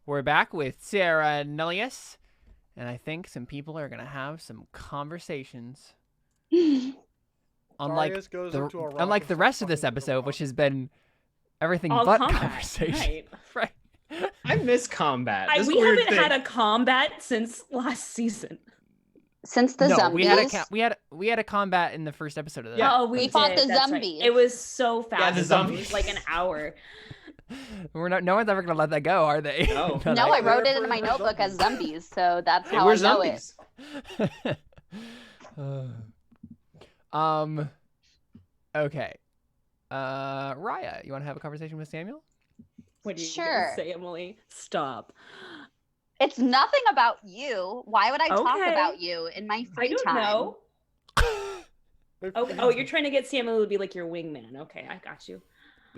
We're back with Terra Nullius, and I think some people are gonna have some conversations. Unlike the rest of this episode, which has been everything all but combat, conversation. Right. I miss combat. We haven't had a combat since last season. Since the zombies. we had a combat in the first episode of that. Yeah, we fought the That's zombies. Right. It was so fast. Yeah, the zombies. Like an hour. No one's ever gonna let that go, are they? No. No, I wrote it in my notebook as zombies, so that's how I know it. Okay. Raia, you want to have a conversation with Samuel? What are you Sure. gonna say, Emily? Stop. It's nothing about you. Why would I talk Okay. about you in my free I time? don't know. Okay. Oh, you're trying to get Samuel to be like your wingman. Okay, I got you.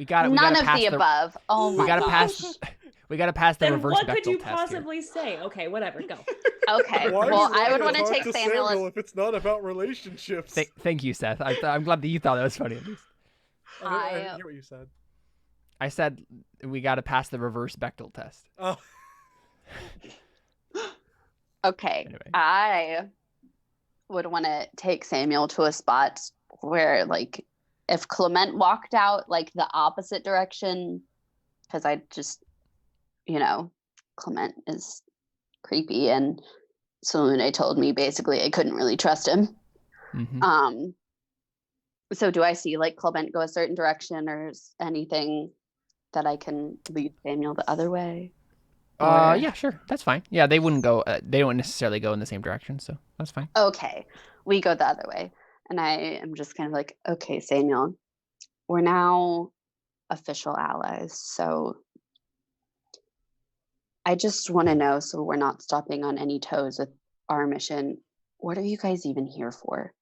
None of the above. Oh my gosh. We gotta pass the Then reverse what Bechdel could you test possibly say? Okay, whatever, go. Okay. Well, I would want to take Samuel. If it's not about relationships. Thank you, Seth. I'm glad that you thought that was funny at least. I didn't hear what you said. I said we gotta pass the reverse Bechdel test. Oh. Okay. Anyway. I would want to take Samuel to a spot where, like, if Clement walked out, like, the opposite direction, because I just, Clement is creepy, and Salune told me basically I couldn't really trust him. Mm-hmm. So do I see, like, Clement go a certain direction, or anything that I can lead Samuel the other way? Yeah, sure. That's fine. Yeah, they wouldn't go. They don't necessarily go in the same direction, so that's fine. Okay, we go the other way. And I am just kind of like, okay, Samuel, we're now official allies. So I just want to know, so we're not stopping on any toes with our mission, what are you guys even here for?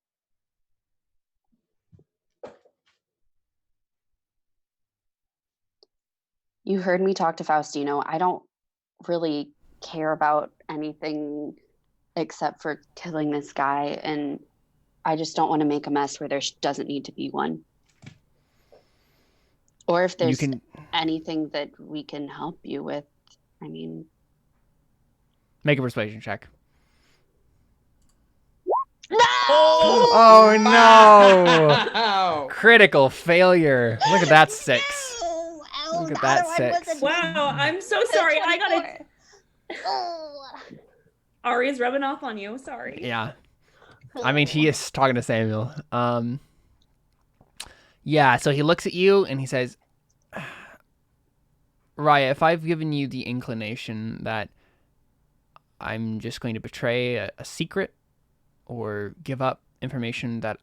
You heard me talk to Faustino. I don't really care about anything except for killing this guy, and I just don't want to make a mess where there doesn't need to be one. Or if there's anything that we can help you with, I mean... Make a persuasion check. No! Oh, no! Wow. Critical failure. Look at that 6. Look at that 6. Wow, I'm so sorry. I gotta... Arie's rubbing off on you. Sorry. Yeah. I mean, he is talking to Samuel. Yeah, so he looks at you and he says, Raia, if I've given you the inclination that I'm just going to betray a secret or give up information that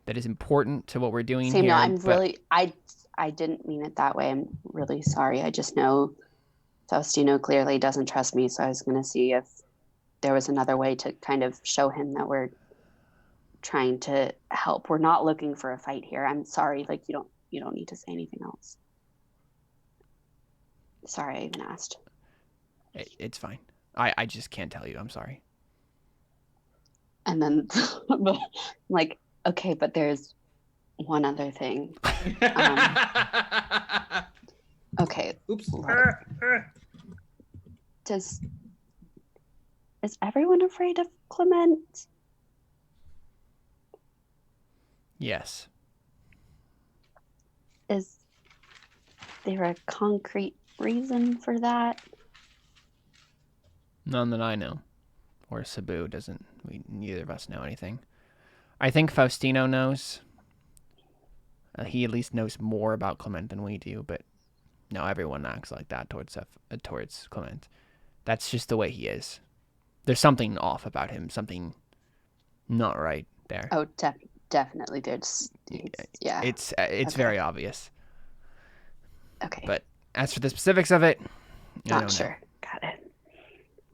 is important to what we're doing Samuel, here. I didn't mean it that way. I'm really sorry. I just know Faustino clearly doesn't trust me, so I was going to see if there was another way to kind of show him that we're trying to help. We're not looking for a fight here. I'm sorry. Like, you don't need to say anything else. Sorry I even asked. It's fine. I just can't tell you. I'm sorry. And then I'm like, okay, but there's one other thing. Okay. Oops. Is everyone afraid of Clement? Yes. Is there a concrete reason for that? None that I know. Or Sabu doesn't. Neither of us know anything. I think Faustino knows. He at least knows more about Clement than we do, but no, everyone acts like that towards Clement. That's just the way he is. There's something off about him, something not right there. Oh, definitely. Yeah. It's okay. Very obvious. Okay. But as for the specifics of it, I don't sure. know. Got it.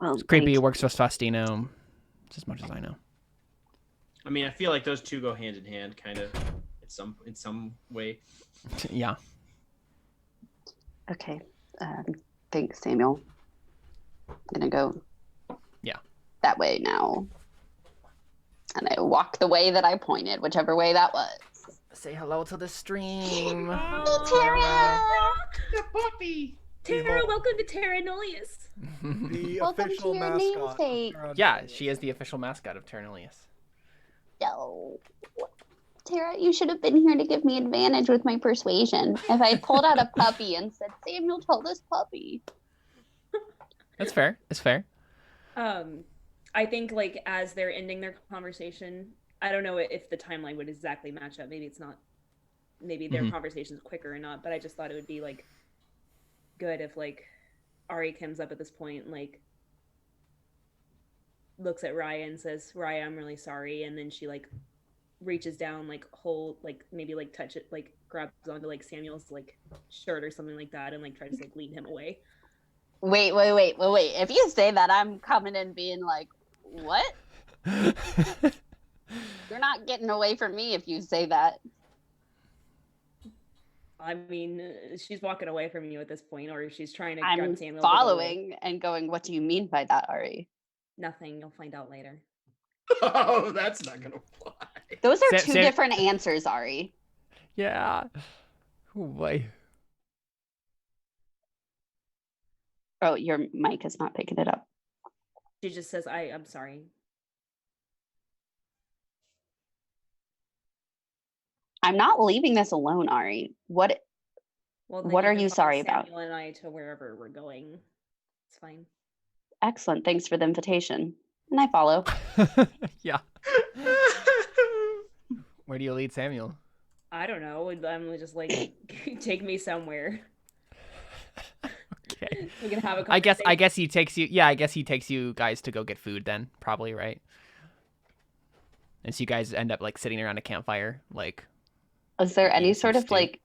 Well, It's creepy. It works with Faustino. It's as much as I know. I mean, I feel like those two go hand in hand, kind of, in some way. Yeah. Okay. Thanks, Samuel. I'm gonna go. Yeah. That way now. And I walk the way that I pointed, whichever way that was. Say hello to the stream. Terra! The puppy. Tara, welcome to Terra Nullius. The Welcome to official your mascot. namesake. Yeah, she is the official mascot of Terra Nullius. No. Tara, you should have been here to give me advantage with my persuasion. If I pulled out a puppy and said, Samuel, tell this puppy. That's fair. It's fair. I think like as they're ending their conversation, I don't know if the timeline would exactly match up. Maybe it's not. Maybe their conversation's quicker or not. But I just thought it would be like good if like Arie comes up at this point and like looks at Raia and says, "Raia, I'm really sorry," and then she like reaches down, like hold, like maybe like touch it, like grabs onto like Samuel's like shirt or something like that, and like tries to like lead him away. Wait. If you say that, I'm coming in being like, what? You're not getting away from me if you say that. I mean, she's walking away from you at this point, or she's trying to I'm grab Samuel. to go away. following and going, what do you mean by that, Arie? Nothing. You'll find out later. Oh, that's not gonna fly. Those are two different answers, Arie. Yeah. Oh boy. Oh, your mic is not picking it up. She just says, I'm sorry. I'm not leaving this alone, Arie. What Well, then What are can you follow sorry about? Samuel and I to wherever we're going. It's fine. Excellent. Thanks for the invitation. And I follow. Yeah. Where do you lead Samuel? I don't know. I'm just like, take me somewhere. Okay. We can have a I conversation. guess he takes you. Yeah, I guess he takes you guys to go get food then, probably, right? And so you guys end up like sitting around a campfire, like. Is there any eating some sort of stew. like,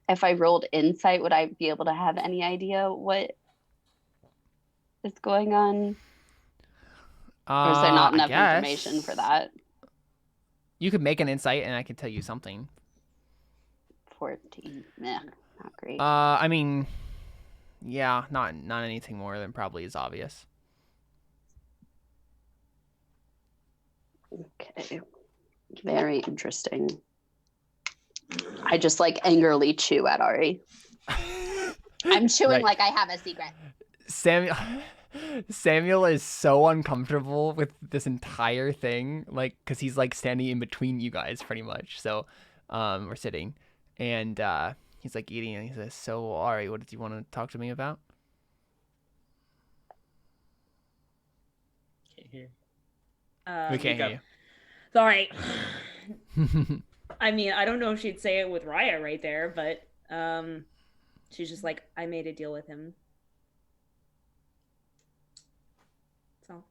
if I rolled insight, would I be able to have any idea what is going on? Or is there not enough information for that? You could make an insight, and I can tell you something. 14. Nah, not great. I mean, yeah, not anything more than probably is obvious. Okay. Very interesting. I just like angrily chew at Arie. I'm chewing Right. like I have a secret. Samuel is so uncomfortable with this entire thing, like, because he's like standing in between you guys pretty much. So, we're sitting, and he's like eating, and he says, "So, Arie, what did you want to talk to me about?" Can't hear. We can't hear Sorry. you. I mean, I don't know if she'd say it with Raia right there, but she's just like, I made a deal with him. So.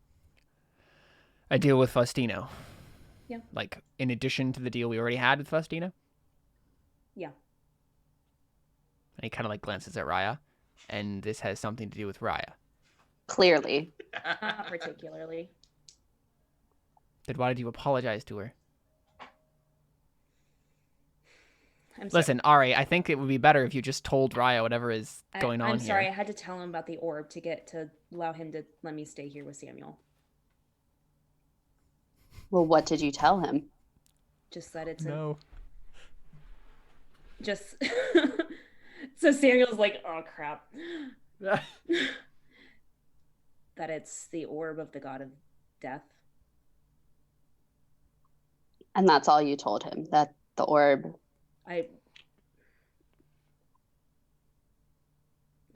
A deal with Faustino. Yeah. Like, in addition to the deal we already had with Faustino? Yeah. And he kind of like glances at Raia, and this has something to do with Raia. Clearly. Not particularly. Then why did you apologize to her? I'm sorry. Listen, Arie, I think it would be better if you just told Raia whatever is going on I'm here. sorry, I had to tell him about the orb to allow him to let me stay here with Samuel. Well, what did you tell him? Just that it's No. just so Samuel's like, oh crap. That it's the orb of the god of death. And that's all you told him, that the orb. I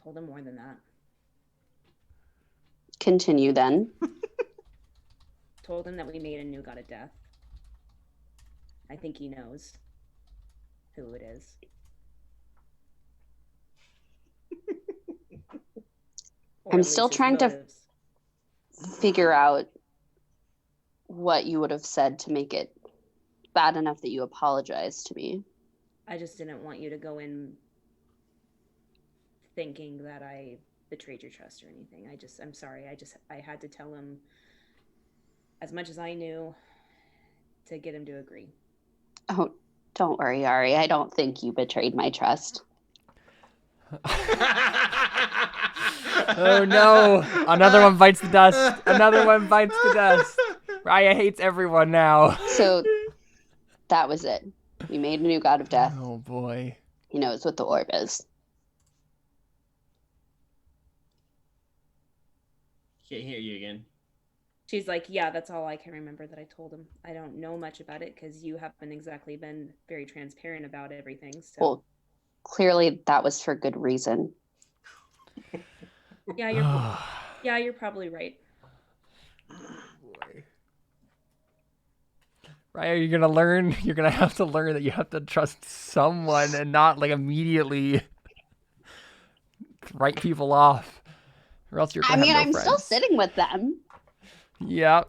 told him more than that. Continue then. Told him that we made a new god of death. I think he knows who it is. Or I'm at still least his trying to motives. Figure out what you would have said to make it bad enough that you apologize to me. I just didn't want you to go in thinking that I betrayed your trust or anything. I'm sorry. I had to tell him as much as I knew to get him to agree. Oh, don't worry, Arie. I don't think you betrayed my trust. Oh no! Another one bites the dust. Another one bites the dust. Raia hates everyone now. So that was it. We made a new god of death. Oh boy. He knows what the orb is. Can't hear you again. She's like, yeah, that's all I can remember that I told him. I don't know much about it because you haven't exactly been very transparent about everything. So Well, clearly that was for good reason. yeah, you're probably right. Right? You're gonna learn. You're gonna have to learn that you have to trust someone and not like immediately write people off, or else you're I gonna mean, have no I'm friends. still sitting with them. Yeah.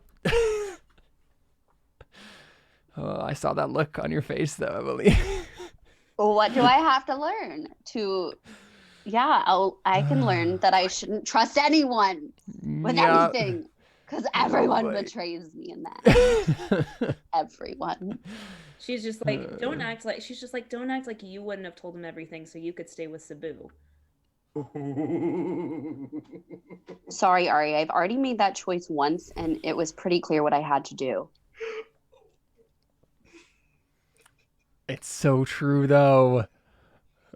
I saw that look on your face, though, Emily. What do I have to learn? I can learn that I shouldn't trust anyone with anything, because everyone betrays me in that. Everyone. She's just like, don't act like you wouldn't have told him everything so you could stay with Sabu. Sorry, Arie, I've already made that choice once, and it was pretty clear what I had to do. It's so true, though.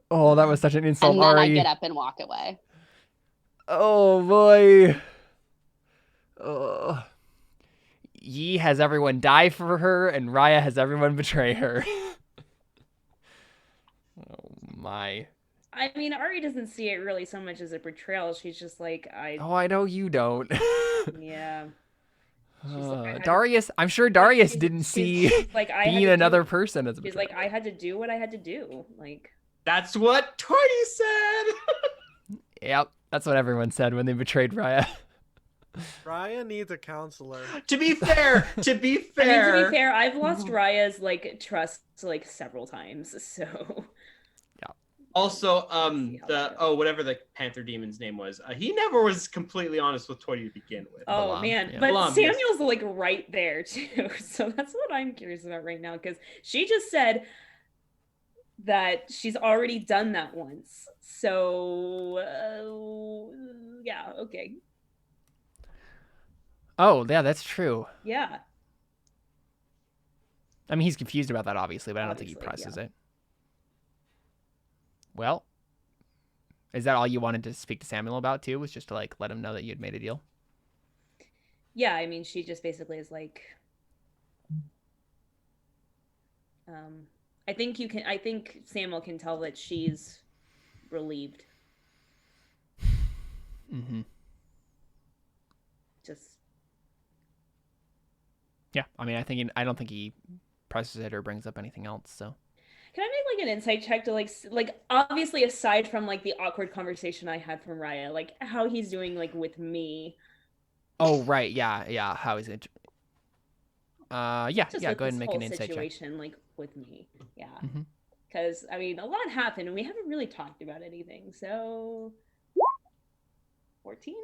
Oh, that was such an insult, And then Arie. I get up and walk away. Oh, boy. Yi has everyone die for her, and Raia has everyone betray her. Oh, my. I mean, Arie doesn't see it really so much as a betrayal. She's just like, Oh, I know you don't. yeah. Darius, I'm sure Darius didn't see like, being another person as a She's betrayal. like, I had to do what I had to do. Like, that's what Tori said. Yep, that's what everyone said when they betrayed Raia. Raia needs a counselor. To be fair, I mean, to be fair, I've lost Raia's like trust like several times. So also, whatever the Panther Demon's name was, he never was completely honest with Tori to begin with. Oh Balam, man, yeah. but Balam, Samuel's like right there too. So that's what I'm curious about right now, because she just said that she's already done that once. So yeah, okay. Oh, yeah, that's true. Yeah. I mean, he's confused about that, obviously, but I don't think he presses it. Well, is that all you wanted to speak to Samuel about, too? Was just to, like, let him know that you had made a deal? Yeah, I mean, she just basically is like, I think Samuel can tell that she's relieved. Mm-hmm. Just. Yeah, I mean, I don't think he presses it or brings up anything else, so. Can I make like an insight check to like obviously aside from like the awkward conversation I had from Raia, like how he's doing like with me? Oh right, yeah. How is it? Yeah. Go ahead and make an insight situation, check. like with me, yeah. Because I mean, a lot happened and we haven't really talked about anything. So 14.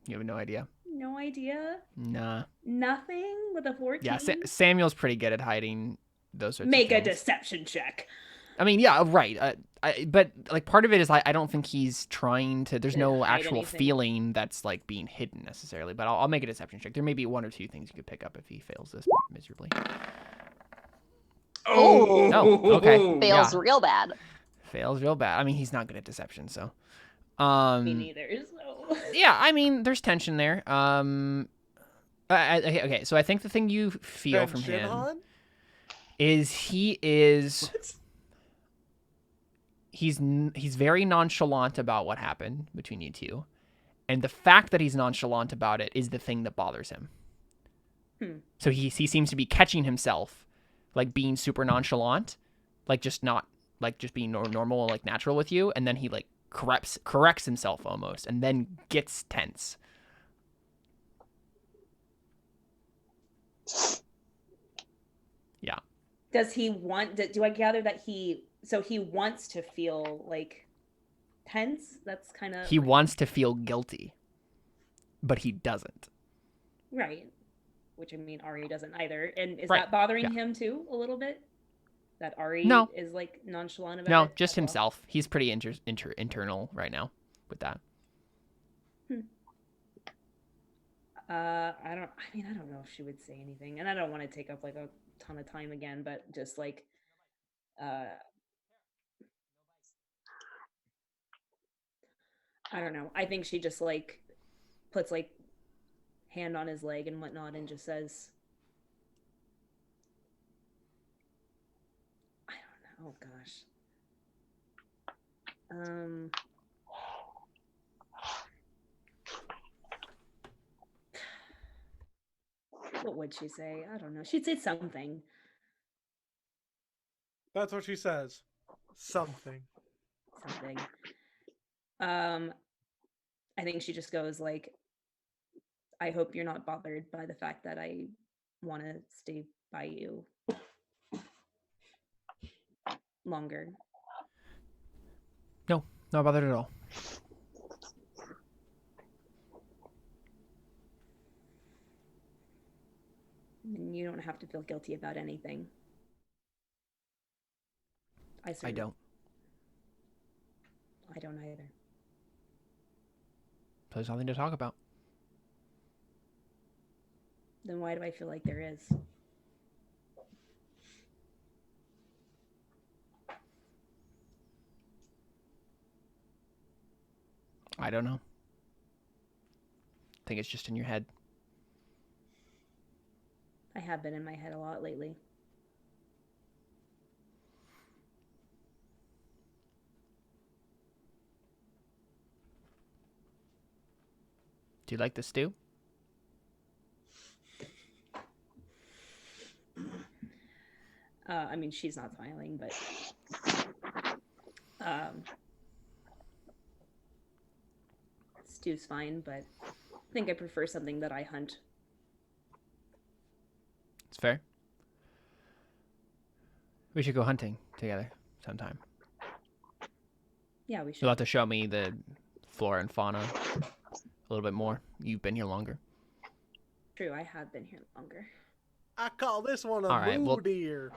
You have no idea. No idea. Nah. Nothing with a 14. Yeah, Samuel's pretty good at hiding those sorts of things. Make a deception check. I mean, yeah, right. But like part of it is I don't think he's trying to. There's no actual feeling that's like being hidden necessarily. But I'll make a deception check. There may be one or two things you could pick up if he fails this miserably. Oh, okay. Fails real bad. Fails real bad. I mean, he's not good at deception, so. Me neither. So. Yeah, I mean, there's tension there. Okay. So I think the thing you feel from him is he's very nonchalant about what happened between you two, and the fact that he's nonchalant about it is the thing that bothers him. So he seems to be catching himself, like being super nonchalant, like just being normal, like natural with you, and then he like corrects himself almost, and then gets tense. Yeah. Does he want? Do I gather that he wants to feel like tense? That's kind of. He wants to feel guilty, but he doesn't. Right. Which I mean, Arie doesn't either. And is that bothering him too a little bit? That Arie is like nonchalant about it? No, just himself. Well? He's pretty internal right now with that. I don't know if she would say anything, and I don't want to take up like a ton of time again, but just like I don't know. I think she just like puts like hand on his leg and whatnot and just says, I don't know. Oh gosh. What would she say? I don't know. She'd say something. That's what she says. Something. Something. I think she just goes like, I hope you're not bothered by the fact that I want to stay by you longer. No, not bothered at all. And you don't have to feel guilty about anything. I don't. I don't either. So there's nothing to talk about. Then why do I feel like there is? I don't know. I think it's just in your head. I have been in my head a lot lately. Do you like the stew? I mean, she's not smiling, but stew's fine, but I think I prefer something that I hunt. It's fair. We should go hunting together sometime. Yeah, we should. You'll have to show me the flora and fauna a little bit more. You've been here longer. True, I have been here longer. I call this one a All right, well- deer.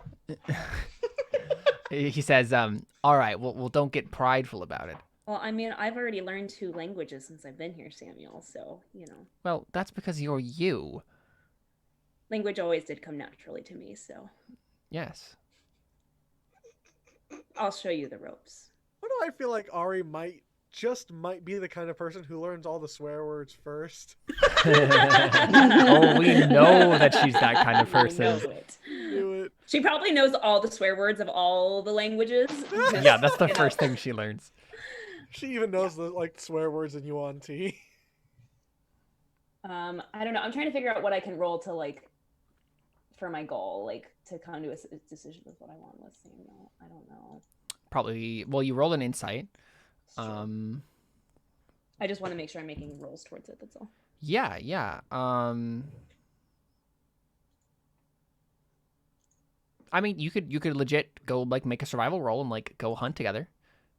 He says, all right, well, don't get prideful about it. Well, I mean, I've already learned 2 languages since I've been here, Samuel, so, you know. Well, that's because you're you. Language always did come naturally to me, so Yes. I'll show you the ropes. Why do I feel like Arie might be the kind of person who learns all the swear words first? Oh, we know that she's that kind of I person. know it. Do it. She probably knows all the swear words of all the languages. Yeah, that's the You know. first thing she learns. She even knows the like swear words in Yuan Ti. I don't know. I'm trying to figure out what I can roll to like for my goal, like to come to a decision with what I want with Samuel. I don't know. Probably, well, you roll an insight. Sure. I just want to make sure I'm making rolls towards it. That's all. Yeah. I mean, you could legit go like make a survival roll and like go hunt together,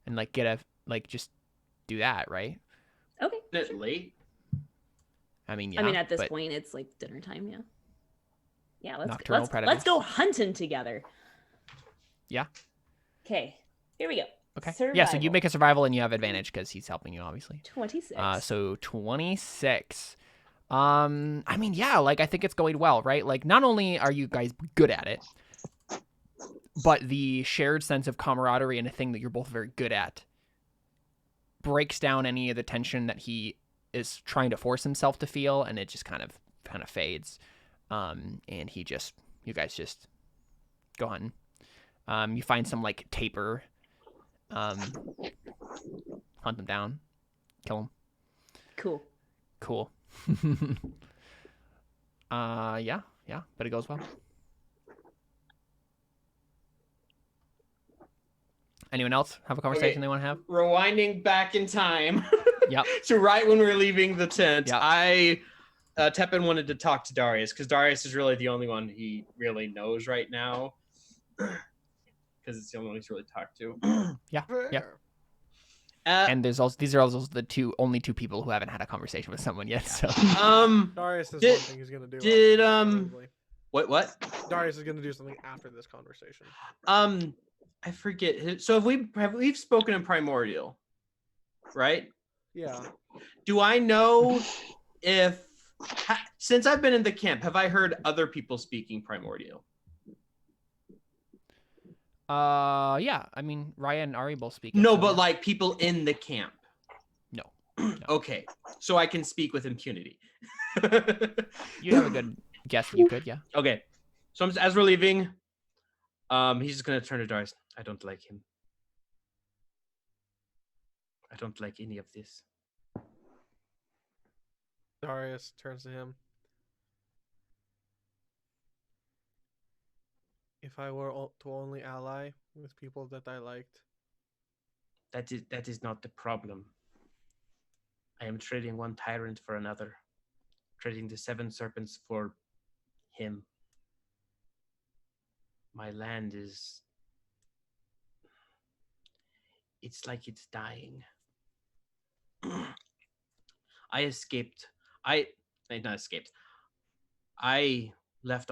and like get a like just do that, right? Okay. Is it Sure. late? I mean, yeah. I mean, at this but point, it's like dinner time. Yeah. Yeah. Nocturnal Let's predators. go hunting together. Yeah. Okay. Here we go. Okay. Survival. Yeah. So you make a survival and you have advantage because he's helping you, obviously. 26. So 26. I mean, yeah. Like I think it's going well, right? Like not only are you guys good at it, but the shared sense of camaraderie and a thing that you're both very good at breaks down any of the tension that he is trying to force himself to feel, and it just kind of fades. And you guys just go hunting. You find some like tapir, hunt them down, kill them. Cool. Yeah, but it goes well. Anyone else have a conversation they want to have? Rewinding back in time. Yep. So right when we were leaving the tent, Yep. Tepin wanted to talk to Darius because Darius is really the only one he really knows right now. Because it's the only one he's really talked to. Yeah. Fair. And these are also the only two people who haven't had a conversation with someone yet. So Darius is Did- one thing he's gonna do. did, probably. what? Darius is gonna do something after this conversation. I forget. So we've spoken in Primordial, right? Yeah. Do I know if since I've been in the camp, have I heard other people speaking Primordial? yeah. I mean, Raia and Arie both speak. it, No, so but yeah. like people in the camp. No. Okay, so I can speak with impunity. You have a good guess. You could, yeah. Okay, so as we're leaving, he's just gonna turn to Darius. I don't like him. I don't like any of this. Darius turns to him. If I were to only ally with people that I liked. That is not the problem. I am trading one tyrant for another. Trading the 7 serpents for him. My land is... It's like it's dying. I escaped. Not escaped. I left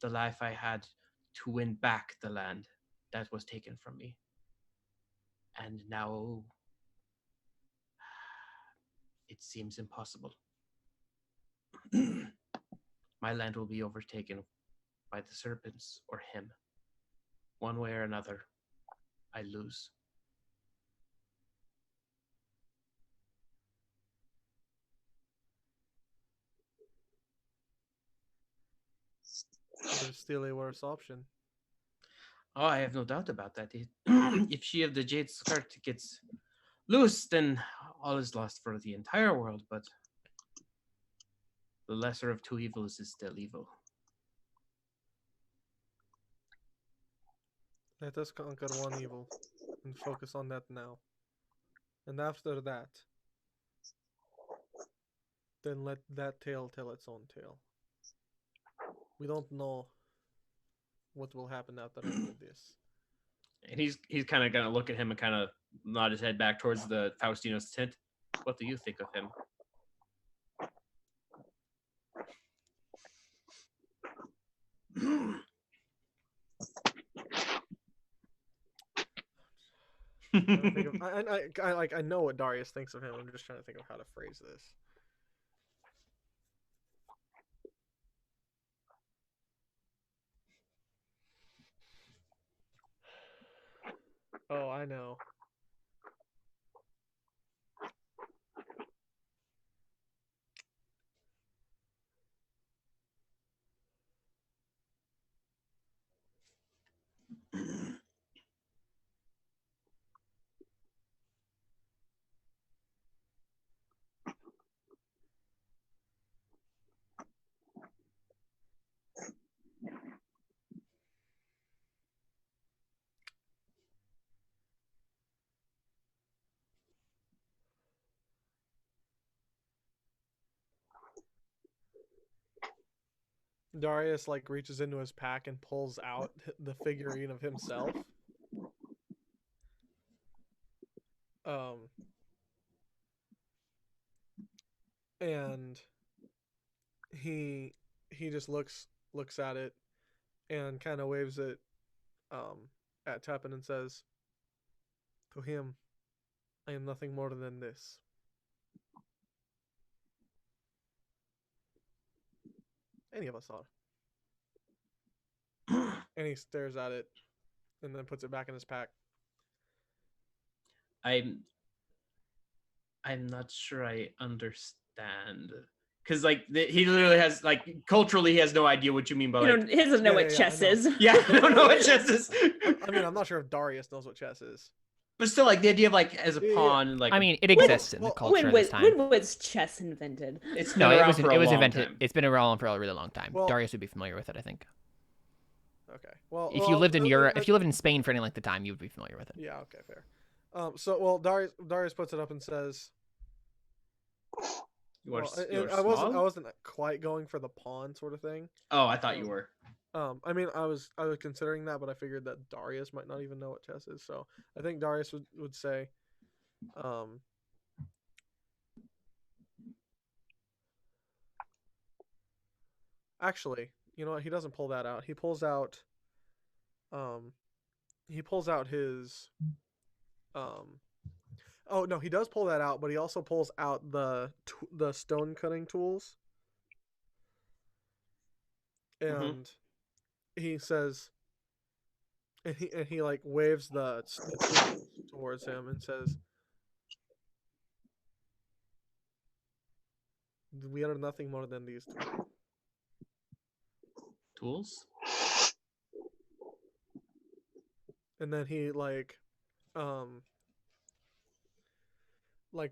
the life I had to win back the land that was taken from me. And now it seems impossible. My land will be overtaken by the serpents or him. One way or another, I lose. There's still a worse option. Oh, I have no doubt about that. If she of the Jade Skirt gets loose, then all is lost for the entire world, but the lesser of 2 evils is still evil. Let us conquer one evil and focus on that now. And after that, then let that tale tell its own tale. We don't know what will happen after any of this. And he's kind of gonna look at him and kind of nod his head back towards the Faustino's tent. What do you think of him? I know what Darius thinks of him. I'm just trying to think of how to phrase this. Oh, I know. Darius reaches into his pack and pulls out the figurine of himself. And he just looks at it and kind of waves it at Tepin and says, "To him, I am nothing more than this." Any of us are. And he stares at it and then puts it back in his pack. I'm not sure I understand. Because he literally has culturally he has no idea what you mean by he doesn't know what chess is. Yeah, I don't know what chess is. I mean, I'm not sure if Darius knows what chess is. But still, the idea of as a pawn, I mean, it exists in the culture this time. When was chess invented? It's No, been it around was for a long invented. time. It's been around for a really long time. Well, Darius would be familiar with it, I think. Okay. Well, If you lived in Europe, if you lived in Spain for any length of time, you would be familiar with it. Yeah. Okay. Fair. Darius puts it up and says, You are I wasn't quite going for the pawn sort of thing. Oh, I thought you were. I mean, I was considering that, but I figured that Darius might not even know what chess is. So I think Darius would say, actually, you know what? He doesn't pull that out. He pulls out his, oh no, he does pull that out, but he also pulls out the stone cutting tools. And he says, and he waves the tools towards him and says, We are nothing more than these two. Tools? And then he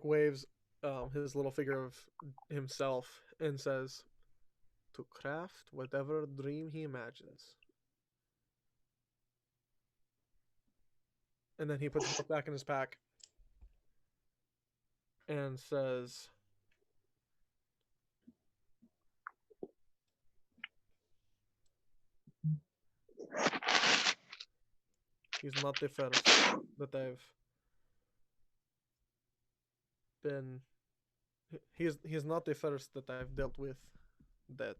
waves his little figure of himself and says, "To craft whatever dream he imagines." And then he puts the book back in his pack and says, "He's not the first that I've been. He's not the first that I've dealt with that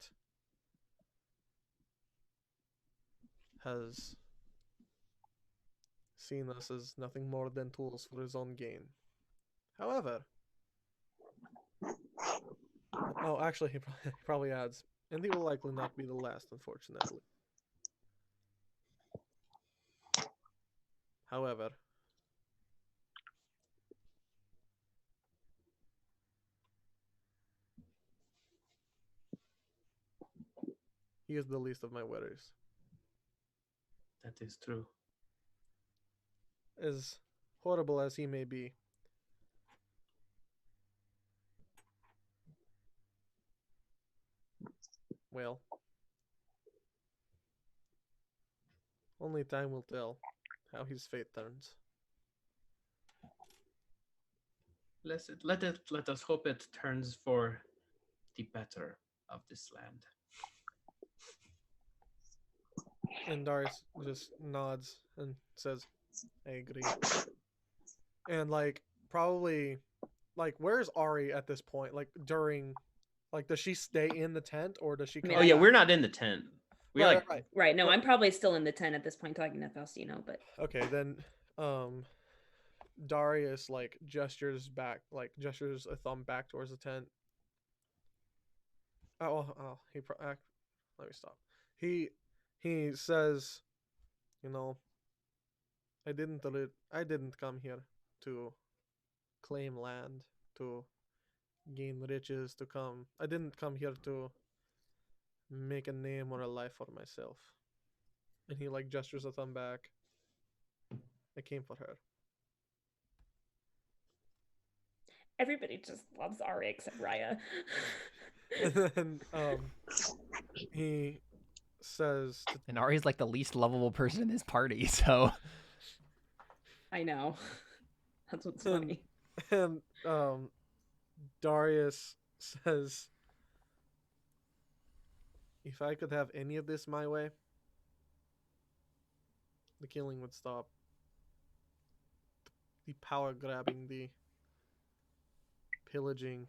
has seen us as nothing more than tools for his own gain. However, oh, actually, he probably adds, and he will likely not be the last, unfortunately. However, he is the least of my worries. That is true. As horrible as he may be, well, only time will tell how his fate turns. Let us hope it turns for the better of this land. And Darius just nods and says, "I agree." And probably, where's Arie at this point? Does she stay in the tent or does she come Oh yeah, back? we're not in the tent. Right. Right. No, But- I'm probably still in the tent at this point talking to Faustino, but Okay, then Darius gestures a thumb back towards the tent. Let me stop. He says, I didn't come here to claim land, to gain riches, I didn't come here to make a name or a life for myself. And he gestures a thumb back. I came for her. everybody just loves Arie except Raia. And then he says And Arie's like the least lovable person in this party, so I know. That's what's funny. and Darius says, if I could have any of this my way, the killing would stop. The power grabbing, the pillaging.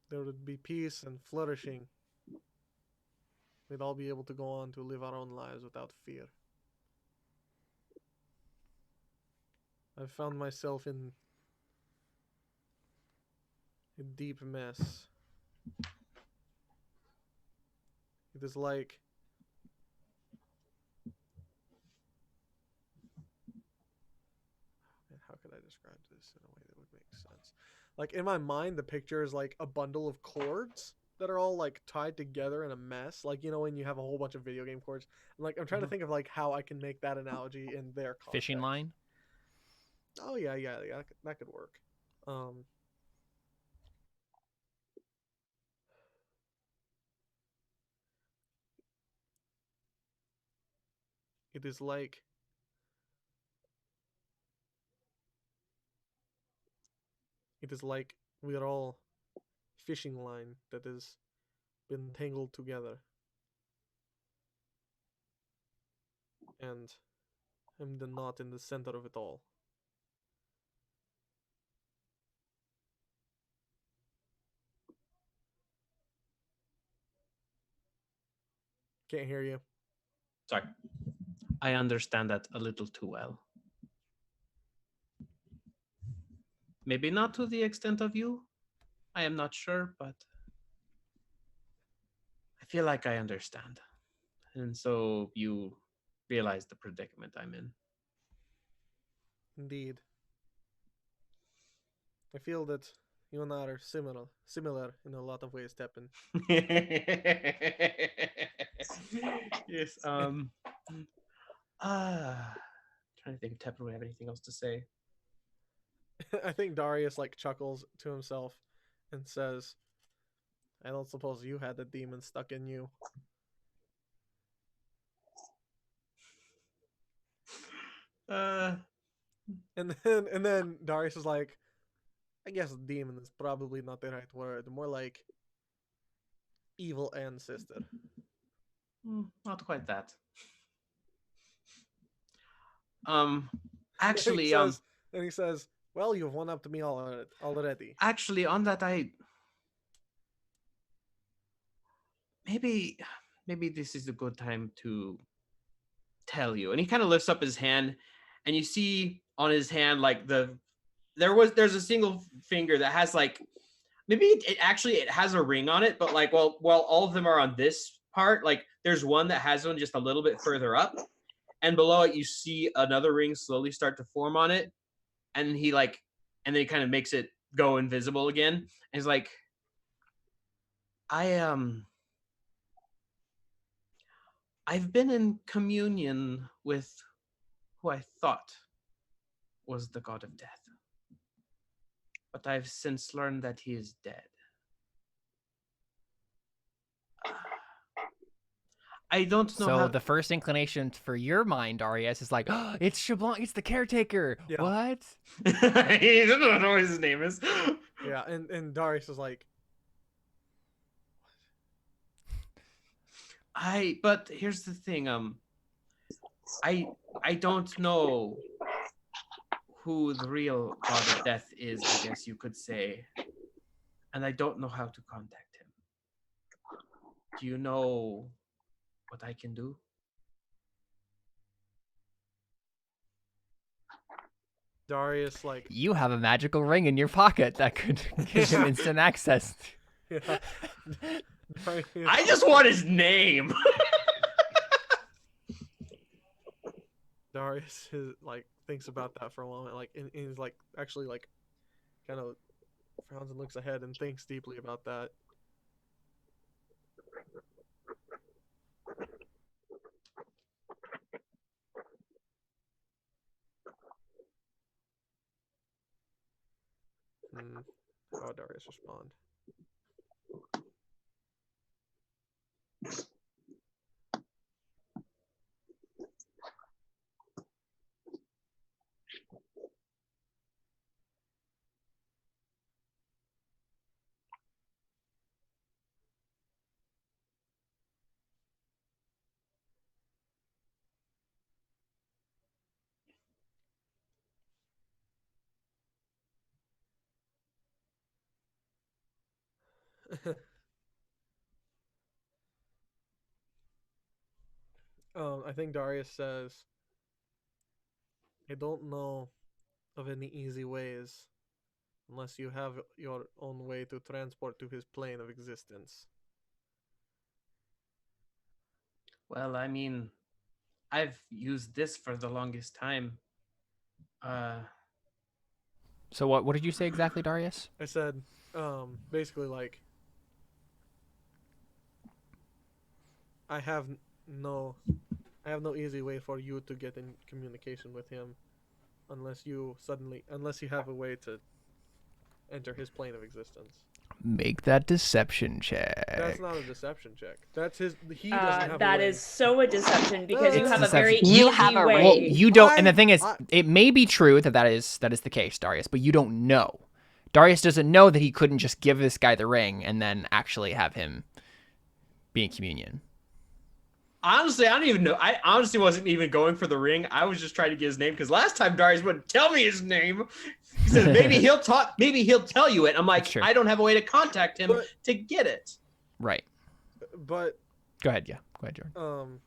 There would be peace and flourishing. We'd all be able to go on to live our own lives without fear. I've found myself in a deep mess. It is like how could I describe this in a way that would make sense? In my mind, the picture is like a bundle of cords that are all tied together in a mess. When you have a whole bunch of video game cords. I'm trying to think of how I can make that analogy in their context. fishing line. Oh yeah, that could work. It is like we are all fishing line that has been tangled together. And I'm the knot in the center of it all. Can't hear you. Sorry. I understand that a little too well. Maybe not to the extent of you. I am not sure, but I feel like I understand. And so you realize the predicament I'm in. Indeed. I feel that You and I are similar in a lot of ways, Tepin. Yes. Trying to think if Tepin would have anything else to say. I think Darius like chuckles to himself and says, "I don't suppose you had the demon stuck in you." And then Darius is like, "I guess demon is probably not the right word. More like evil ancestor." Not quite that. And Actually, he says, "Well, you've one up to me already." actually, on that, maybe this is a good time to tell you. And he kind of lifts up his hand, and you see on his hand like there's a single finger that has like maybe it has a ring on it, but like while all of them are on this part, like there's one that has one just a little bit further up, and below it you see another ring slowly start to form on it, and then he kind of makes it go invisible again. And he's like, I've been in communion with who I thought was the god of death, but I've since learned that he is dead. I don't know So how. the first inclination for your mind, Darius, is like, oh, it's Shablon, it's the caretaker. Yeah. What? He doesn't know what his name is. Yeah, and Darius is like, But here's the thing. I don't know who the real god of death is, I guess you could say, and I don't know how to contact him. Do you know what I can do? Darius like, You have a magical ring in your pocket that could give him instant access. yeah. Darius, I just want his name. Darius is like thinks about that for a moment, like, and he's like actually like kind of frowns and looks ahead and thinks deeply about that. How would Darius respond? I think Darius says, "I don't know of any easy ways unless you have your own way to transport to his plane of existence." Well, I mean, I've used this for the longest time. So what did you say exactly, Darius? I said, basically like, I have no easy way for you to get in communication with him unless you have a way to enter his plane of existence. Make that deception check. That's not a deception check. That's his. He doesn't have That a way. is so a deception because you It's have a very deception. easy You have a way. Well, you don't, and the thing is, I- it may be true that is the case, Darius, but you don't know. Darius doesn't know that he couldn't just give this guy the ring and then actually have him be in communion. Honestly, I don't even know. I honestly wasn't even going for the ring. I was just trying to get his name because last time Darius wouldn't tell me his name. He said maybe he'll talk. Maybe he'll tell you it. I'm like, That's true. I don't have a way to contact him But- to get it. Right. But Go ahead. Yeah. Go ahead, Jordan.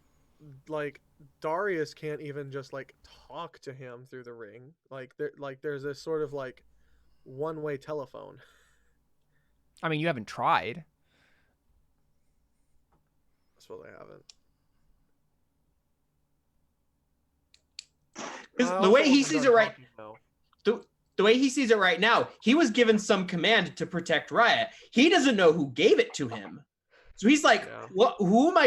like Darius can't even just like talk to him through the ring. There's this sort of like one-way telephone. I mean, you haven't tried. I suppose I haven't. Because the way he sees it right, the the way he sees it right now, he was given some command to protect Raia. He doesn't know who gave it to him. So he's like, "What? Who am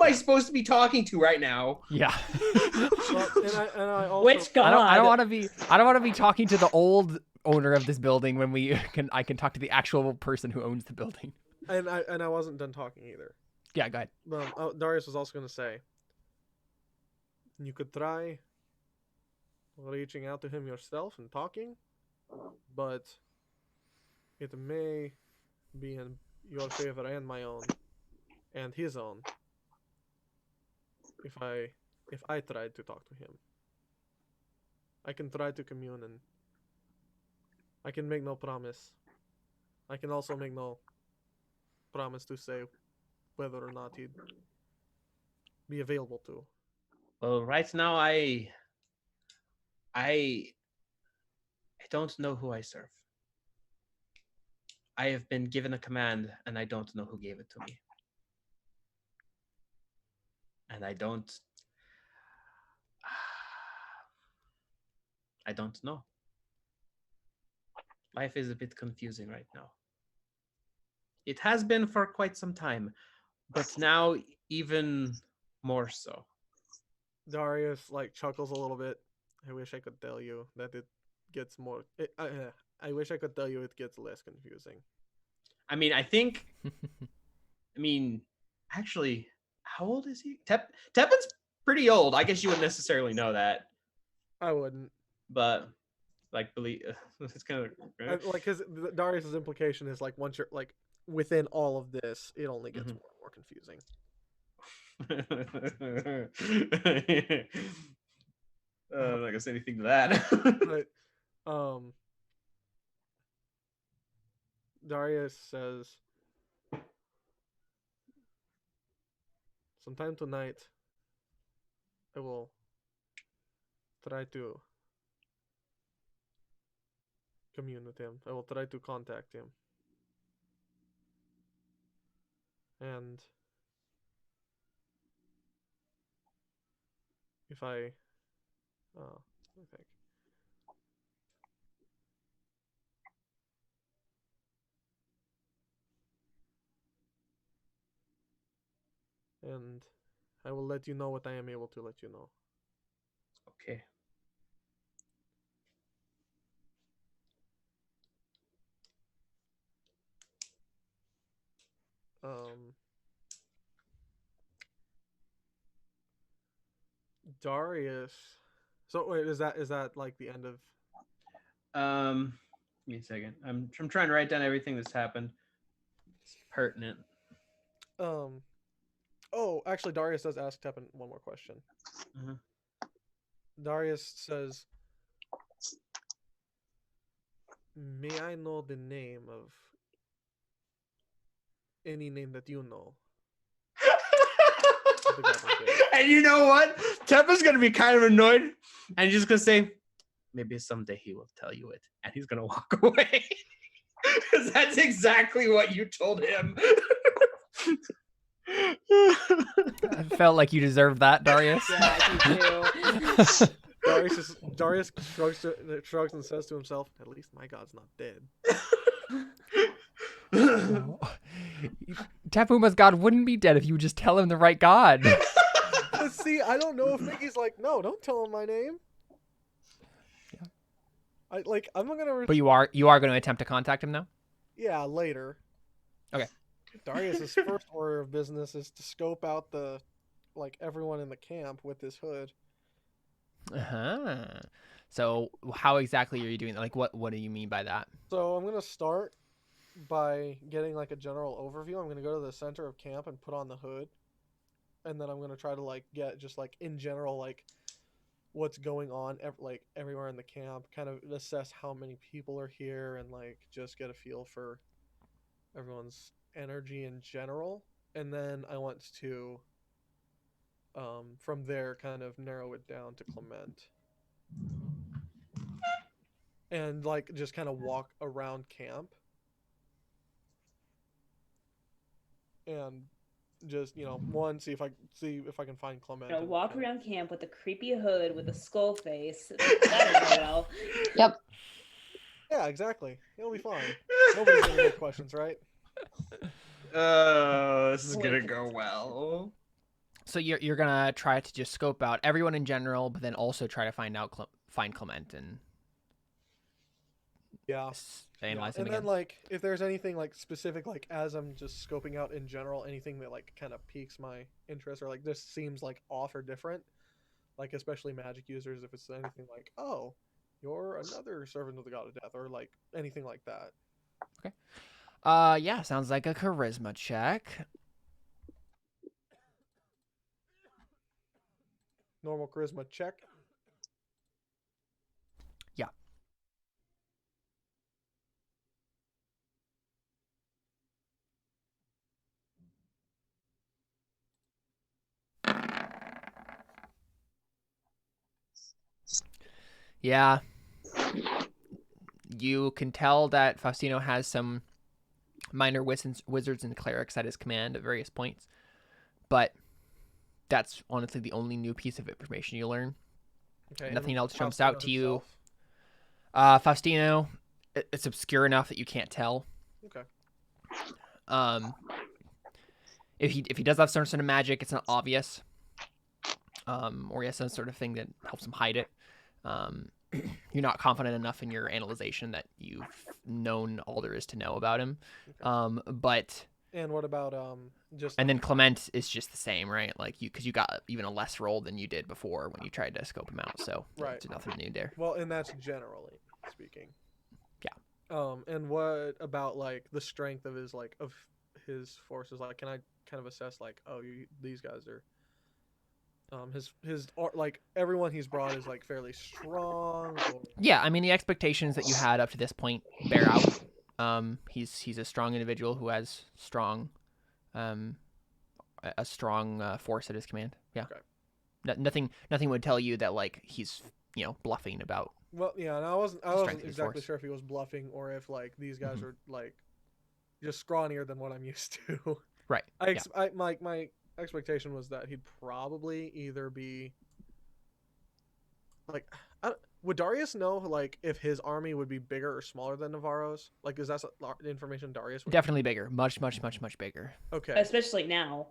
I supposed to be talking to right now?" Yeah. Well, and I also, Which god? I don't want to be talking to the old owner of this building when I can talk to the actual person who owns the building. and I wasn't done talking either. Yeah, go ahead. Darius was also going to say, you could try reaching out to him yourself and talking, but it may be in your favor and my own, and his own, if I tried to talk to him. I can try to commune, and I can make no promise. I can also make no promise to say whether or not he'd be available to. Well, right now I don't know who I serve. I have been given a command, and I don't know who gave it to me. And I don't know. Life is a bit confusing right now. It has been for quite some time, but now even more so. Darius chuckles a little bit. I wish I could tell you that it gets more. I wish I could tell you it gets less confusing. I mean, actually, how old is he? Tepin's pretty old. I guess you wouldn't necessarily know that. I wouldn't. But believe it's kind of because Darius's implication is once you're within all of this, it only gets more and more confusing. I'm not gonna say anything to that. But Darius says, sometime tonight I will try to commune with him. I will try to contact him. And if I think. And I will let you know what I am able to let you know. Okay. Darius. So wait, is that the end of? Give me a second. I'm trying to write down everything that's happened. It's pertinent. Oh, actually, Darius does ask Tepin one more question. Darius says, "May I know the name of any name that you know?" And you know what? Tepin's gonna be kind of annoyed, and he's just gonna say, "Maybe someday he will tell you it," and he's gonna walk away because that's exactly what you told him. I felt like you deserved that, Darius. Yeah, I do too. Darius shrugs and says to himself, "At least my god's not dead." Tapuma's god wouldn't be dead if you would just tell him the right god. See, I don't know if Mickey's like, "No, don't tell him my name." Yeah. I'm not gonna. But you are going to attempt to contact him now? Yeah, later. Okay. Darius's first order of business is to scope out the everyone in the camp with his hood. So how exactly are you doing that? What do you mean by that? So I'm gonna start by getting a general overview. I'm gonna go to the center of camp and put on the hood, and then I'm gonna try to get just in general what's going on everywhere in the camp, kind of assess how many people are here, and just get a feel for everyone's energy in general. And then I want to from there kind of narrow it down to Clement, and just kind of walk around camp and just see if I can find Clement. Walk around camp with a creepy hood with a skull face. That'll go well. Yep. Yeah, exactly. It'll be fine. Nobody's gonna get questions, right? This is Wait, gonna can- go well. So you're gonna try to just scope out everyone in general, but then also try to find Clement and Yeah. analyze him And again. then like if there's anything like specific, like as I'm just scoping out in general, anything that like kind of piques my interest or like this seems like off or different, like especially magic users, if it's anything like, oh, you're another servant of the god of death, or like anything like that. Yeah, sounds like a charisma check. Normal charisma check. Yeah. Yeah. You can tell that Faustino has some minor wizards and clerics at his command at various points, but that's honestly the only new piece of information you learn. Okay. Nothing and else jumps Faustino out to you. himself? Faustino, it's obscure enough that you can't tell. Okay. If he does have some sort of magic, it's not obvious. Or he has some sort of thing that helps him hide it. You're not confident enough in your analyzation that you've known all there is to know about him. Okay. But And what about just and then Clement is just the same, right? Like because you got even a less roll than you did before when you tried to scope him out. So Right. there's nothing new there. well, and that's generally speaking. Yeah. And what about like the strength of his forces? Like, can I kind of assess like, oh, these guys are like everyone he's brought is like fairly strong. Or... Yeah, I mean the expectations that you had up to this point bear out. He's a strong individual who has a strong force at his command. Yeah. Okay. Nothing would tell you that like he's bluffing about. Well, yeah, and I wasn't strength of his exactly force. sure if he was bluffing or if like these guys Mhm. are like just scrawnier than what I'm used to. Right. My expectation was that he'd probably either be like, would Darius know like if his army would be bigger or smaller than Navarro's? Like, is that information Darius would? Definitely bigger, much bigger. Okay, Especially now.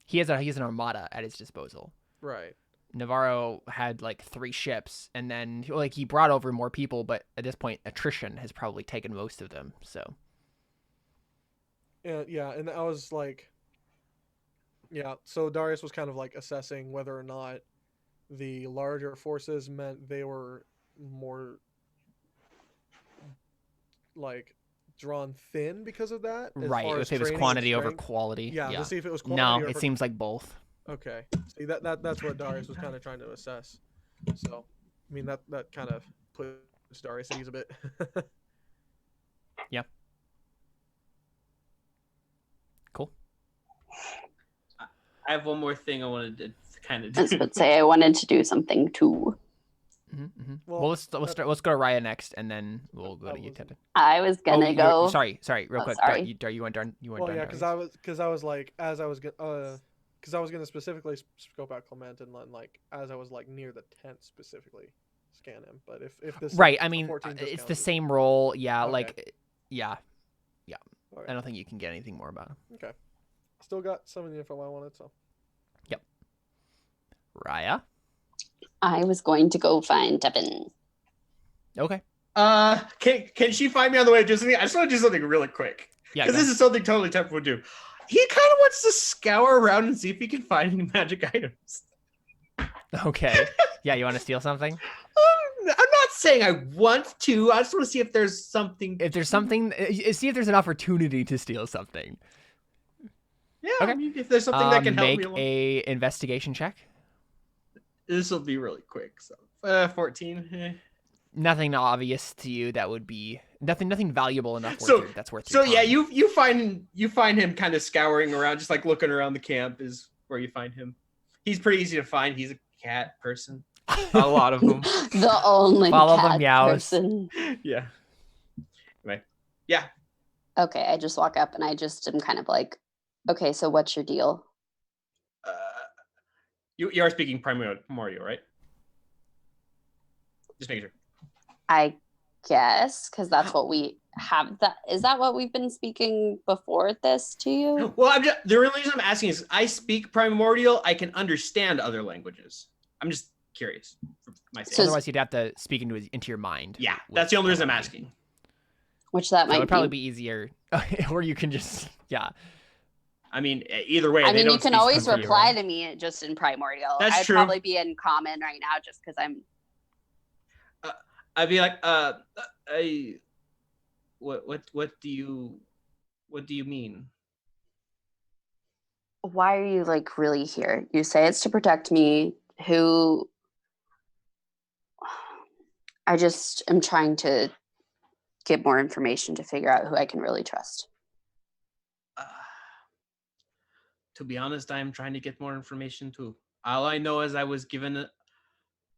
He has an armada at his disposal. right. Navarro had like 3 ships, and then like he brought over more people, but at this point, attrition has probably taken most of them. So And yeah, and I was like, yeah. So Darius was kind of like assessing whether or not the larger forces meant they were more like drawn thin because of that. As right, far if as it was training and quantity over strength. quality. Yeah, Yeah. to see if it was quantity No, over. it seems like both. Okay, see that's what Darius was kind of trying to assess. So, I mean that kind of puts Darius at ease a bit. Yeah. Cool. I have one more thing I wanted to kind of I was do. about to say I wanted to do something too. Well, let's go to Raia next, and then we'll go I to you, wasn't- Tepin. I was gonna go. Sorry, real Oh, quick. sorry. You went done. You went Well, done. yeah, Darius. because I was like, as I was gonna specifically scope out Clement and then like as I was like near the tent specifically scan him. But if this Right. I a mean, 14 it's the discounted- same role. Yeah. Okay. Like, yeah. Alright. I don't think you can get anything more about him. Okay, still got some of the info I wanted. So Raia. I was going to go find Tepin. Okay. Can she find me on the way to do something? I just want to do something really quick. Yeah. Because go. this is something totally Tepin would do. He kind of wants to scour around and see if he can find any magic items. Okay. Yeah. You want to steal something? I'm not saying I want to. I just want to see if there's something. If there's something, see if there's an opportunity to steal something. Yeah, Okay. I mean, if there's something that can help make me along. a investigation check. This will be really quick. So 14. Nothing obvious to you that would be nothing valuable enough. That's worth. So your yeah, time. you find him kind of scouring around, just like looking around the camp is where you find him. He's pretty easy to find. He's a cat person. A lot of them. The only Follow the cat meows. person. Yeah. Anyway. Yeah. Okay, I just walk up and I just am kind of like, okay, so what's your deal? You are speaking primordial, right? Just making sure. I guess, because that's what we have. Is that what we've been speaking before this to you? Well, the only reason I'm asking is I speak primordial. I can understand other languages. I'm just curious for my sake. So Otherwise, you'd have to speak into your mind. Yeah, with that's the only reason I'm Arie. asking. Which that So might it'd probably be easier, or you can just I mean, either way, I they mean, don't you can speak always primordial. reply to me just in primordial. That's I'd true. probably be in common right now just because I'm. I'd be like, what do you mean? Why are you like really here? You say it's to protect me. Who? I just am trying to get more information to figure out who I can really trust. To be honest, I'm trying to get more information too. All I know is I was given.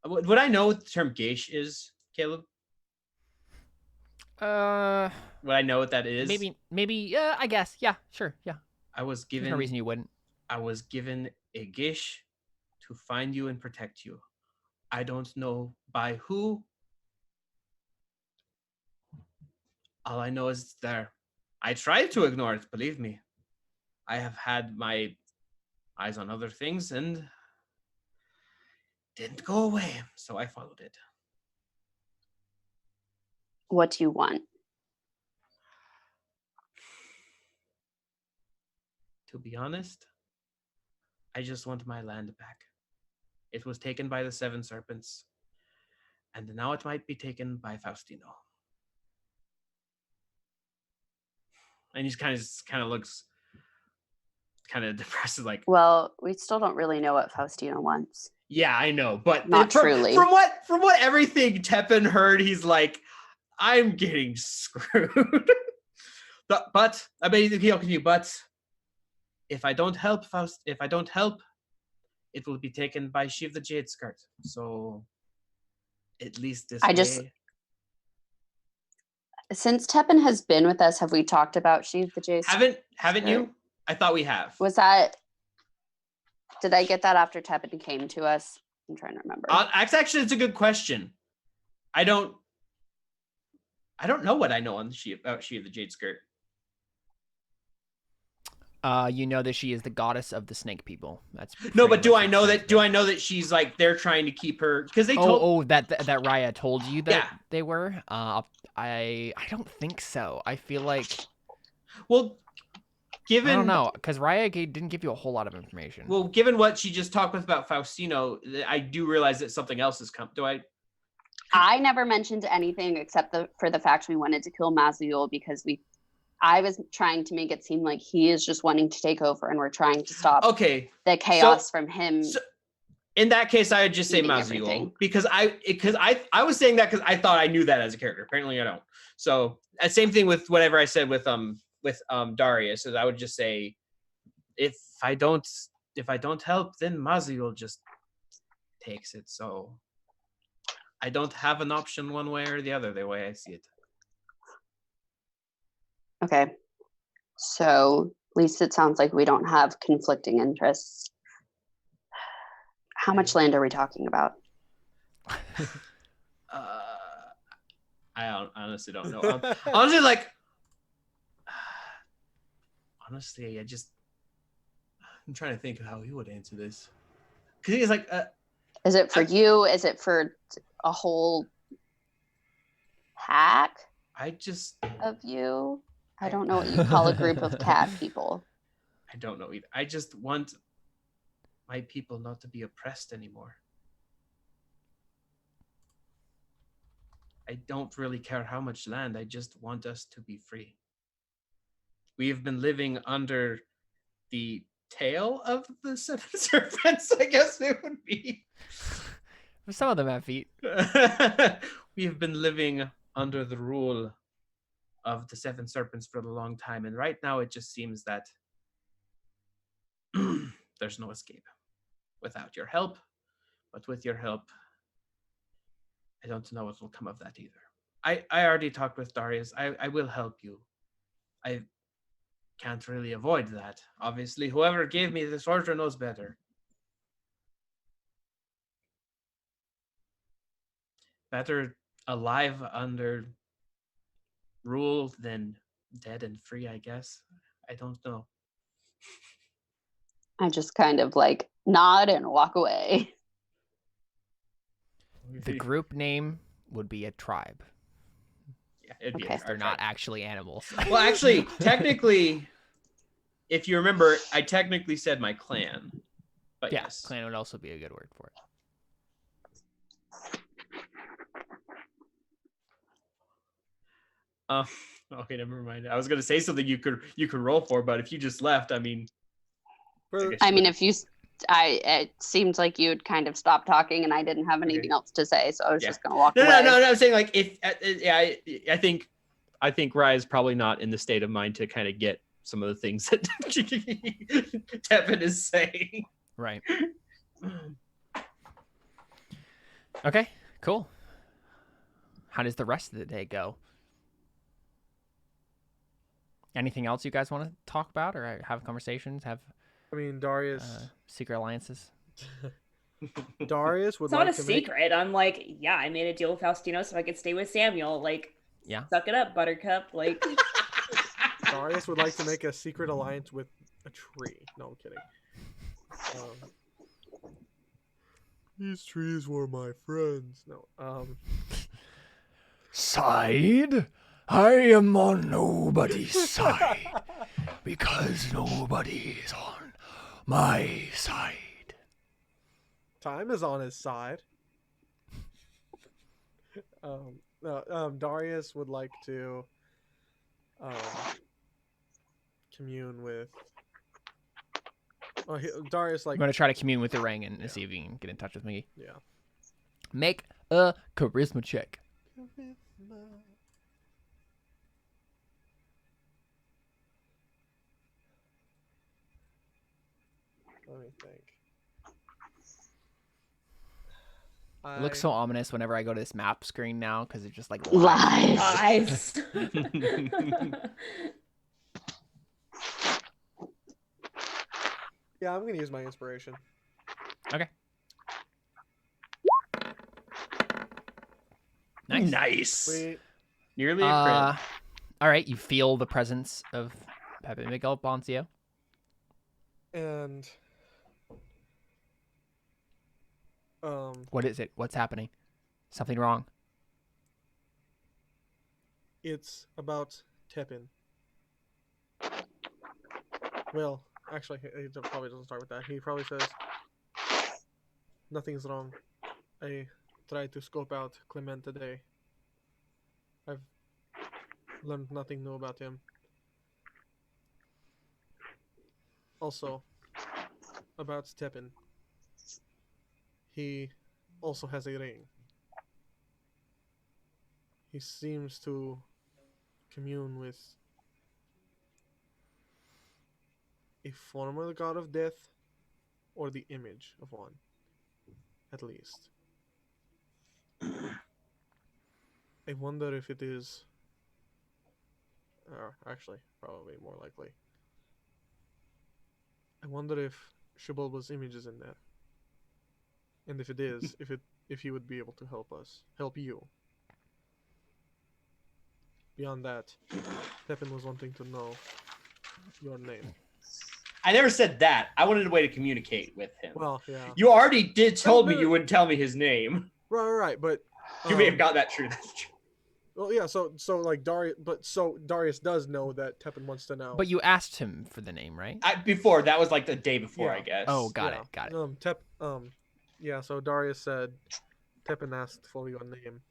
Would I know what the term geish is, Caleb? Would I know what that is? maybe. I guess. Yeah. Sure. Yeah. I was given. There's no reason you wouldn't. I was given a geish to find you and protect you. I don't know by who. All I know is it's there. I tried to ignore it, believe me. I have had my eyes on other things and didn't go away, so I followed it. What do you want? To be honest, I just want my land back. It was taken by the Seven Serpents, and now it might be taken by Faustino. And he kind of looks kind of depressed, like, Well, we still don't really know what Faustino wants. yeah, I know, but Not truly. From what everything Tepin heard, he's like, I'm getting screwed. but I mean, he'll continue. But if I don't help, it will be taken by Shiv the Jade Skirt. So at least this way. Since Tepin has been with us, have we talked about Sheath the Jade? Haven't you? I thought we have. Did I get that after Tepin came to us? I'm trying to remember. Actually, it's a good question. I don't know what I know on about Shiv the Jade Skirt. You know that she is the goddess of the snake people. That's no, but do I know that she's like they're trying to keep her because they told that Raia told you that they were. I don't think so. I feel like given I don't know because Raia didn't give you a whole lot of information. Well, given what she just talked with about Faustino, I do realize that something else has come. I never mentioned anything except for the fact we wanted to kill Mazriel because I was trying to make it seem like he is just wanting to take over and we're trying to stop the chaos from him. So in that case, I would just say Mazriel because I was saying that because I thought I knew that as a character. Apparently I don't. So same thing with whatever I said with Darius, is I would just say if I don't help, then Mazriel just takes it. So I don't have an option one way or the other, the way I see it. Okay. So at least it sounds like we don't have conflicting interests. How much land are we talking about? I honestly don't know. Honestly, I'm trying to think of how he would answer this. Because he's like, is it for you? Is it for a whole pack? Of you. I don't know what you call a group of cat people. I don't know either. I just want my people not to be oppressed anymore. I don't really care how much land. I just want us to be free. We have been living under the tail of the Seven Serpents, I guess it would be. Some of them have feet. We have been living under the rule of the Seven Serpents for a long time, and right now it just seems that there's no escape without your help. But with your help, I don't know what will come of that either. I already talked with Darius. I will help you. I can't really avoid that. Obviously, whoever gave me this order knows better. Better alive under rule, then dead and free, I guess. I don't know. I just kind of like nod and walk away. The group name would be a tribe. Yeah, it'd be Okay. a They're not actually animals. Well, actually, technically, if you remember, I technically said my clan. But Yeah, yes. clan would also be a good word for it. Okay, never mind. I was gonna say something you could roll for, but if you just left, I mean, I mean, if you, it seemed like you'd kind of stopped talking, and I didn't have anything else to say, so I was just gonna walk away. No. I'm saying like if yeah, I think Raia is probably not in the state of mind to kind of get some of the things that Tepin is saying. Right. Okay, cool. How does the rest of the day go? Anything else you guys want to talk about or have conversations, have I mean, Darius. secret alliances? Darius would It's not like a to secret. I'm like, yeah, I made a deal with Faustino so I could stay with Samuel. Like, Yeah. suck it up, Buttercup. Like, Darius would like to make a secret alliance with a tree. No, I'm kidding. These trees were my friends. No. Side? I am on nobody's side because nobody is on my side. Time is on his side. Darius would like to commune with. Darius I'm like. going to try to commune with the ring and see if you can get in touch with me. Yeah. Make a charisma check. Let me think. It looks so ominous whenever I go to this map screen now because it's just like Lies. Yeah, I'm gonna use my inspiration. Okay. Nice. Nice. Wait. Nearly a crit. All right, you feel the presence of Pepe Miguel Boncio. And What is it? What's happening? Something wrong? it's about Tepin. Well, actually, he probably doesn't start with that. He probably says, "Nothing's wrong. I tried to scope out Clement today. I've learned nothing new about him. Also, about Tepin. He also has a ring. He seems to commune with a former god of death or the image of one, at least. I wonder if it is, actually, probably more likely. I wonder if Shibalba's image is in there. And if it is, if he would be able to help you. Beyond that, Tepin was wanting to know your name. I never said that. I wanted a way to communicate with him. Well, yeah. You already told me no. you wouldn't tell me his name. Right, but You may have got that true. That's true. well, yeah. So like Darius does know that Tepin wants to know. But you asked him for the name, right? Before that was like the day before, Yeah. I guess. Oh, got it. Yeah. So Darius said, Tepin asked for your name,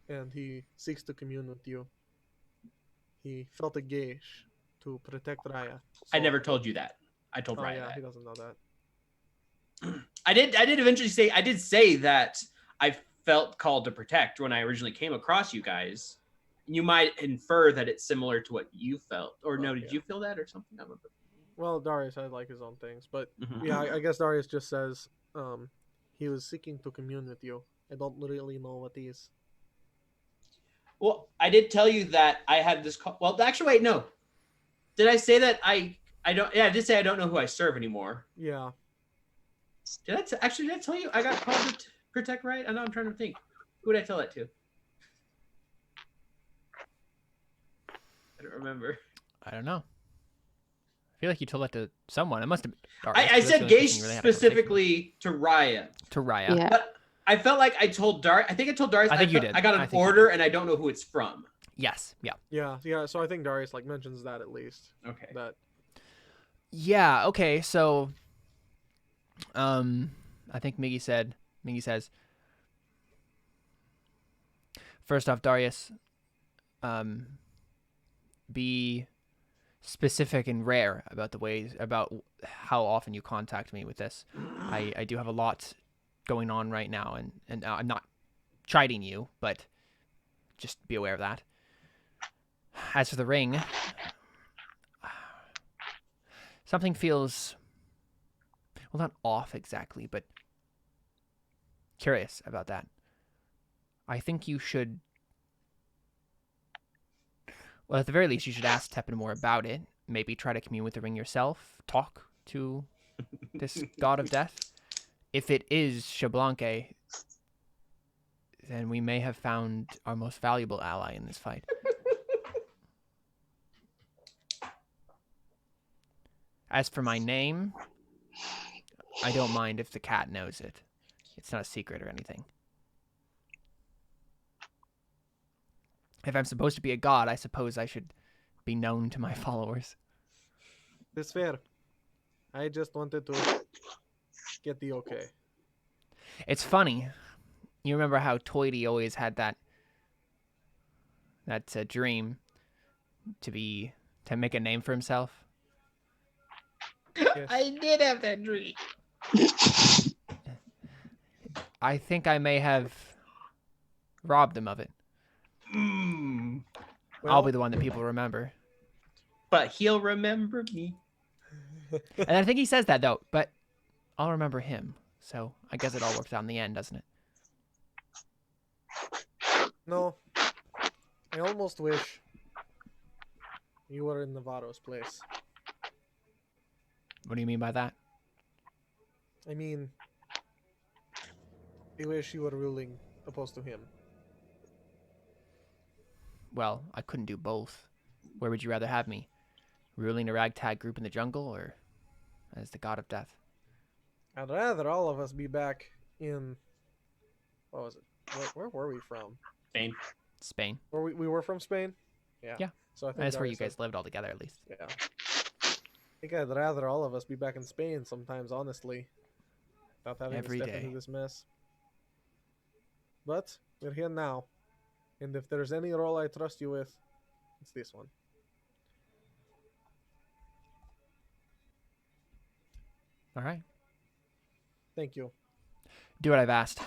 and he seeks to commune with you. He felt a gauge to protect Raia. I never told you that. I told Raia yeah, that. he doesn't know that. I did eventually say, I did say that I felt called to protect when I originally came across you guys. You might infer that it's similar to what you felt. Or no, did you feel that or something? I don't remember. Well, Darius had like his own things, but Mhm. yeah, I guess Darius just says he was seeking to commune with you. I don't really know what he is. Well, I did tell you that I had this call. Well, actually, wait, no. Did I say that I don't? Yeah, I did say I don't know who I serve anymore. Yeah. Did I did I tell you I got called to protect right? I know I'm trying to think. Who did I tell that to? remember. I don't know. I feel like you told that to someone. It must have been Darius, I 'cause that's the said only person Gage you really had a conversation with. specifically to Raia. To Raia. Yeah. But I felt like I told Darius. I think I told Darius. I think you felt- did. I got I an think you order, did. and I don't know who it's from. Yes. Yeah. Yeah. So I think Darius like mentions that at least. Okay. That Yeah. Okay. So, I think Miggy says, first off, Darius, be specific and rare about how often you contact me with this. I do have a lot going on right now, and I'm not chiding you, but just be aware of that. As for the ring, something feels, well, not off exactly, but curious about that. I think you should, well, at the very least, you should ask Tepin more about it. Maybe try to commune with the ring yourself. Talk to this god of death. If it is Shablanque, then we may have found our most valuable ally in this fight. As for my name, I don't mind if the cat knows it. It's not a secret or anything. If I'm supposed to be a god, I suppose I should be known to my followers. it's fair. I just wanted to get the okay. It's funny. You remember how Toity always had that dream to make a name for himself? Yes. I did have that dream. I think I may have robbed him of it. Mm. I'll be the one that people remember. But he'll remember me. And I think he says that, though, but I'll remember him. So I guess it all works out in the end, doesn't it? No, I almost wish you were in Navarro's place. What do you mean by that? I mean, I wish you were ruling opposed to him. Well, I couldn't do both. Where would you rather have me? Ruling a ragtag group in the jungle, or as the god of death? I'd rather all of us be back in. What was it? Where were we from? Spain. Spain. We were from Spain? Yeah. Yeah. So I think That's where you Darius guys lived all together, at least. said- Yeah. I think I'd rather all of us be back in Spain sometimes, honestly. Without having Every to step day. into this mess. But we're here now. And if there's any role I trust you with, it's this one. All right. Thank you. Do what I've asked.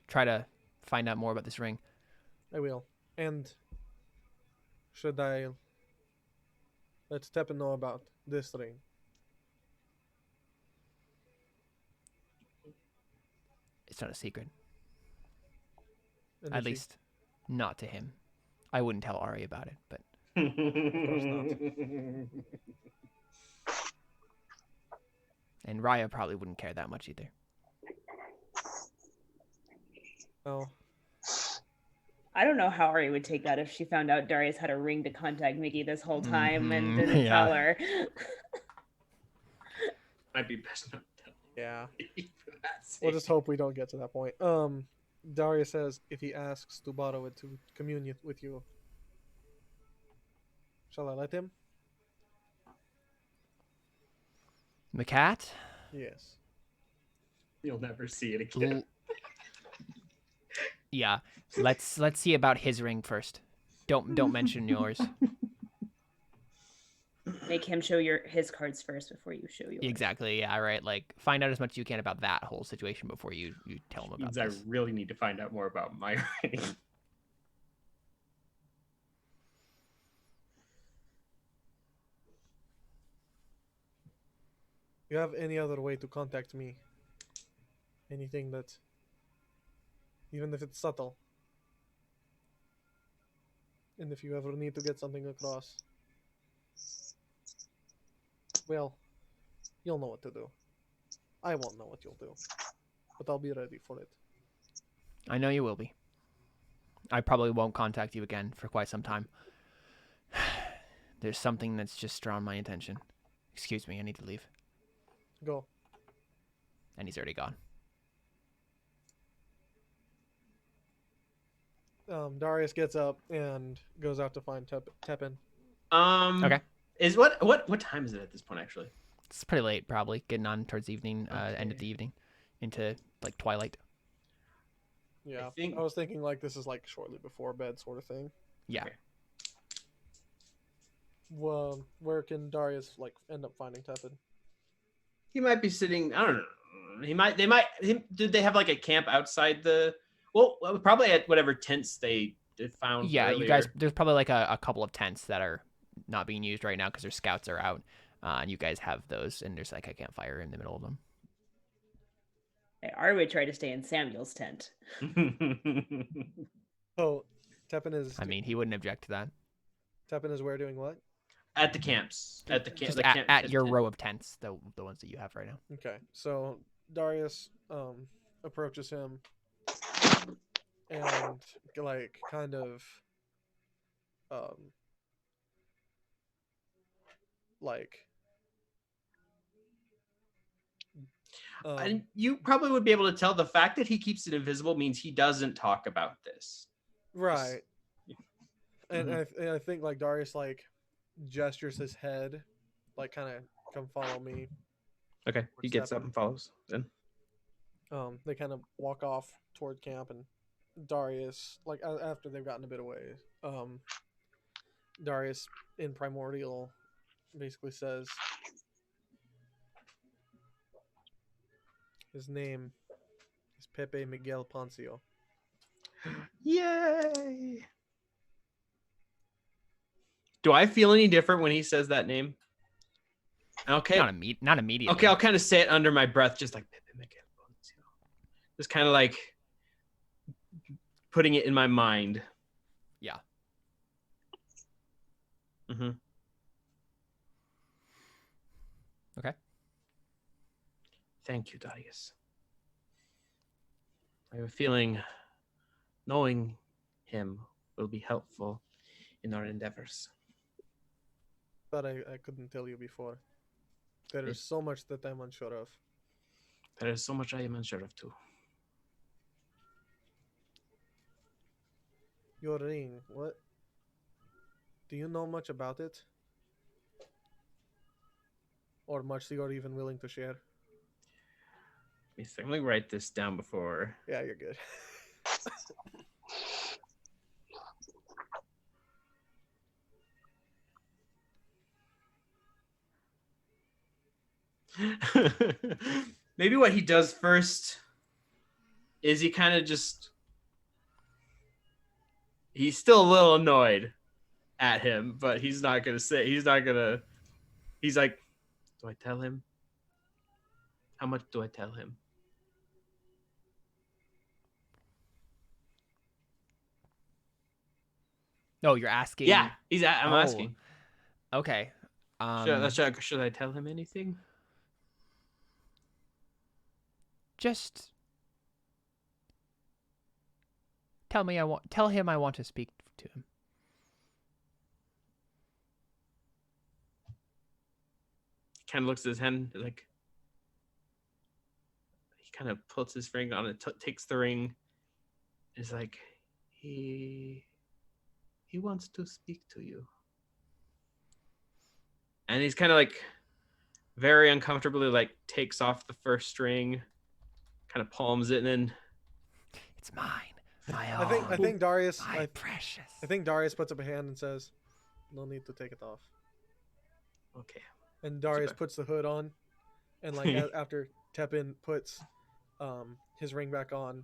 Try to find out more about this ring. I will. And should I let Tepin know about this ring? It's not a secret. And At if he- least, not to him. I wouldn't tell Arie about it, but and Raia probably wouldn't care that much either. Oh, I don't know how Arie would take that if she found out Darius had a ring to contact Mickey this whole time and Mhm, didn't yeah. tell her. Might be best not to tell yeah. me for that sake. We'll just hope we don't get to that point. Darius says if he asks to borrow it to commune with you, shall I let him? The cat? Yes. You'll never see it again. L- yeah. Let's see about his ring first. Don't mention yours. Make him show his cards first before you show yours. Exactly. Yeah. Right. Like, find out as much as you can about that whole situation before you tell him about Means I this. really need to find out more about my writing. You have any other way to contact me? Anything that, even if it's subtle, and if you ever need to get something across, well, you'll know what to do. I won't know what you'll do, but I'll be ready for it. I know you will be. I probably won't contact you again for quite some time. There's something that's just drawn my attention. Excuse me, I need to leave. Go. And he's already gone. Darius gets up and goes out to find Tepin. Okay. Is what time is it at this point? Actually, It's pretty late, probably. Getting on towards evening, end of Okay. the evening. Into, like, twilight. Yeah, think- I was thinking like this is like shortly before bed sort of thing. Yeah. Okay. Well, where can Darius like end up finding Tepin? he might be sitting. I don't know. Did they have like a camp outside the? Well, probably at whatever tents they found. Yeah, earlier. you guys, there's probably like a couple of tents that are not being used right now because their scouts are out. And you guys have those, and there's like a campfire in the middle of them. Hey, Arie tried to stay in Samuel's tent. Oh, Tepin is. I mean, he wouldn't object to that. Tepin is where doing what? At the camps. At the camp. Just the camp at your tent. row of tents, the ones that you have right now. Okay, so Darius approaches him and like kind of like And you probably would be able to tell the fact that he keeps it invisible means he doesn't talk about this. right. And Mhm. I think like Darius like gestures his head, like kind of come follow me. Okay, he What's gets up happening? and follows. Then They kind of walk off toward camp, and Darius like after they've gotten a bit away, Darius in Primordial basically says his name is Pepe Miguel Poncio. yay! Do I feel any different when he says that name? Okay. Not immediately. Okay, I'll kind of say it under my breath, just like just kind of like putting it in my mind. Yeah. Mm-hmm. Okay. Thank you, Darius. I have a feeling knowing him will be helpful in our endeavors. But I couldn't tell you before. There is so much that I'm unsure of. There is so much I am unsure of too. Your ring, what? Do you know much about it? Or much that you're even willing to share? Let me write this down before. Yeah, you're good. Maybe what he does first is he kind of just he's still a little annoyed at him, but he's like, do I tell him? How much do I tell him? No, you're asking. Yeah, I'm Oh. asking. Okay. Should I tell him anything? Just tell him I want to speak to him. He kind of looks at his hand, like he kind of puts his finger on it, takes the ring. Is like he wants to speak to you, and he's kind of like very uncomfortably like takes off the first string, kind of palms it, and then It's mine. My own. I think Darius My precious. I think Darius puts up a hand and says, "No need to take it off." okay. And Darius Super. puts the hood on, and like after Tepin puts his ring back on,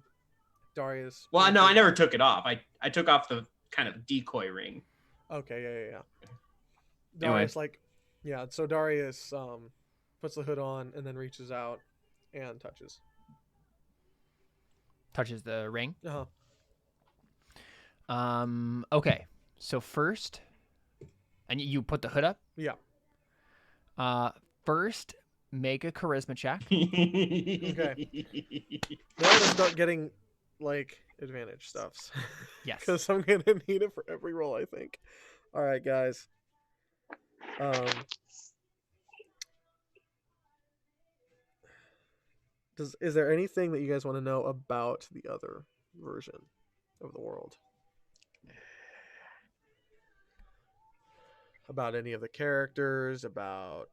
Darius. Well, no, I never took it off. I took off the kind of decoy ring. Okay, yeah. Anyway. Darius so Darius puts the hood on and then reaches out and touches. Touches the ring. Uh-huh. Okay. So first, and you put the hood up. Yeah. First, make a charisma check. Okay. Now to start getting like advantage stuffs. Yes. Because I'm gonna need it for every roll, I think. All right, guys. Is there anything that you guys want to know about the other version of the world? About any of the characters, about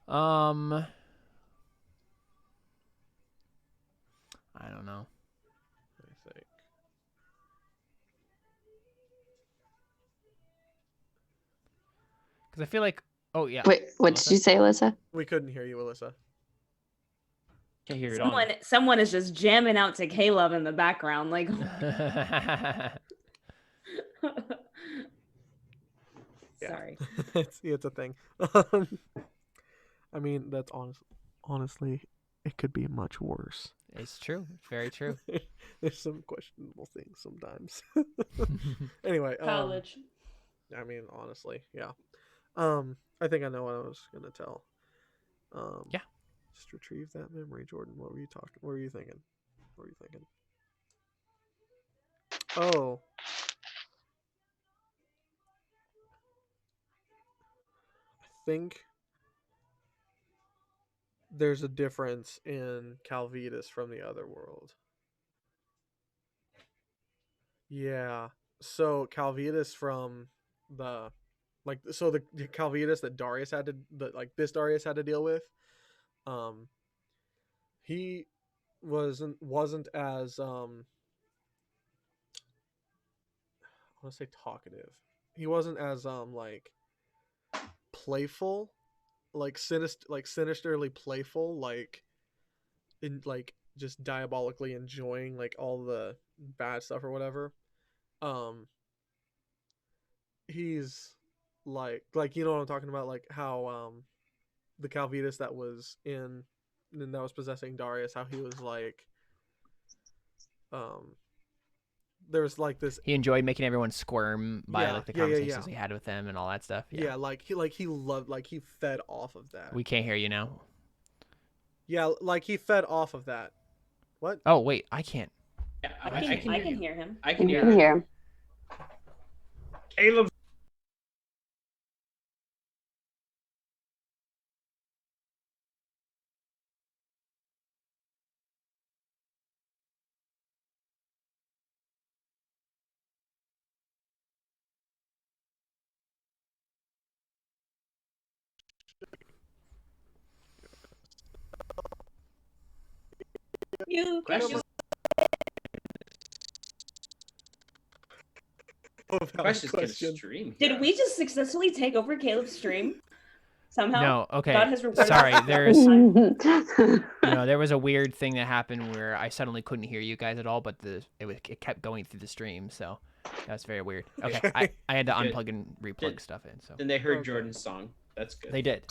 I don't know. I think. Because I feel like, oh yeah. Wait, what did Alyssa? you say, Alyssa? We couldn't hear you, Alyssa. Can't hear it on. Someone is just jamming out to Caleb in the background, like. Sorry. it's a thing. I mean, that's honestly, it could be much worse. It's true. It's very true. There's some questionable things sometimes. Anyway, College. I mean, honestly, yeah. I think I know what I was gonna tell. Yeah. Just retrieve that memory, Jordan. What were you talking? What were you thinking? What were you thinking? Oh. I think there's a difference in Calvitas from the other world. Yeah. So Calvitas from the the Calvitas that Darius had to this Darius had to deal with, he wasn't as I want to say talkative. He wasn't as like playful, like sinisterly playful, like in like just diabolically enjoying like all the bad stuff or whatever. He's like you know what I'm talking about, like how the Calvitas that was that was possessing Darius, how he was like there was like this. He enjoyed making everyone squirm by like the conversations yeah. he had with them and all that stuff. Yeah, like he loved, like he fed off of that. We can't hear you now. Yeah, like he fed off of that. What? Oh wait, I can't. Yeah, I can hear him. I can You hear can him. hear him. Caleb. You can Questions. Questions can stream. Did we just successfully take over Caleb's stream? Somehow? No, okay. God has rewarded Sorry, us. there's there was a weird thing that happened where I suddenly couldn't hear you guys at all, but it kept going through the stream, so that's very weird. Okay, I had to Good. unplug and replug stuff in. So Then they heard Okay. Jordan's song. That's good. they did.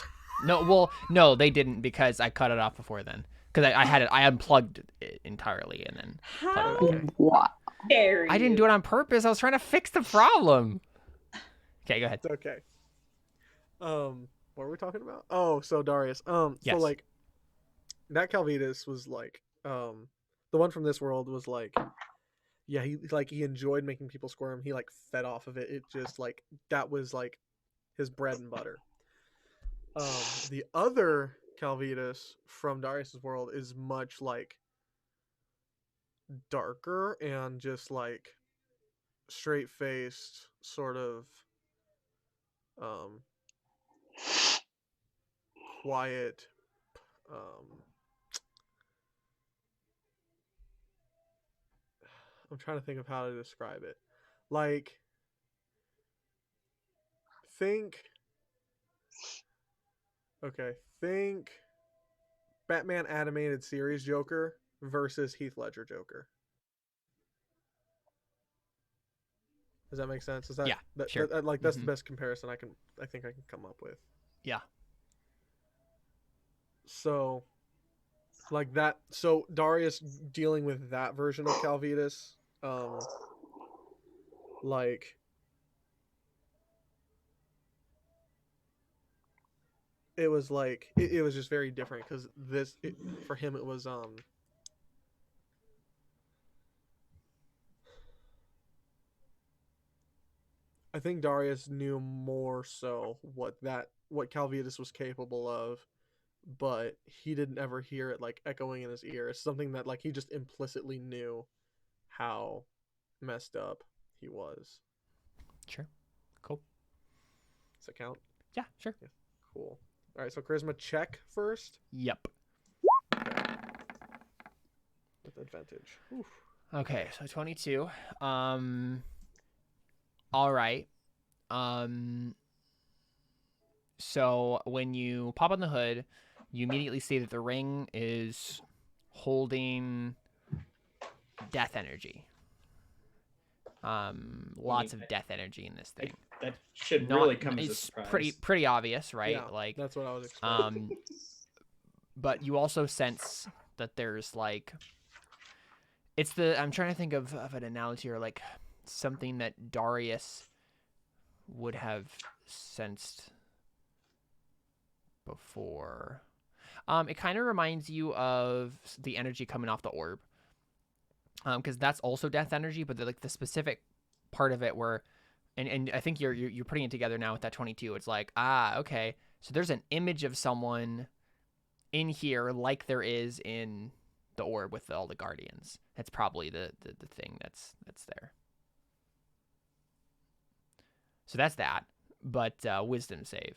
No, they didn't because I cut it off before then. Because I unplugged it entirely and then How plugged it back in. What? dare you? I didn't do it on purpose. I was trying to fix the problem. Okay, go ahead. It's okay. What were we talking about? Oh, so Darius. Yes. So like that Calvitas was like the one from this world was like, yeah, he enjoyed making people squirm. He like fed off of it. It just like that was like his bread and butter. The other Calvitas from Darius's world is much like darker and just like straight faced, sort of quiet, I'm trying to think of how to describe it. Like, think Batman animated series Joker versus Heath Ledger Joker. Does that make sense? Is that Yeah, sure. that's the best comparison I think I can come up with. Yeah. So like that, so Darius dealing with that version of Calvitas, like it was like it was just very different because for him it was I think Darius knew more so what Calvius was capable of, but he didn't ever hear it like echoing in his ear. It's something that like he just implicitly knew how messed up he was. Sure. Cool. Does that count? Yeah, sure. Yeah. Cool. All right, so charisma check first Yep. with advantage. Oof. Okay, so 22. All right. So when you pop on the hood, you immediately see that the ring is holding death energy. Lots of death energy in this thing. That should really come as a It's surprise. pretty obvious, right? Yeah, Like, that's what I was expecting. but you also sense that there's like, I'm trying to think of an analogy or like something that Darius would have sensed before. It kind of reminds you of the energy coming off the orb, because that's also death energy, but like the specific part of it where, and I think you're putting it together now with that 22. It's like, okay, so there's an image of someone in here like there is in the orb with all the guardians. That's probably the thing that's there. So that's that, but wisdom save.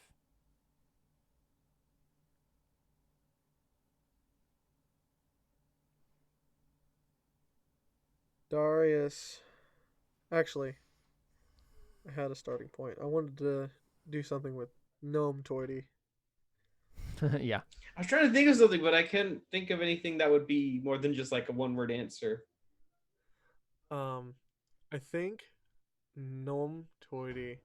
Darius. Actually, I had a starting point. I wanted to do something with Gnome Toity. Yeah. I was trying to think of something, but I couldn't think of anything that would be more than just like a one-word answer. I think Gnome Toity.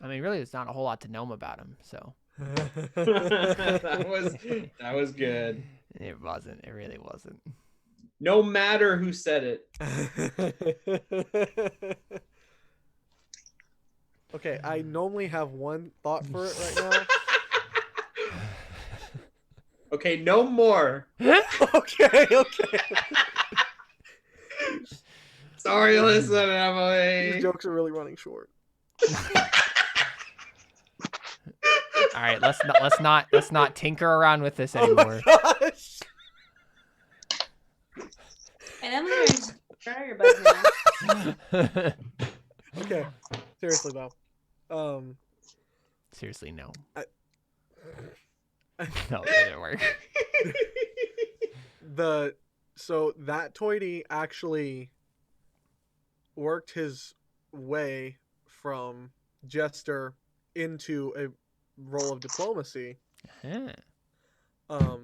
I mean, really, there's not a whole lot to know about him, so. that was good. It wasn't. It really wasn't. No matter who said it. Okay, I normally have one thought for it right now. Okay, no more. Okay. Sorry, listen, Emily. These jokes are really running short. All right, let's not tinker around with this anymore. Oh my gosh. And Emily, where are your buds now? Okay, seriously though. Seriously, no. I No, that didn't work. So that Toity actually worked his way from jester into a role of diplomacy. Uh-huh.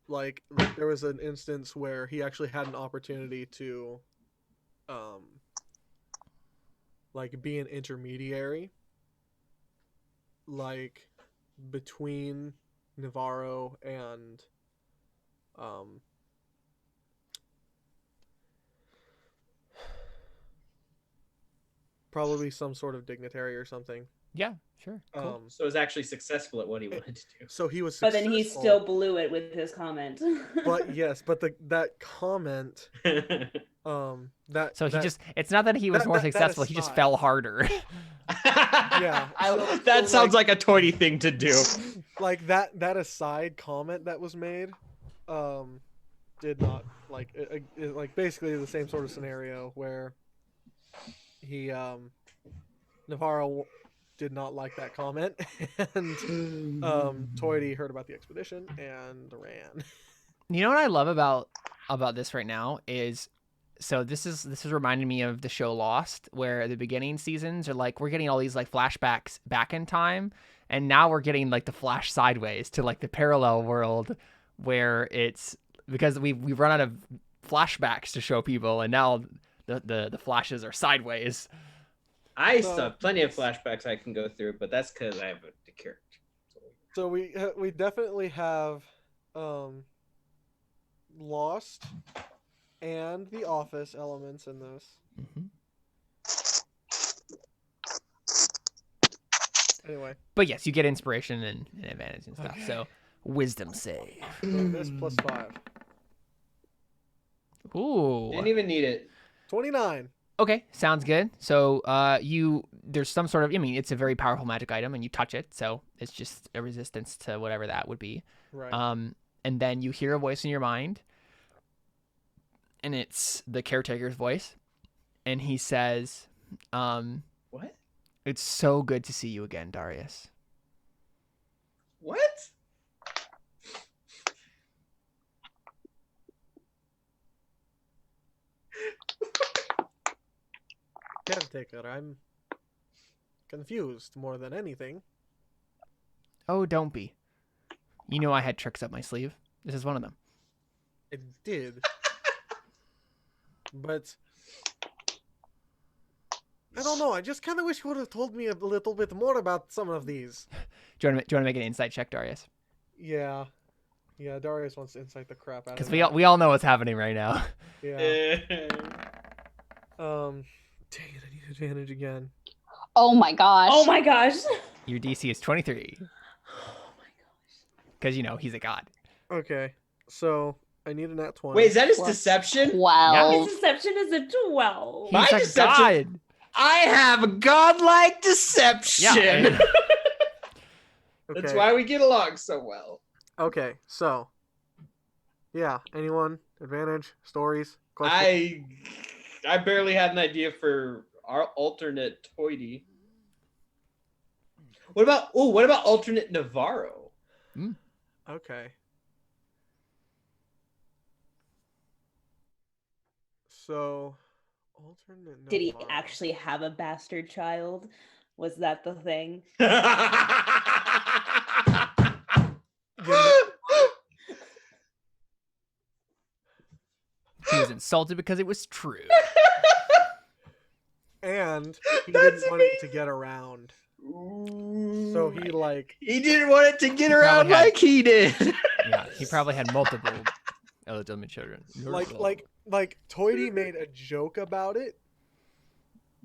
Like there was an instance where he actually had an opportunity to like be an intermediary, like between Navarro and probably some sort of dignitary or something. Yeah, sure. Cool. So he's actually successful at what he wanted to do. So he was But successful. then he still blew it with his comment. But yes, but that comment it's not that he was more successful, he just fell harder. Yeah. That sounds like a Toity thing to do. Like that aside comment that was made did not like basically the same sort of scenario where he Navarro did not like that comment, and Toity heard about the expedition and ran. You know what I love about this right now is, so this is reminding me of the show Lost, where the beginning seasons are like, we're getting all these like flashbacks back in time, and now we're getting like the flash sideways to like the parallel world, where it's because we've run out of flashbacks to show people, and now the flashes are sideways. I still have plenty of flashbacks I can go through, but that's because I have a character. So we definitely have Lost and The Office elements in this. Mm-hmm. Anyway, But yes, you get inspiration and advantage and stuff. So wisdom save. bonus plus 5. Ooh. Didn't even need it. 29. Okay, sounds good. So there's some sort of, I mean, it's a very powerful magic item, and you touch it, so it's just a resistance to whatever that would be. Right. And then you hear a voice in your mind, and it's the caretaker's voice, and he says, What? "It's so good to see you again, Darius." What? Caretaker, I'm confused more than anything. Oh, don't be. You know I had tricks up my sleeve. This is one of them. It did. But I don't know. I just kind of wish you would have told me a little bit more about some of these. Do you want to make an insight check, Darius? Yeah. Yeah, Darius wants to insight the crap out of Because me. we all know what's happening right now. Yeah. Dang it, I need advantage again. Oh my gosh. Oh my gosh. Your DC is 23. Oh my gosh. Because, you know, he's a god. Okay, so I need a nat 20. Wait, is that his Plus deception? 12. His deception is a 12. He's My a deception- god. I have a godlike deception. Yeah. Okay. That's why we get along so well. Okay, so yeah, anyone? Advantage? Stories? Questions? I barely had an idea for our alternate Toity. What about alternate Navarro? Okay. So, alternate. Did he Navarro. actually have a bastard child? Was that the thing? He was insulted because it was true. And he That's didn't want it to get around, so he he didn't want it to get He around probably had- like he did. Yeah, he probably had multiple illegitimate children. like Toity made a joke about it,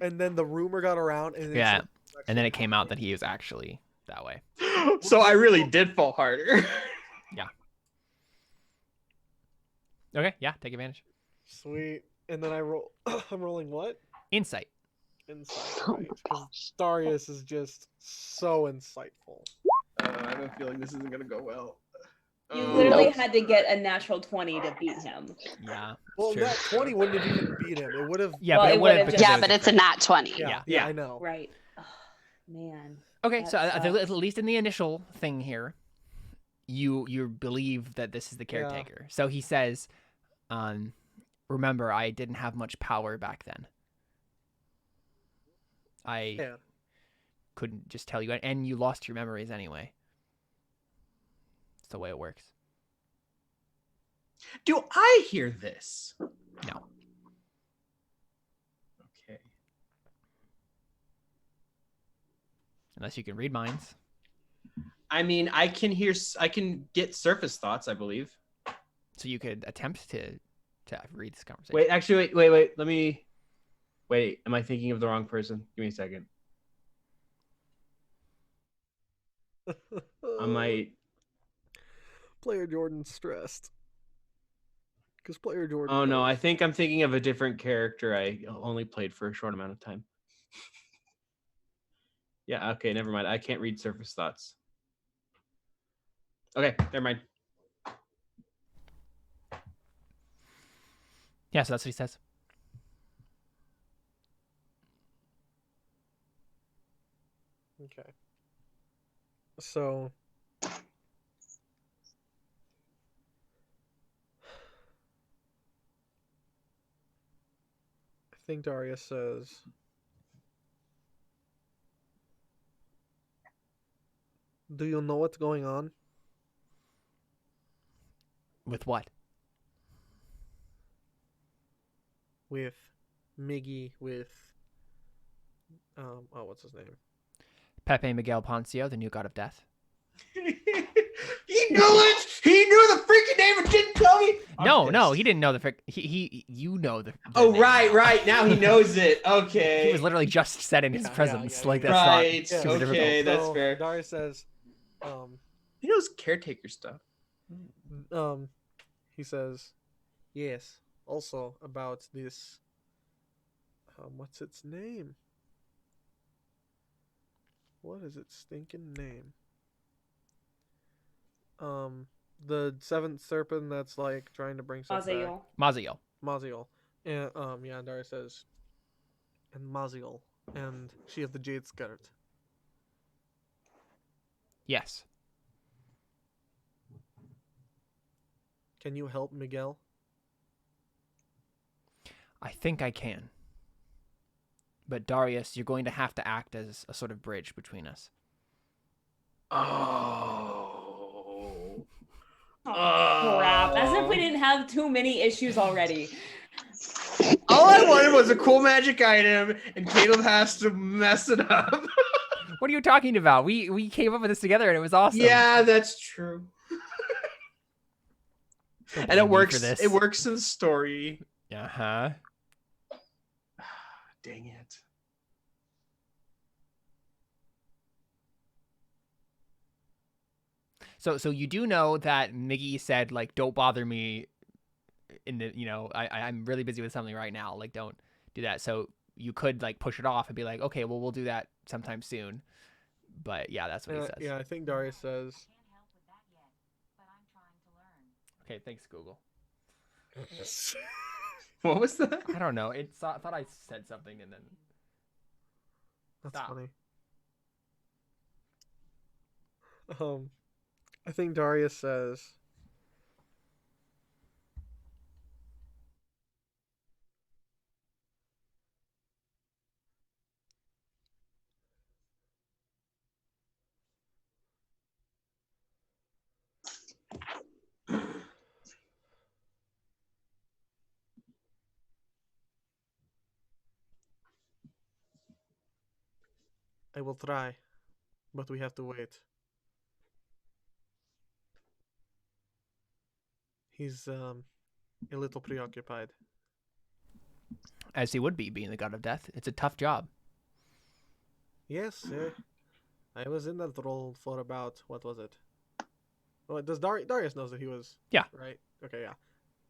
and then the rumor got around, and then Yeah, and then it came out that he was actually that way. So I really did fall harder. Okay, yeah, take advantage. Sweet. And then I roll. I'm rolling what? Insight. Insight. Oh Right? my 'Cause gosh. Darius is just so insightful. I have a feeling this isn't gonna go well. You Oh. literally Nope. had to get a natural 20 to beat him. Yeah. Well, true. that 20 wouldn't have even beat him. It would have. Yeah, Well, but it it would would've have. just- Yeah, but it's a nat 20. Yeah, Yeah. I know. Right. Oh, man. Okay, so That at least in the initial thing here, you believe that this is the Yeah. caretaker. So he says, remember, I didn't have much power back then. I Yeah. couldn't just tell you, and you lost your memories anyway. It's the way it works. Do I hear this? No. Okay. Unless you can read minds. I mean, I can get surface thoughts, I believe. So you could attempt to read this conversation. Wait, actually, wait. Let me. Wait, am I thinking of the wrong person? Give me a second. I might. Player Jordan's stressed. Because Player Jordan. Oh no, knows. I think I'm thinking of a different character I only played for a short amount of time. Yeah, okay, never mind. I can't read surface thoughts. Okay, never mind. Yeah, so that's what he says. Okay. So. I think Darius says. Do you know what's going on? With what? With Miggy, with what's his name? Pepe Miguel Poncio, the new god of death. He knew it. He knew the freaking name and didn't tell me. No, he didn't know the frick. You know the. Oh, name right, now. right. Now he knows it. Okay. He was literally just said in his Yeah, yeah, presence. yeah, Like yeah. that's Right. not super Okay, difficult. that's fair. Darius says, He knows caretaker stuff. he says, yes. Also about this. What's its name? What is its stinking name? The seventh serpent that's like trying to bring stuff back. Azael. Maziel. Maziel. And yeah, and Darius says, and Maziel, and she of the jade skirt. Yes. Can you help Miguel? I think I can. But Darius, you're going to have to act as a sort of bridge between us. Oh. Crap. As if we didn't have too many issues already. All I wanted was a cool magic item, and Caleb has to mess it up. What are you talking about? We came up with this together and it was awesome. Yeah, that's true. Don't And blame it me works. for this. It works in the story. Uh-huh. Dang it. So you do know that Miggy said, like, don't bother me in the, I'm really busy with something right now. Like, don't do that. So you could, like, push it off and be like, okay, well, we'll do that sometime soon. But, yeah, that's what he says. Yeah, I think Darius says, Okay, thanks, Google. What was that? I don't know. I thought I said something and then... that's Stop. funny. I think Darius says, I will try, but we have to wait. He's a little preoccupied. As he would be, being the god of death. It's a tough job. Yes, I was in that role for about, what was it? Well, does Darius knows that he was? Yeah. Right. Okay. Yeah.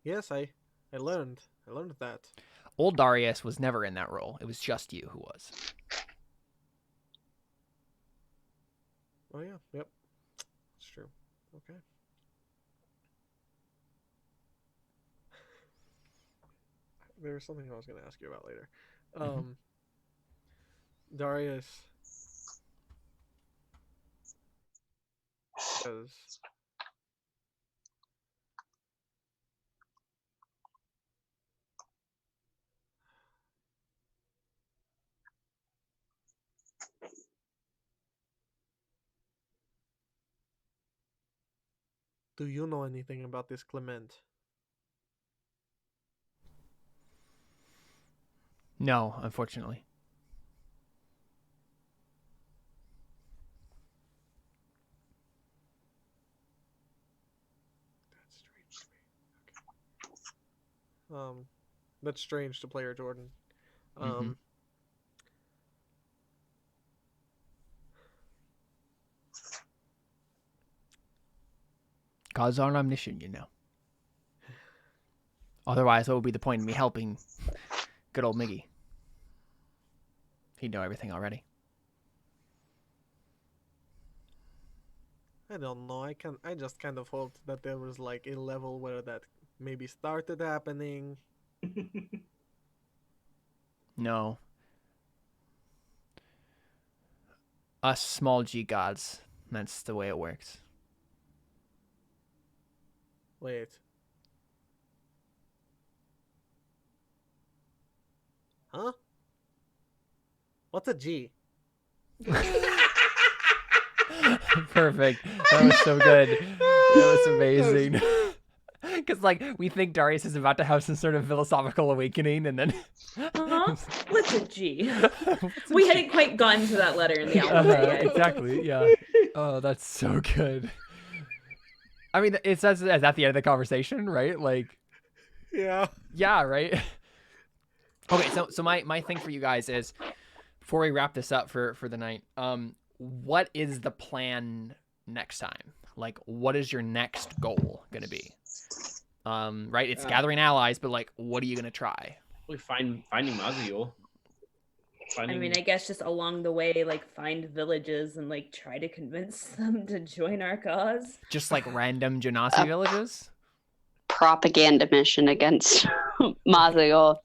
Yes, I learned that. Old Darius was never in that role. It was just you who was. Oh yeah. Yep. It's true. Okay. There was something I was going to ask you about later. Darius says, do you know anything about this Clement? No, unfortunately. That's strange to me. Okay. That's strange to player Jordan. Gods aren't omniscient, you know. Otherwise, what would be the point of me helping good old Miggy? He'd know everything already. I don't know. I just kind of hoped that there was like a level where that maybe started happening. No. Us small G gods. That's the way it works. Wait. Huh? What's a G? Perfect. That was so good. That was amazing. Because, like, we think Darius is about to have some sort of philosophical awakening, and then... What's a G? We hadn't quite gotten to that letter in the alphabet yet. Exactly, yeah. Oh, that's so good. I mean, it says it's at the end of the conversation, right? Like, Yeah. yeah, right? Okay, so my thing for you guys is, before we wrap this up for the night, what is the plan next time? Like, what is your next goal gonna be? Right? It's gathering allies, but like, what are you gonna try? We finding Mazio. I mean, I guess just along the way, like find villages and like try to convince them to join our cause. Just like random Genasi villages? Propaganda mission against Mazio.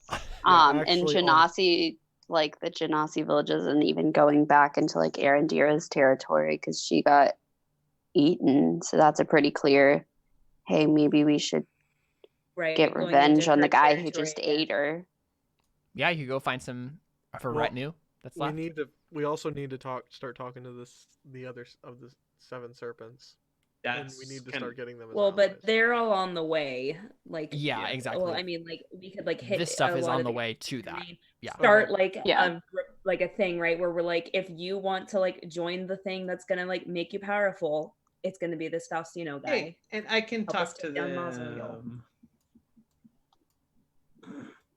And actually, Genasi, like the Genasi villages, and even going back into like Arendira's territory because she got eaten. So that's a pretty clear, hey, maybe we should Right. get going revenge into on the her guy who territory just again. ate her. Yeah, you could go find some of her Well, retinue that's left. we also need to start talking to the others of the 7 serpents. And we need to start getting them as Well, allies. but they're all on the way. Like, Yeah, exactly. well, I mean, like we could like hit This stuff a is lot on of the way to that. Yeah. Start like Yeah. like a thing, right? Where we're like, if you want to like join the thing that's gonna like make you powerful, it's gonna be this Faustino guy. Hey, and I can Help us talk to take down them. Mazio.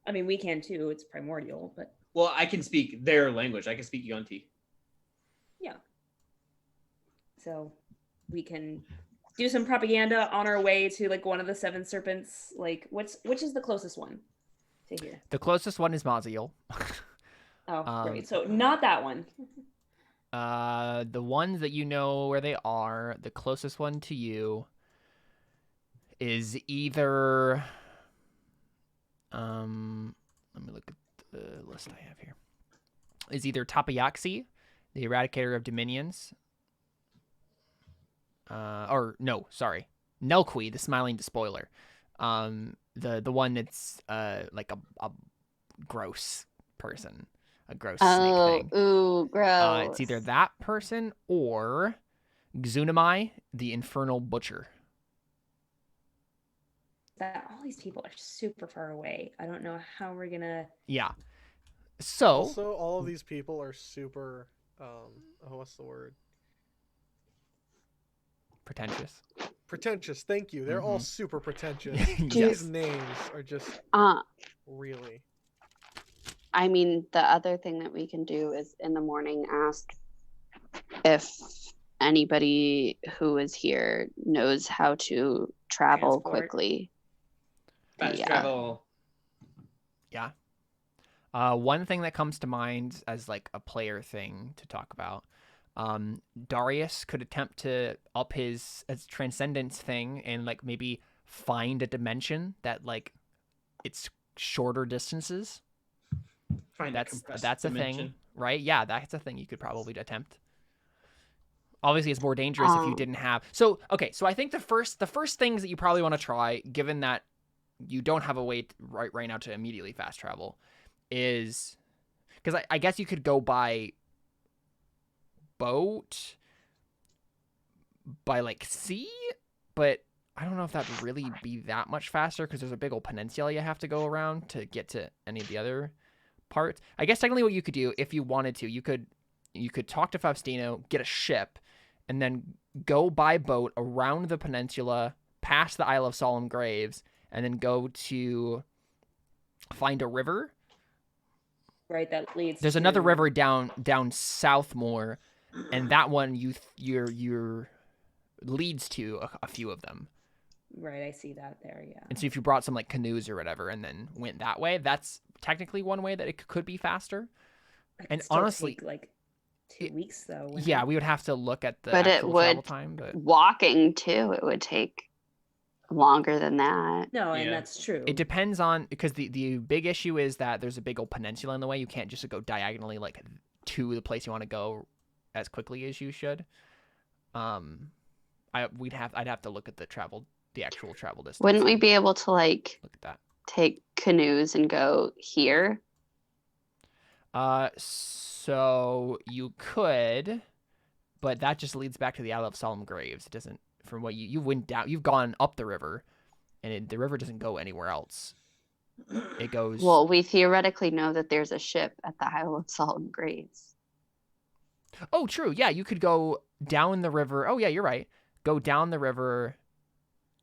I mean, we can too. It's primordial, but Well, I can speak their language. I can speak Yonti. yeah. So we can do some propaganda on our way to like one of the 7 serpents. Like, which is the closest one to here? The closest one is Maziel. Oh, right. So not that one. The ones that you know where they are, the closest one to you is either let me look at the list I have here. Is either Tapayaxi, the Eradicator of Dominions, or no, sorry, Nelqui, the Smiling Despoiler. The one that's like a gross person, a gross snake thing. Ooh, gross. It's either that person or Xunamai, the Infernal Butcher. That all these people are super far away. I don't know how we're gonna. Yeah. So Also, all of these people are super. What's the word? pretentious. Pretentious. Thank you. They're all super pretentious. Yes. These names are just really. I mean, the other thing that we can do is in the morning ask if anybody who is here knows how to travel Transport. quickly. Fast Yeah. travel. Yeah. One thing that comes to mind as like a player thing to talk about, Darius could attempt to up his transcendence thing and like maybe find a dimension that like it's shorter distances. That's a thing, right? Yeah, that's a thing you could probably attempt. Obviously, it's more dangerous if you didn't have. So okay, so I think the first things that you probably want to try, given that you don't have a way right now to immediately fast travel, is because I guess you could go by boat, by like sea, but I don't know if that'd really be that much faster because there's a big old peninsula you have to go around to get to any of the other parts. I guess technically what you could do if you wanted to, you could talk to Faustino, get a ship, and then go by boat around the peninsula, past the Isle of Solemn Graves, and then go to find a river. Right, that leads. There's to... another river down south more, and that one your leads to a few of them. Right, I see that there. Yeah. And so if you brought some like canoes or whatever, and then went that way, that's technically one way that it could be faster. And honestly, take, like 2 weeks though. Yeah, we would have to look at the But actual it would travel time. But walking too. It would take longer than that. No, and that's true. it depends on because the big issue is that there's a big old peninsula in the way. You can't just go diagonally like to the place you want to go as quickly as you should. I'd have to look at the actual travel distance. Wouldn't we be able to like look at that? Take canoes and go here? So you could, but that just leads back to the Isle of Solemn Graves. It doesn't. From what you went down, you've gone up the river, and the river doesn't go anywhere else. It goes. Well, we theoretically know that there's a ship at the Isle of Solemn Graves. Oh, true. Yeah, you could go down the river. Oh, yeah, you're right. Go down the river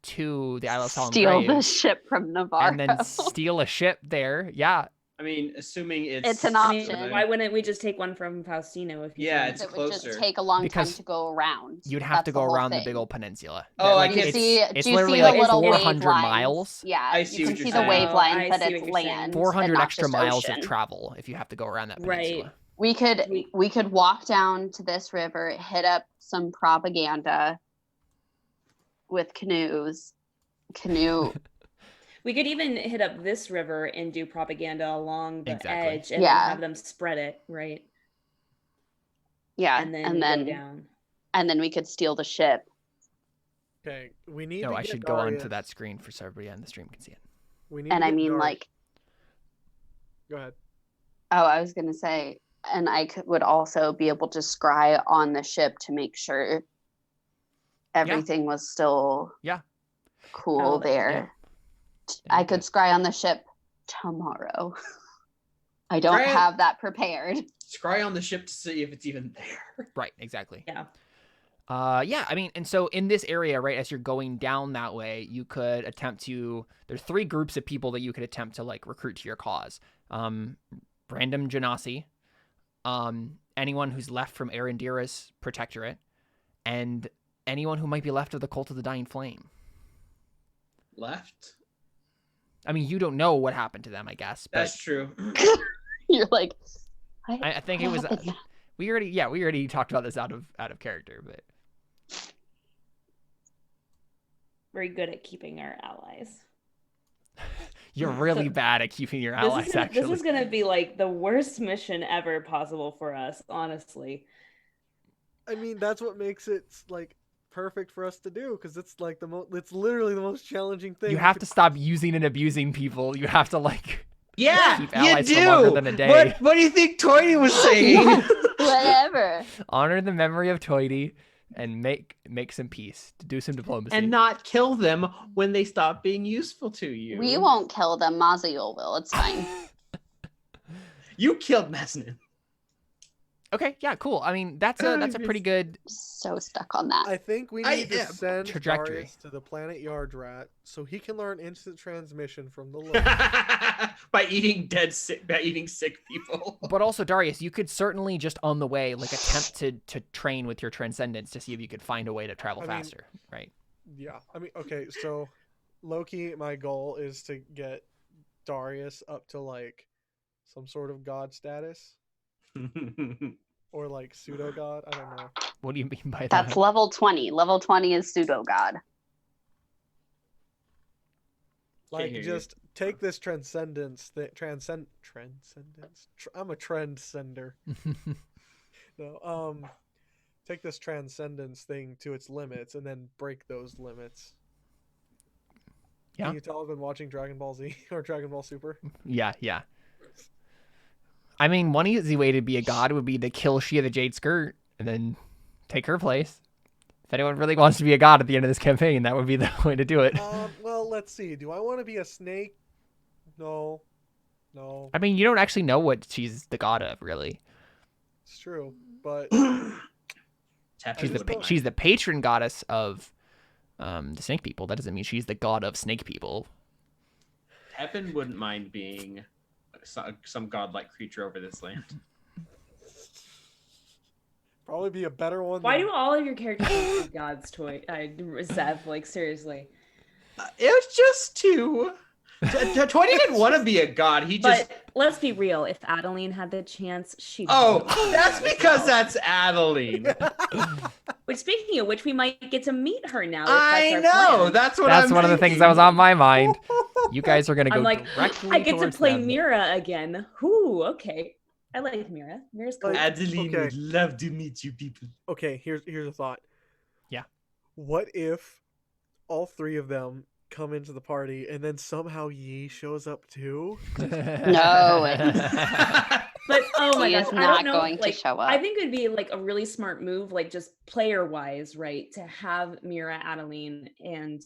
to the Isle of Solemn Steal the Graves, ship from Navarro. and then steal a ship there. Yeah. I mean, assuming it's It's an I mean, option. why wouldn't we just take one from Faustino if you Yeah, think- it's it would just closer. take a long Because time to go around. You'd have to That's go the whole around the thing. big old peninsula. Oh, I You can can it's, see, it's do you literally see like the little 400 wave miles. lines? Yeah, I see you what can you're see the saying. wave Oh, lines I that see it's what you're saying. land. 400 and not extra just miles ocean. of travel if you have to go around that Right. peninsula. We could We- we could walk down to this river, hit up some propaganda with canoes. We could even hit up this river and do propaganda along the Exactly. edge and Yeah. then have them spread it, right? Yeah, And then go down. and then we could steal the ship. Okay, we need No, to I get should go onto Darius. that screen for so everybody on the stream can see it. We need And to I get mean, Darius. like, Go ahead. oh, I was gonna say, and would also be able to scry on the ship to make sure everything was still Yeah. cool Oh, there. Yeah, I you could could. scry on the ship tomorrow. I don't Scry- have that prepared. Scry on the ship to see if it's even there. Right, exactly. Yeah. Yeah, I mean, and so in this area, right, as you're going down that way, you could attempt to, there's 3 groups of people that you could attempt to, like, recruit to your cause. Random Genasi, anyone who's left from Arendira's protectorate, and anyone who might be left of the Cult of the Dying Flame. Left? I mean, you don't know what happened to them, I guess, but That's true. You're like, I think it what was, happened? we already talked about this out of character, but Very good at keeping our allies. you're really bad at keeping your This allies, is gonna, actually. this is gonna be like the worst mission ever possible for us, honestly. I mean, that's what makes it like perfect for us to do because it's like it's literally the most challenging thing. You have to stop using and abusing people. You have to, like, Yeah, keep you allies do. for longer than a day. What do you think Toity was saying? Whatever. honor the memory of Toity and make some peace, to do some diplomacy. And not kill them when they stop being useful to you. We won't kill them. Maziel will. It's fine. You killed Mesnin. Okay, yeah, cool. I mean, that's a pretty good. So stuck on that. I think we I need to am. send Trajectory. Darius to the planet Yardrat so he can learn instant transmission from the look. by eating sick people. But also, Darius, you could certainly just on the way, like, attempt to train with your transcendence to see if you could find a way to travel I mean- faster, right? Yeah, I mean, okay, so Loki, my goal is to get Darius up to like some sort of god status or like pseudo god. I don't know. What do you mean by that? That's level 20. Level 20 is pseudo god. Like, hear you. just take this transcendence, transcendence. I'm a trend sender. No, take this transcendence thing to its limits and then break those limits. Yeah. Can you tell I've been watching Dragon Ball Z or Dragon Ball Super? Yeah. I mean, one easy way to be a god would be to kill Shia the Jade Skirt and then take her place. If anyone really wants to be a god at the end of this campaign, that would be the way to do it. Well, let's see. Do I want to be a snake? No. I mean, you don't actually know what she's the god of, really. It's true, but She's the patron goddess of the snake people. That doesn't mean she's the god of snake people. Tepin wouldn't mind being some godlike creature over this land. probably be a better one. Why than- do all of your characters have to be gods, Zev? Like, seriously. It was just two. Toity didn't want to be a god. He just. But let's be real. If Adeline had the chance, she'd. Oh, totally do that's that as because well. that's Adeline. Which, speaking of which, we might get to meet her now. If I that's our know. plan. That's what That's I'm one of the things thinking. that was on my mind. You guys are gonna go I'm like, directly I get to towards play them. Mira again. Ooh, okay. I like Mira. Mira's cool. Adeline Okay. would love to meet you people. Okay, here's a thought. Yeah. What if all 3 of them come into the party and then somehow Yi shows up too? No. But oh my He gosh, is I not don't know. going to Like, show up. I think it'd be like a really smart move, like just player wise, right? To have Mira, Adeline, and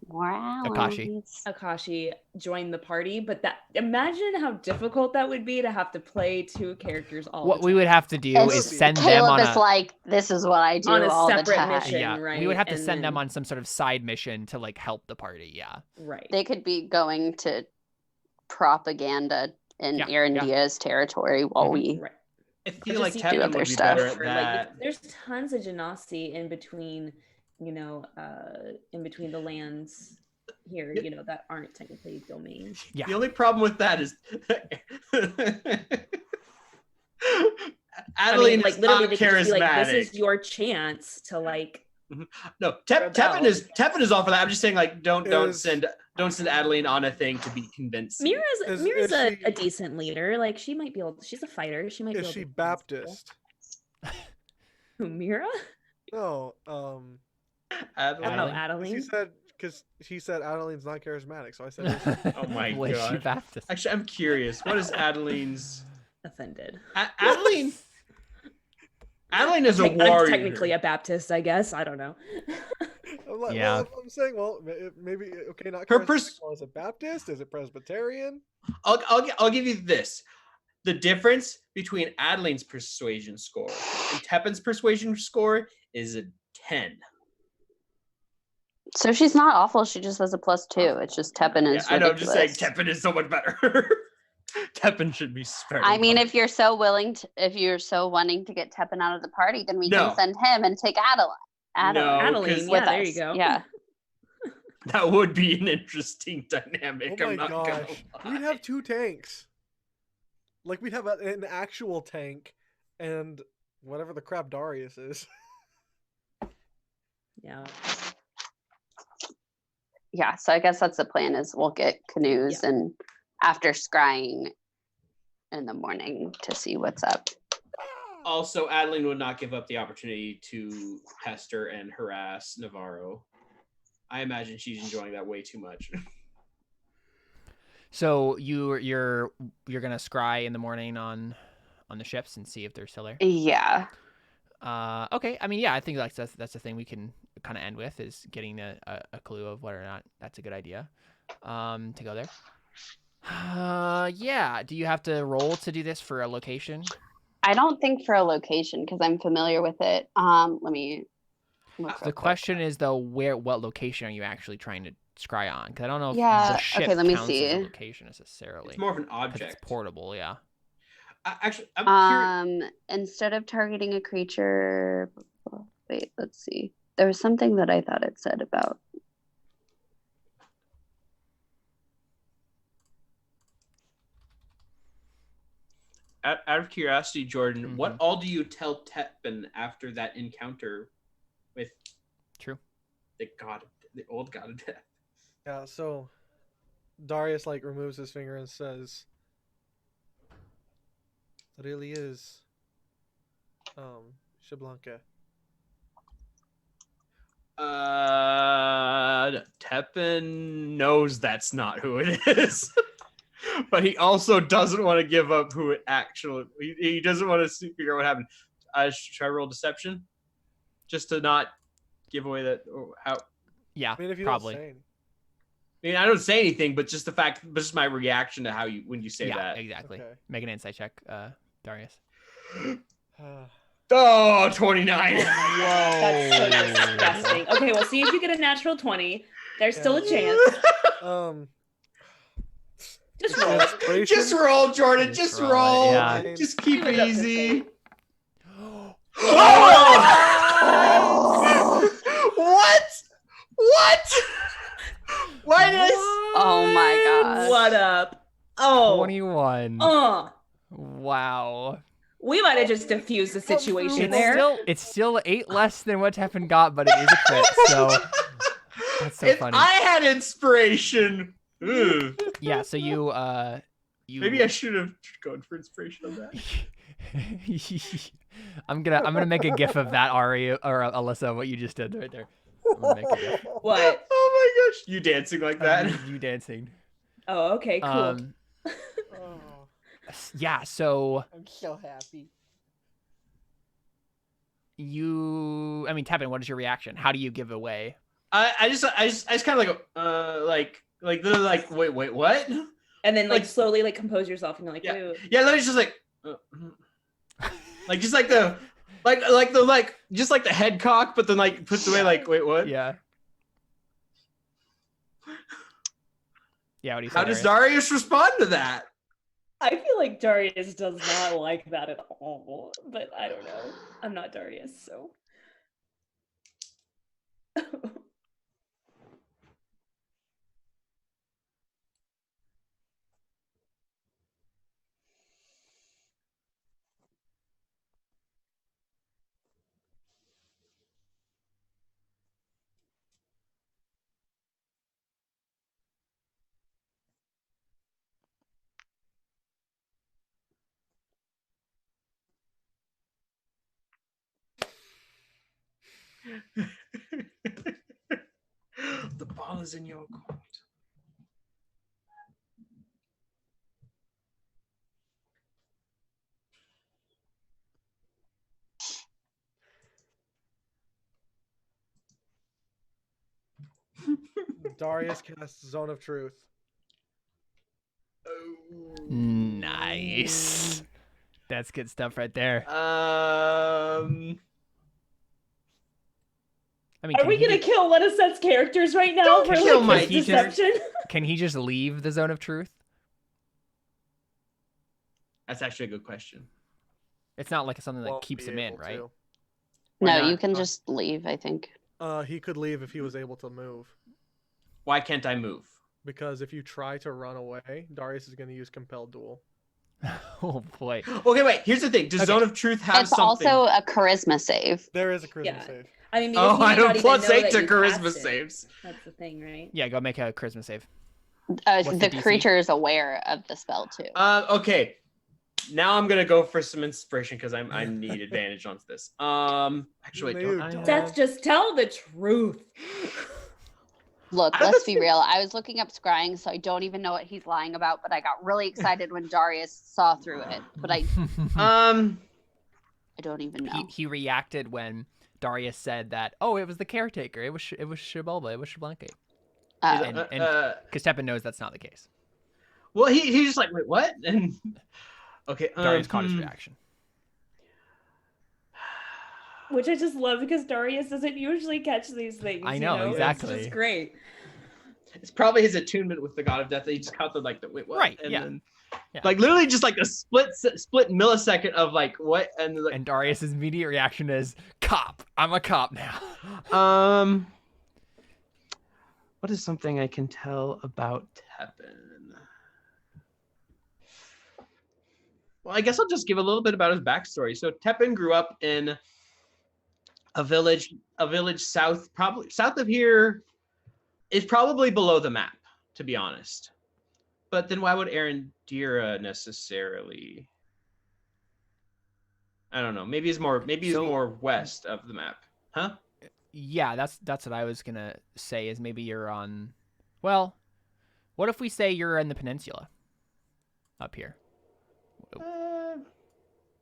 More Akashi. allies. Akashi joined the party, but imagine how difficult that would be to have to play 2 characters all What the we time. would have to do is send them Caleb on is a like, this is what I do on a all the separate time. mission. yeah. Right, We would have to and send them then- on some sort of side mission to like help the party. Yeah. Right. They could be going to propaganda in Yeah, Aaron yeah. Diaz territory while we Right. I feel just like see Tepin other would be stuff. better at Or, that. like, there's tons of genasi in between, in between the lands here, that aren't technically domains. Yeah. The only problem with that is Adeline like is literally, not they could just be like, "This charismatic. is your chance to like." No, rebel. Tepin is all for that. I'm just saying, like, don't Is- send Adeline on a thing to be convincing. Mira's Is a she- decent leader. Like she might be able. She's a fighter. She might be Is able she to convince people. Baptist? Who, Mira? No. Adeline. I don't know, Adeline? Adeline. Because he said Adeline's not charismatic, so I said, is she? Oh my Was she God. Baptist? Actually, I'm curious. What is Adeline's? Offended. Adeline. Adeline is a I'm warrior. technically a Baptist, I guess. I don't know. I'm like, Yeah. well, I'm saying, well, maybe okay, not Her charismatic. Well, is it Baptist? Is it Presbyterian? I'll give you this. The difference between Adeline's persuasion score and Tepin's persuasion score is a 10. So she's not awful. She just has a +2. It's just Tepin Yeah, is I know. I'm just saying ridiculous. Tepin is so much better. Tepin should be spared. I mean, if you're so if you're so wanting to get Tepin out of the party, then we No. can send him and take Adeline. No, Adeline, 'cause- yeah, with there us. you go. Yeah. that would be an interesting dynamic. Oh I'm my not gonna gosh, lie. we'd have 2 tanks. Like we'd have an actual tank, and whatever the crap Darius is. Yeah. Yeah. So I guess that's the plan. Is we'll get canoes and after scrying in the morning to see what's up. Also, Adeline would not give up the opportunity to pester and harass Navarro. I imagine she's enjoying that way too much. So you're gonna scry in the morning on the ships and see if they're still there. Yeah. Okay. I mean, yeah, I think that's the thing we can kind of end with is getting a clue of whether or not that's a good idea to go there. Yeah. Do you have to roll to do this for a location? I don't think for a location because I'm familiar with it. Let me look real The quick. question is though, what location are you actually trying to scry on? Because I don't know if Yeah, the okay, ship let me counts as a see. location necessarily. It's more of an 'Cause object. it's portable. Yeah. Actually, I'm curious. Instead of targeting a creature, wait, let's see. There was something that I thought it said about. Out of curiosity, Jordan, what Mhm. all do you tell Tepin after that encounter with True. the old god of death? Yeah. So Darius like removes his finger and says, "It really is, Shablanka." Tepin knows that's not who it is. But he also doesn't want to give up who it actually. He doesn't want to figure out what happened. Should I roll deception, just to not give away that? Or how? Yeah. I mean, if you probably. don't say. I mean, I don't say anything, but just the fact, but just my reaction to how when you say Yeah. that. Exactly. Okay. Make an insight check, Darius. Oh, 29. That's so disgusting. Okay, well, see if you get a natural 20. There's still a chance. Just roll. Inspiration? Just roll, Jordan. Just Just roll it, roll. yeah. Just keep Do it it up this easy. way. Oh! What? What? Why does? Oh my gosh. What up? Oh. 21. Wow. We might have just diffused the situation It's there. still 8 less than what Tepin got, but it is a crit. So that's so If funny. I had inspiration. Ugh. Yeah. So you Maybe I should have gone for inspiration on that. I'm gonna make a gif of that, Arie or Alyssa, what you just did right there. I'm gonna make a gif. What? Oh my gosh. You dancing like that? You dancing. Oh, okay, cool. Oh, Yeah. So I'm so happy. Tepin, what is your reaction? How do you give away? I just kind of like they're like, wait, what? And then like Like- slowly like compose yourself and you're like, Yeah. wait. Yeah, Larry's just like, like just like the just like the head cock, but then like puts away like, wait, what? Yeah. Yeah, what do you say? How does Darius? Darius respond to that? I feel like Darius does not like that at all, but I don't know. I'm not Darius, so. The ball is in your court. Darius casts Zone of Truth. Nice. That's good stuff right there. I I mean, Are we gonna kill one of Seth's characters right now Don't for kill like my his character. deception? Can he just leave the zone of truth? That's actually a good question. It's not like something that Won't keeps be him in, able right? to. Why No, not? you can just leave, I think. He could leave if he was able to move. Why can't I move? Because if you try to run away, Darius is going to use Compelled Duel. Oh boy. Okay, wait. Here's the thing. Does Okay. Zone of Truth have It's something? also a charisma save. There is a charisma Yeah. save. I mean, because Oh, he I may don't not even plus know 8 that to you charisma cast it. saves. That's the thing, right? Yeah, go make a charisma save. The the DC? creature is aware of the spell too. Okay. Now I'm gonna go for some inspiration because I need advantage on this. Actually, wait, No, don't I? don't. Seth, just tell the truth. Look, I let's was be real. I was looking up scrying, so I don't even know what he's lying about, but I got really excited when Darius saw through it. But I don't even know. he reacted when Darius said that, oh, it was the caretaker. It was Shibalba. It was Shablanke. And because Tepin knows that's not the case. well, he's just like, wait, what? And okay, Darius caught his reaction. Which I just love because Darius doesn't usually catch these things. I know, exactly. It's just great. It's probably his attunement with the God of Death that he just caught the wait, what? Right, And yeah. then, Yeah. like literally just like a split millisecond of like what and like And Darius's immediate reaction is, cop. I'm a cop now. what is something I can tell about Tepin? Well, I guess I'll just give a little bit about his backstory. So Tepin grew up in a village south of here. Is probably below the map, to be honest. But then why would Arendira necessarily? I don't know. Maybe he's more west of the map. Huh? Yeah, that's what I was gonna say. Is maybe you're on. Well, what if we say you're in the peninsula? Up here.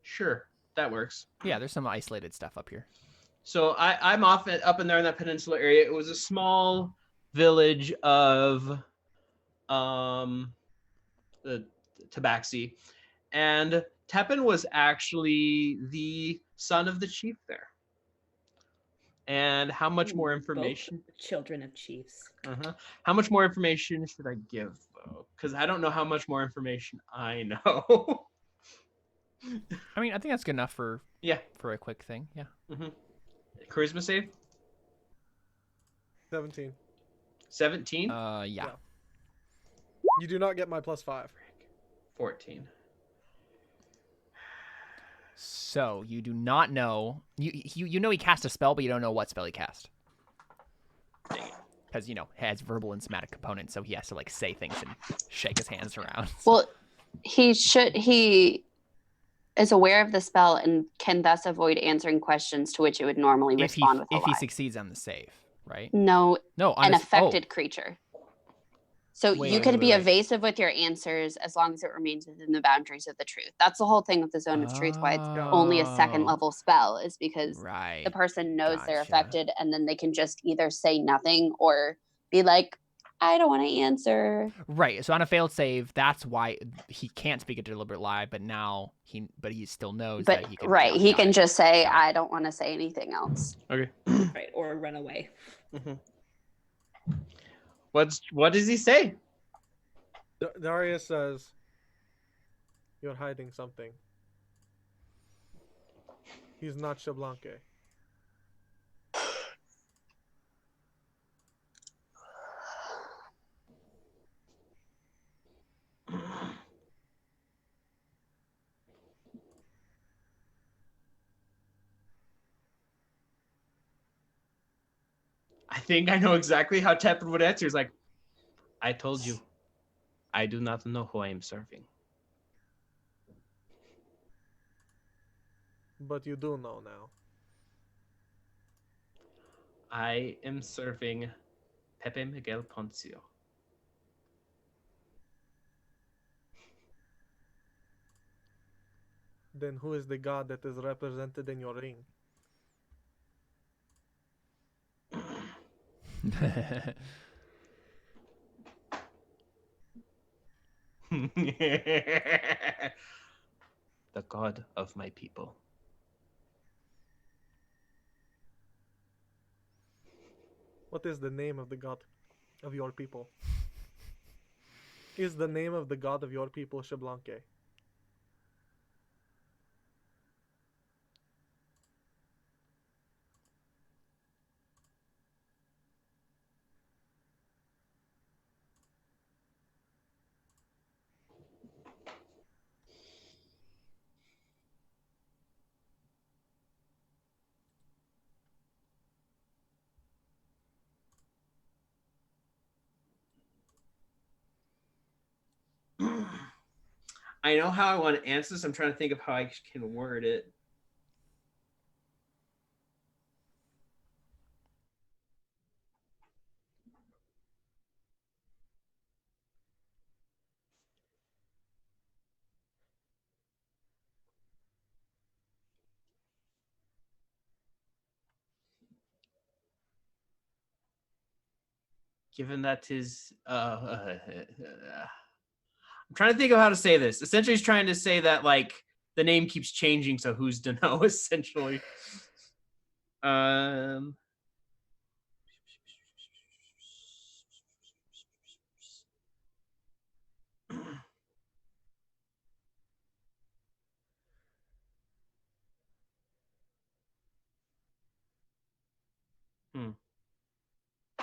Sure, that works. Yeah, there's some isolated stuff up here. So I'm up in there in that peninsula area. It was a small village of the Tabaxi, and Tepin was actually the son of the chief there. And how much more information? Both children of chiefs. How much more information should I give though? Because I don't know how much more information I know. I mean, I think that's good enough for a quick thing. Yeah. Charisma save? 17. 17? Yeah. You do not get my +5. 14. So you do not know. You know he cast a spell, but you don't know what spell he cast. Because he has verbal and somatic components, so he has to like say things and shake his hands around. Well, he is aware of the spell and can thus avoid answering questions to which it would normally respond with a if he lie. succeeds on the save, right? No, No, on an his, affected creature. So Wait, you wait, can wait, be wait. evasive with your answers as long as it remains within the boundaries of the truth. That's the whole thing with the zone of truth, why it's only a second Oh, level spell, is because right. the person knows they're Gotcha. affected, and then they can just either say nothing or be like, I don't want to answer. Right. So on a failed save, that's why he can't speak a deliberate lie, but he still knows But that he can. right, Yeah, he got can it. just say, Got it. I don't want to say anything else. Okay. Right, or run away. What does he say? Darius says, "You're hiding something. He's not Shablanque." I think I know exactly how Tepin would answer. He's like, I told you, I do not know who I am serving. But you do know now. I am serving Pepe Miguel Poncio. Then who is the god that is represented in your ring? The god of my people. What is the name of the god of your people? Is the name of the god of your people Shablanque? I know how I want to answer this. I'm trying to think of how I can word it. Given that his I'm trying to think of how to say this. Essentially, he's trying to say that like the name keeps changing, so who's to know? Essentially, um,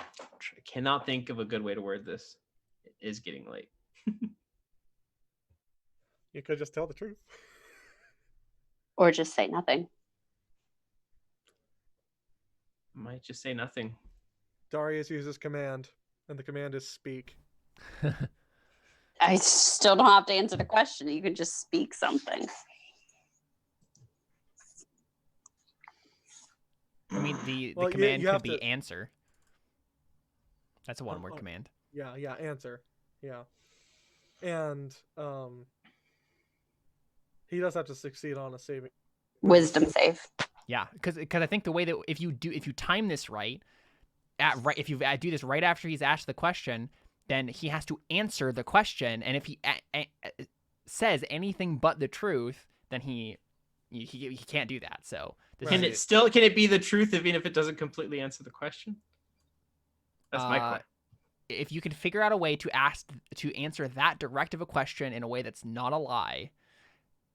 I cannot think of a good way to word this. It is getting late. You could just tell the truth. Or just say nothing. Might just say nothing. Darius uses command, and the command is speak. I still don't have to answer the question. You can just speak something. I mean, the Well, command you could have be to- answer. That's a one-word command. Yeah, answer. Yeah. And he does have to succeed on a saving. Wisdom save. Yeah, because I think the way that if you time this right, if you do this right after he's asked the question, then he has to answer the question, and if he says anything but the truth, then he can't do that. So Can it be the truth even if it doesn't completely answer the question? That's my question. If you can figure out a way to answer that direct of a question in a way that's not a lie,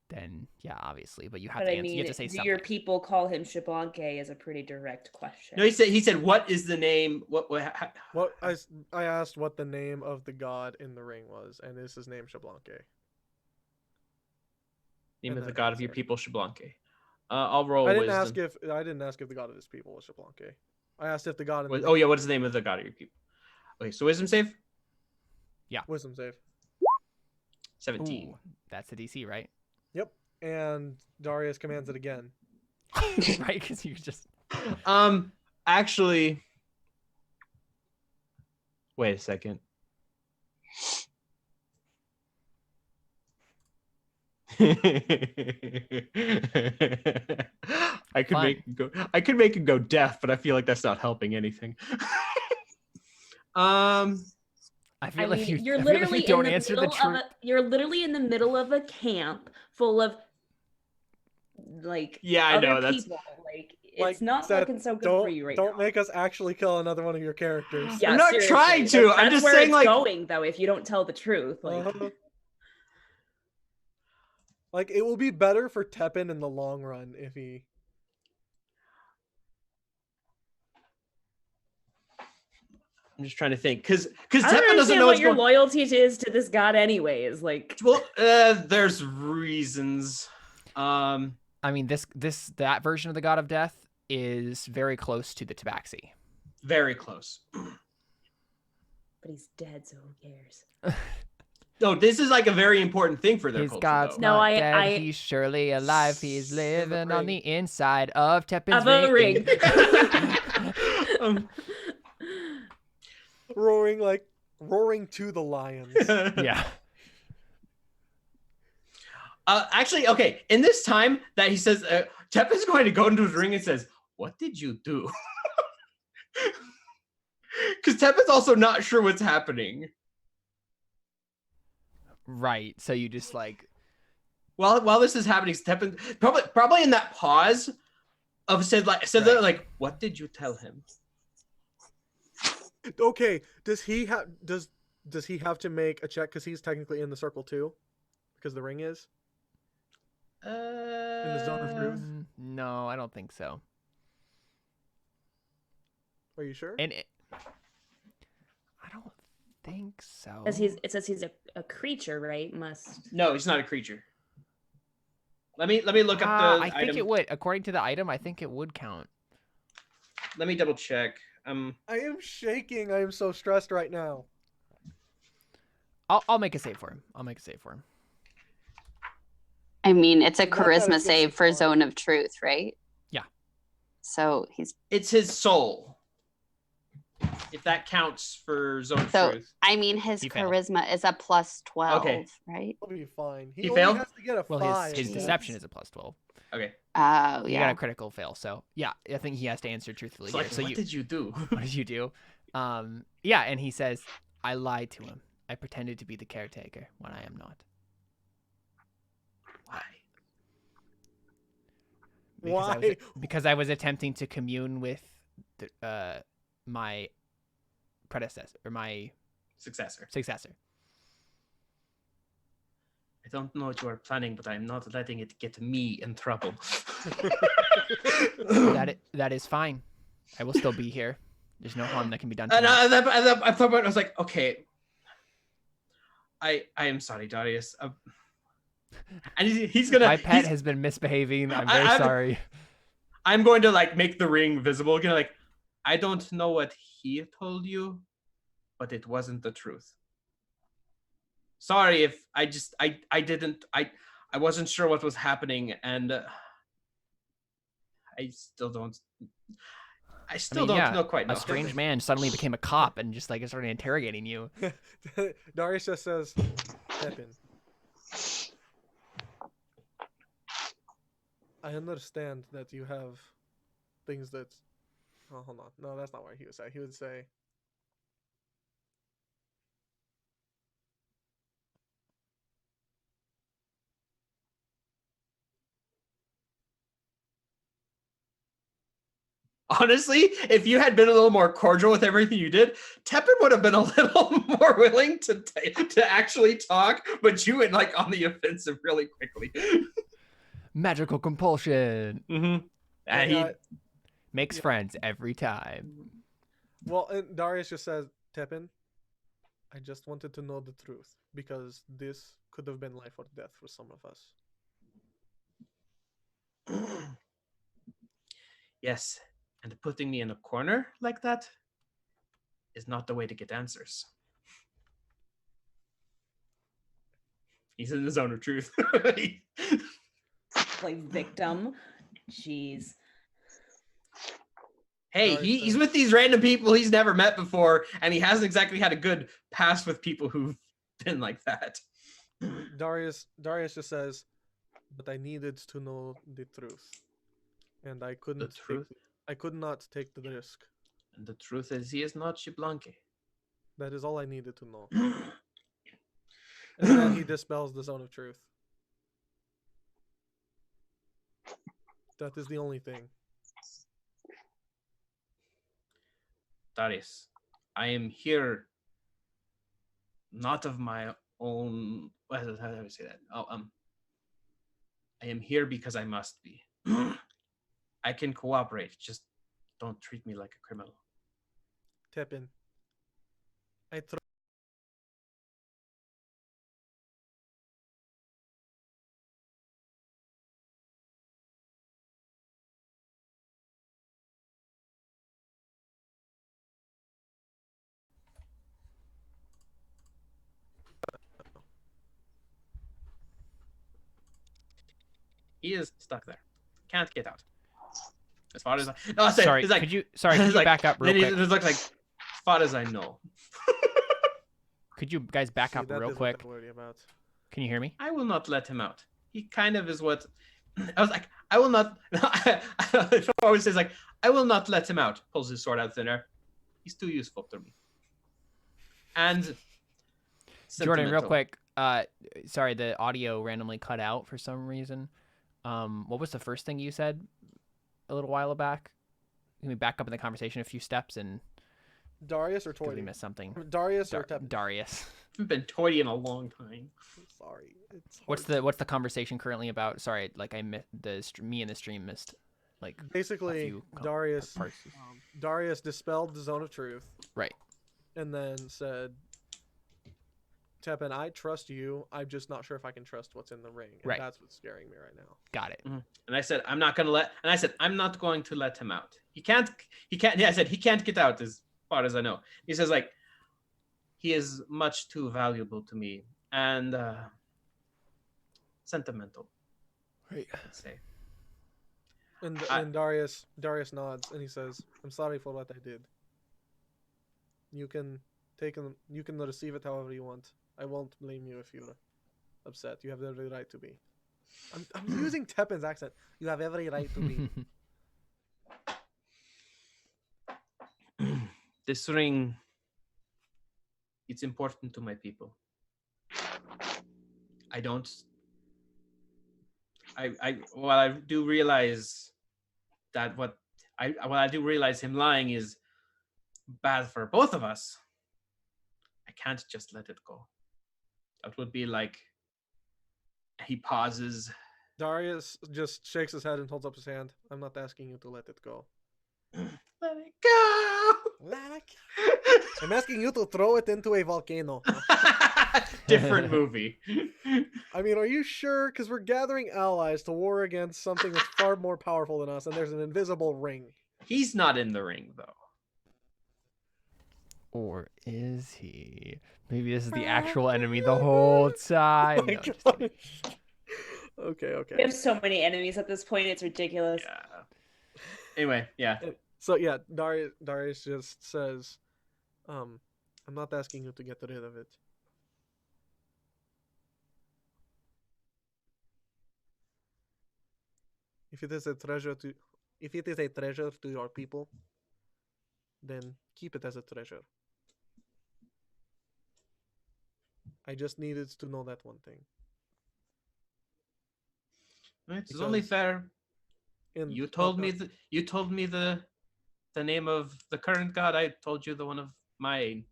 then yeah, obviously. But you have to answer. You have to say do something. your people call him Shablanque is a pretty direct question. No, he said what is the name? What I asked what the name of the god in the ring was, and is his name Shablanque? Name of the god of your people, Shablanque. I'll roll. I didn't wisdom. ask if the god of his people was Shablanque. I asked if the god. Oh yeah, what is the name of the god of your people? Okay, so wisdom save. Yeah, wisdom save. 17. Ooh, that's the DC, right? Yep. And Darius commands it again. Right, because you just. Actually, wait a second. I could Fun. make him go. I could make him go deaf, but I feel like that's not helping anything. I feel I like mean, you. you're I feel like literally you don't in the answer the middle of truth. you're literally in the middle of a camp full of like Yeah, I other know, that's- people. Like it's Like, not Seth, looking so good don't for you right don't now. make us actually kill another one of your characters. Yeah, I'm not seriously. trying to. I'm That's just where saying, it's like- going though. If you don't tell the truth, like Like, it will be better for Tepin in the long run if he. I'm just trying to think, because I don't Tepin doesn't understand know what what's your going. loyalty is to this god, anyways. Like, Well, there's reasons. I mean, that version of the God of Death is very close to the Tabaxi. Very close. but he's dead, so who cares? No, this is like a very important thing for their His culture, God's though. No, not I- dead. He's surely alive. He's living on ring. the inside of Tepin's Of a ring. roaring to the lions. Yeah. Actually, okay. In this time that he says, Tepin's going to go into his ring and says, "What did you do?" Because Tepin's also not sure what's happening. Right. So you just like. While this is happening, Tepin probably in that pause of said Right. that like, "What did you tell him?" Okay, does he have to make a check because he's technically in the circle too, because the ring is in the zone of truth? No, I don't think so. Are you sure? And I don't think so. Because it says he's a creature, right? Must. No, he's not a creature. Let me look up the I think item. it would. According to the item, I think it would count. Let me double check. I am shaking. I am so stressed right now. I'll make a save for him. I mean, it's a Not that charisma it's save for fine. Zone of Truth, right? Yeah. So he's It's his soul. If that counts for Zone of so. Truth. I mean, his He failed. charisma is a plus 12, Okay. right? He'll be fine. He only failed? has to get a Well, 5. his Jeez. deception is a plus 12. Okay. Oh, You got yeah. a critical fail, so yeah, I think he has to answer truthfully It's here. like, So what did you do? what did you do? Yeah, and he says, "I lied to him. I pretended to be the caretaker when I am not." Why? Why? Because I was attempting to commune with my predecessor or my Successor. successor. I don't know what you are planning, but I'm not letting it get me in trouble. That is fine. I will still be here. There's no harm that can be done to And me. at that point, I was like, okay, I am sorry, Darius. And he's gonna. My pet has been misbehaving. I'm very sorry. I'm going to like make the ring visible. Gonna like, I don't know what he told you, but it wasn't the truth. Sorry if I wasn't sure what was happening, and I still don't know quite know. A strange man suddenly became a cop and just like started interrogating you. Darius just says, Tepin, I understand that you have things that. Oh, hold on. No, that's not what he would say. He would say, Honestly, if you had been a little more cordial with everything you did, Tepin would have been a little more willing to actually talk, but you went like on the offensive really quickly. Magical compulsion. Mm-hmm. And Yeah, Makes friends every time. well, and Darius just says, Tepin, I just wanted to know the truth because this could have been life or death for some of us. Yes, and putting me in a corner like that is not the way to get answers. He's in the zone of truth. Like victim. Jeez. Hey, Sorry, he's sir. with these random people he's never met before, and he hasn't exactly had a good past with people who've been like that. Darius just says, but I needed to know the truth, and I The couldn't. truth? I could not take the risk. And the truth is, he is not Xiblanque. That is all I needed to know. And then he dispels the zone of truth. That is the only thing. Darius, I am here not of my own. How do I say that? I am here because I must be. I can cooperate. Just don't treat me like a criminal. Tepin. I throw. He is stuck there. Can't get out. As far as I no, Sorry, it's like, could you back up real then quick? It looks like as far as I know. Could you guys back See, up that real is quick? what I'm worried about. Can you hear me? I will not let him out. He kind of is what I was like. I will not. I always says like, I will not let him out. Pulls his sword out of thin air. He's too useful to me. And Jordan, real sentimental. quick. Sorry, the audio randomly cut out for some reason. What was the first thing you said a little while back? Can we back up in the conversation a few steps and Darius or did we Toy? miss something? Darius or Tepin? Darius. I haven't been toy in a long time. Sorry. It's What's hard. the conversation currently about? Sorry, like I missed me and the stream missed like Basically, few Darius parts. Darius dispelled the zone of truth. Right. And then said, Tepin, I trust you. I'm just not sure if I can trust what's in the ring. And Right. that's what's scaring me right now. Got it. And I said, I'm not going to let. And I said, I'm not going to let him out. He can't. Yeah, I said he can't get out as far as I know. He says like, he is much too valuable to me and sentimental. Right. Let's say. And Darius nods and he says, I'm sorry for what I did. You can receive it however you want. I won't blame you if you're upset. You have every right to be. I'm using Tepin's accent. You have every right to be. This ring, it's important to my people. While I do realize that while I do realize him lying is bad for both of us, I can't just let it go. That would be like, he pauses. Darius just shakes his head and holds up his hand. I'm not asking you to let it go. Let it go. Let it go. I'm asking you to throw it into a volcano. Different movie. I mean, are you sure? Because we're gathering allies to war against something that's far more powerful than us, and there's an invisible ring. He's not in the ring, though. Or is he? Maybe this is the actual enemy the whole time. No, just kidding. Okay. We have so many enemies at this point, it's ridiculous. Yeah. Anyway, yeah. So yeah, Darius just says, I'm not asking you to get rid of it. If it is a treasure to your people, then keep it as a treasure. I just needed to know that one thing. It's only fair. In You told me the name of the current god. I told you the one of my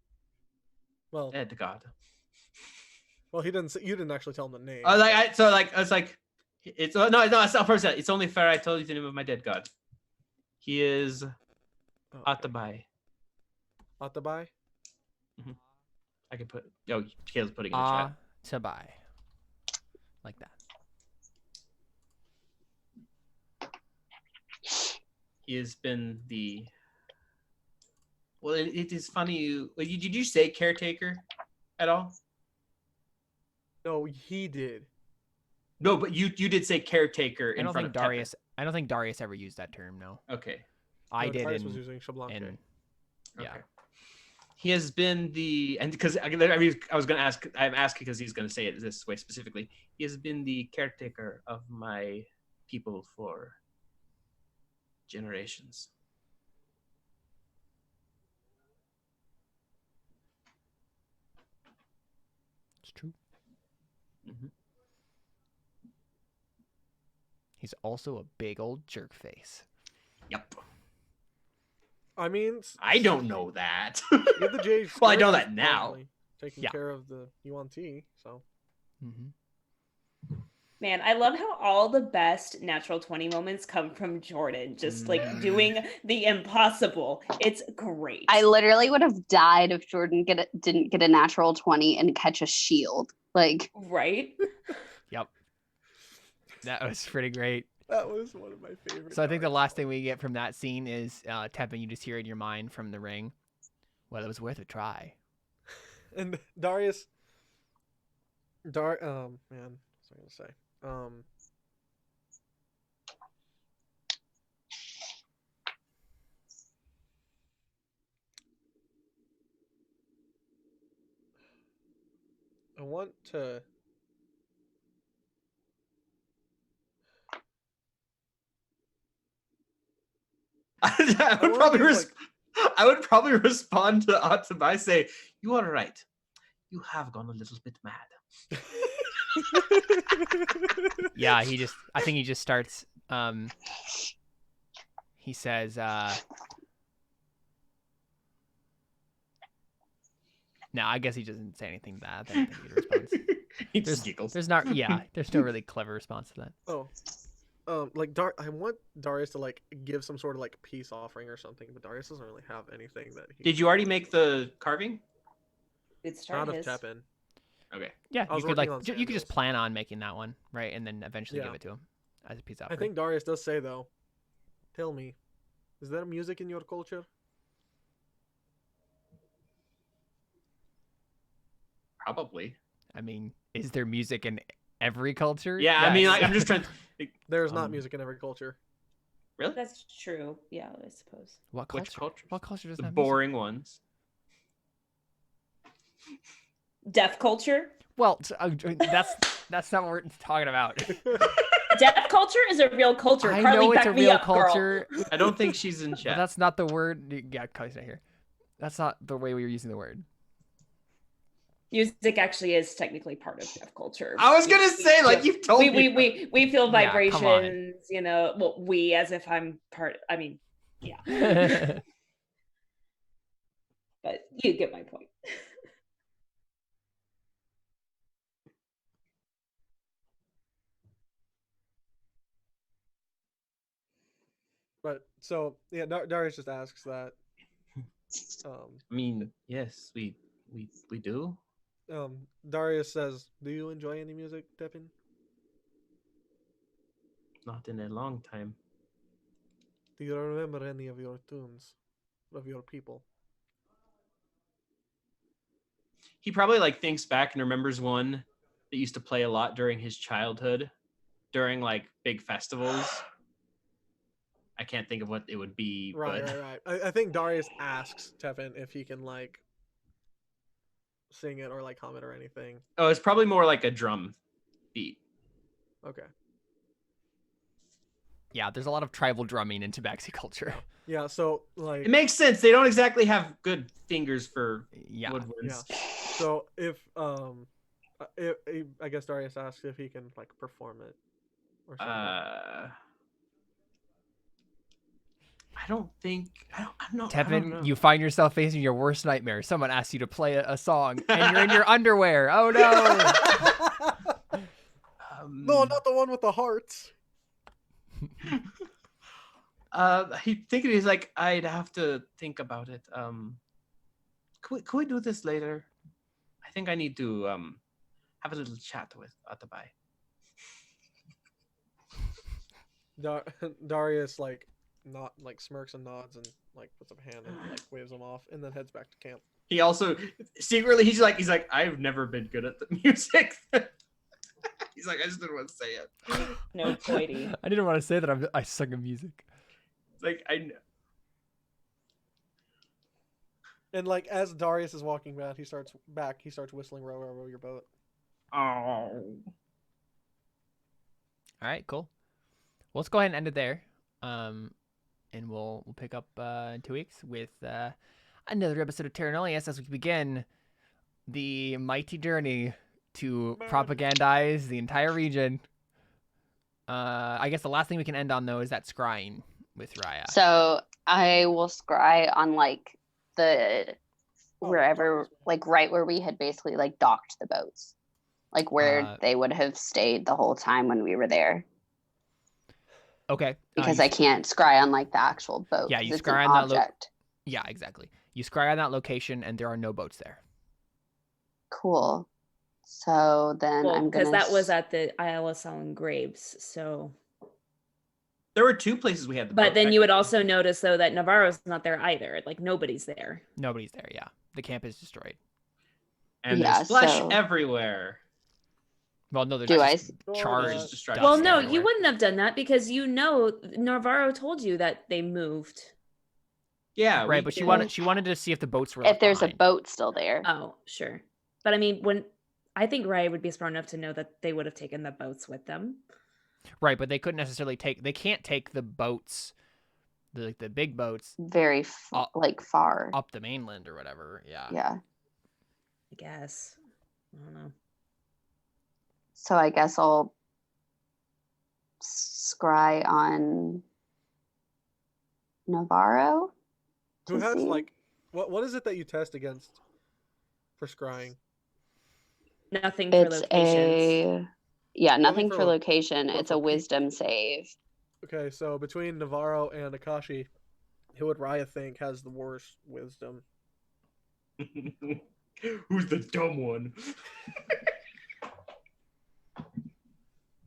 dead god. Well, he didn't. You didn't actually tell him the name. It's not person. It's only fair. I told you the name of my dead god. He is Atabai. Atabai. I can put. Oh, Caleb's putting it in the chat. Atabai. Like that. He has been the. Well, it is funny. Did you say caretaker at all? No, he did. No, but you did say caretaker in front of Darius. I don't think Darius ever used that term. No. Okay. I did. Darius was using Xiblanque. Yeah. Okay. He has been and because I was going to ask, I'm asking because he's going to say it this way specifically. He has been the caretaker of my people for generations. It's true. Mm-hmm. He's also a big old jerk face. Yep. I mean, I don't know that. you're the J. Well, I know Squared that is now. probably taking Yeah. care of the UNT, so. Mm-hmm. Man, I love how all the best natural 20 moments come from Jordan, just like doing the impossible. It's great. I literally would have died if Jordan didn't get a natural 20 and catch a shield. Like, Right? Yep. That was pretty great. That was one of my favorites. So I think the last thing we get from that scene is Tepin, you just hear in your mind from the ring. Well, it was worth a try. And Darius. Man, what's I gonna say? I want to. I would probably respond to by say, "You are right. You have gone a little bit mad." Yeah, I think he just starts, he says, no, I guess he doesn't say anything to that. I don't think he responds. He just giggles. There's no really clever response to that. Oh. I want Darius to like give some sort of like peace offering or something, but Darius doesn't really have anything that he. Did you already make the carving? It's Not of his. Tepin. Okay. Yeah, I was you could working like on you could just sandals. plan on making that one, right, and then eventually Yeah. give it to him as a peace I offering. think Darius does say though. Tell me, is there music in your culture? Probably. I mean, is there music in every culture? Yeah, I mean, Yes. like, I'm just trying to. There's not music in every culture. Really? That's true. Yeah, I suppose. What culture? Which cultures? What culture doesn't The have music? boring ones. Deaf culture? Well, that's not what we're talking about. Deaf culture is a real culture. I Carly, know it's back a me real up, girl. culture, I don't think she's in but chat. that's not the word. Yeah, Carly's not here. That's not the way we were using the word. Music actually is technically part of deaf culture. I was gonna say, like, you've told me. We feel Yeah, come on. vibrations, you know. Well, we as if I'm part. I mean, yeah. But you get my point. But so yeah, Darius just asks that. I mean, yes, we do. Darius says, "Do you enjoy any music, Tepin?" Not in a long time. Do you remember any of your tunes, of your people? He probably like thinks back and remembers one that used to play a lot during his childhood, during like big festivals. I can't think of what it would be. Right, but... right. I think Darius asks Tepin if he can like sing it or like hum it or anything. Oh, it's probably more like a drum beat. Okay. Yeah, there's a lot of tribal drumming in Tabaxi culture. Yeah. So like. It makes sense. They don't exactly have good fingers for Yeah. woodwinds. Yeah. So if I guess Darius asks if he can like perform it or something. I don't think. I'm not. Tepin, you find yourself facing your worst nightmare. Someone asks you to play a song, and you're in your underwear. Oh no! No, not the one with the hearts. He's like, I'd have to think about it. Could we do this later? I think I need to have a little chat with Atabai. Darius like not like smirks and nods and like puts up a hand and like waves him off and then heads back to camp. He also secretly he's like I've never been good at the music. He's like, I just didn't want to say it. No, Toity. I didn't want to say that I suck at music. Like I know. And like as Darius is walking back, he starts whistling "Row, row, row your boat." Oh. All right, cool. Well, let's go ahead and end it there. And we'll pick up in 2 weeks with another episode of Terra Nullius as we begin the mighty journey to propagandize the entire region. I guess the last thing we can end on though is that scrying with Raia. So I will scry on like the wherever, like right where we had basically like docked the boats, like where they would have stayed the whole time when we were there. Okay. Because I can't scry on like the actual boat. Yeah, you it's scry an on that object. Yeah, exactly. You scry on that location, and there are no boats there. Cool. So then I'm gonna. Because that was at the Ayala selling grapes, so. There were 2 places we had the boat. But then you would also notice though that Navarro's not there either. Like nobody's there. Nobody's there. Yeah, the camp is destroyed. And there's flesh everywhere. Well, no, there's Do I? charged. Well, no, you wouldn't have done that because you know Navarro told you that they moved. Yeah, right. But she wanted to see if the boats were. If there's a boat still there. Oh, sure. But I mean, I think Raia would be smart enough to know that they would have taken the boats with them. Right, but they couldn't necessarily they can't take the boats, the big boats, very far up the mainland or whatever. Yeah. Yeah. I guess. I don't know. So I guess I'll scry on Navarro. Who has like what is it that you test against for scrying? Nothing for locations. Nothing for location. It's a wisdom save. Okay, so between Navarro and Akashi, who would Raia think has the worst wisdom? Who's the dumb one?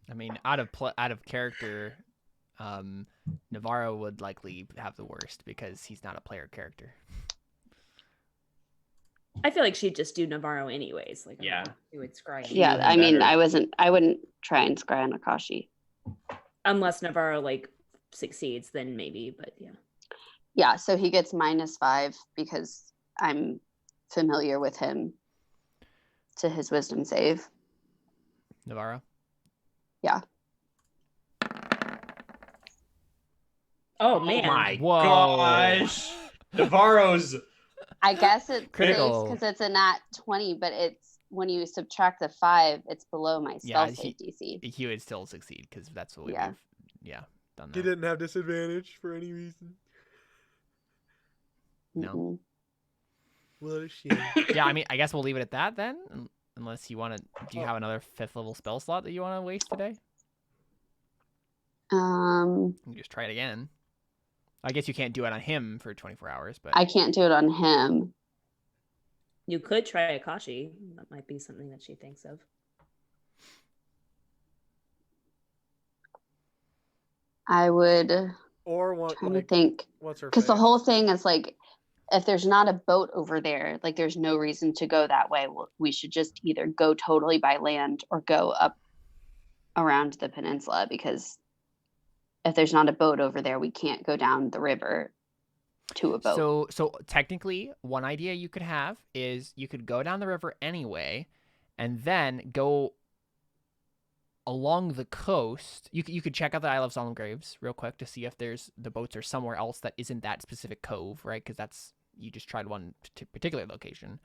I mean, out of character, Navarro would likely have the worst because he's not a player character. I feel like she'd just do Navarro anyways. Like, yeah, he would scry. Yeah, I mean, I wouldn't try and scry on Akashi unless Navarro like succeeds, then maybe. But yeah. Yeah, so he gets -5 because I'm familiar with him to his wisdom save. Navarro. Yeah. Oh man! Oh my gosh! Navarro's. I guess it's critical because it's a nat 20, but it's when you subtract the 5, it's below my spell save DC. He would still succeed because that's what we've done that. He didn't have disadvantage for any reason. No. What a shame. Yeah, I mean, I guess we'll leave it at that then. Unless you want to, do you have another 5th level spell slot that you want to waste today? You can just try it again. I guess you can't do it on him for 24 hours, but I can't do it on him. You could try Akashi. That might be something that she thinks of. I would. Or what? Trying to think. What's her? Because the whole thing is like, if there's not a boat over there, like there's no reason to go that way. We should just either go totally by land or go up around the peninsula, because if there's not a boat over there, we can't go down the river to a boat. So technically, one idea you could have is you could go down the river anyway, and then go along the coast. You could check out the Isle of Solemn Graves real quick to see if the boats are somewhere else that isn't that specific cove, right? Because you just tried one particular location.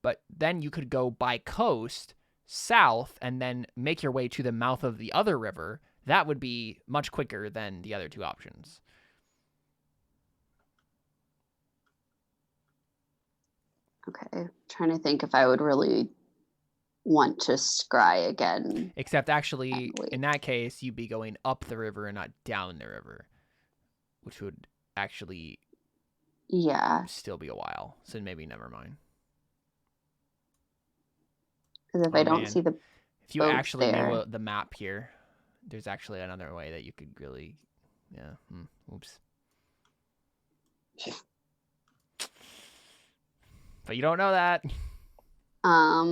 But then you could go by coast south and then make your way to the mouth of the other river. That would be much quicker than the other 2 options. Okay, trying to think if I would really want to scry again. Except actually, in that case, you'd be going up the river and not down the river, which would actually still be a while. So maybe never mind. Because if I don't see the if you actually knew the map here, there's actually another way that you could really, oops. But you don't know that. I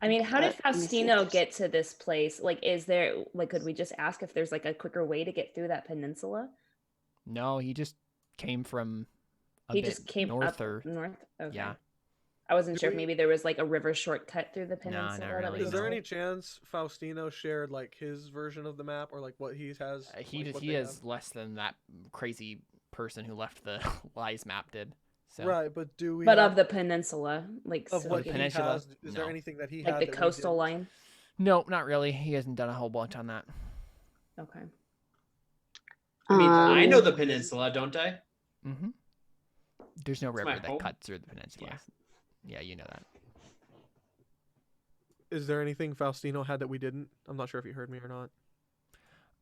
mean, how did Faustino get to this place? Like, could we just ask if there's like a quicker way to get through that peninsula? No, he just came from a He bit just came north up or north. Okay. yeah. I wasn't Do sure if we- maybe there was like a river shortcut through the not peninsula. that really, we Is there could any take. chance Faustino shared like his version of the map or like what he has? Like, what he they is have? less than that crazy person who left the lies map did. So Right, but do we But have of the peninsula, like of so what he he can- peninsula? has? Is there No. anything that he like had the that we coastal didn't? line. no, not really. He hasn't done a whole bunch on that. Okay. I mean, I know Um, the peninsula, don't I? Mm-hmm. There's no my river that home. cuts through the peninsula. Yeah, you know that. Is there anything Faustino had that we didn't? I'm not sure if you heard me or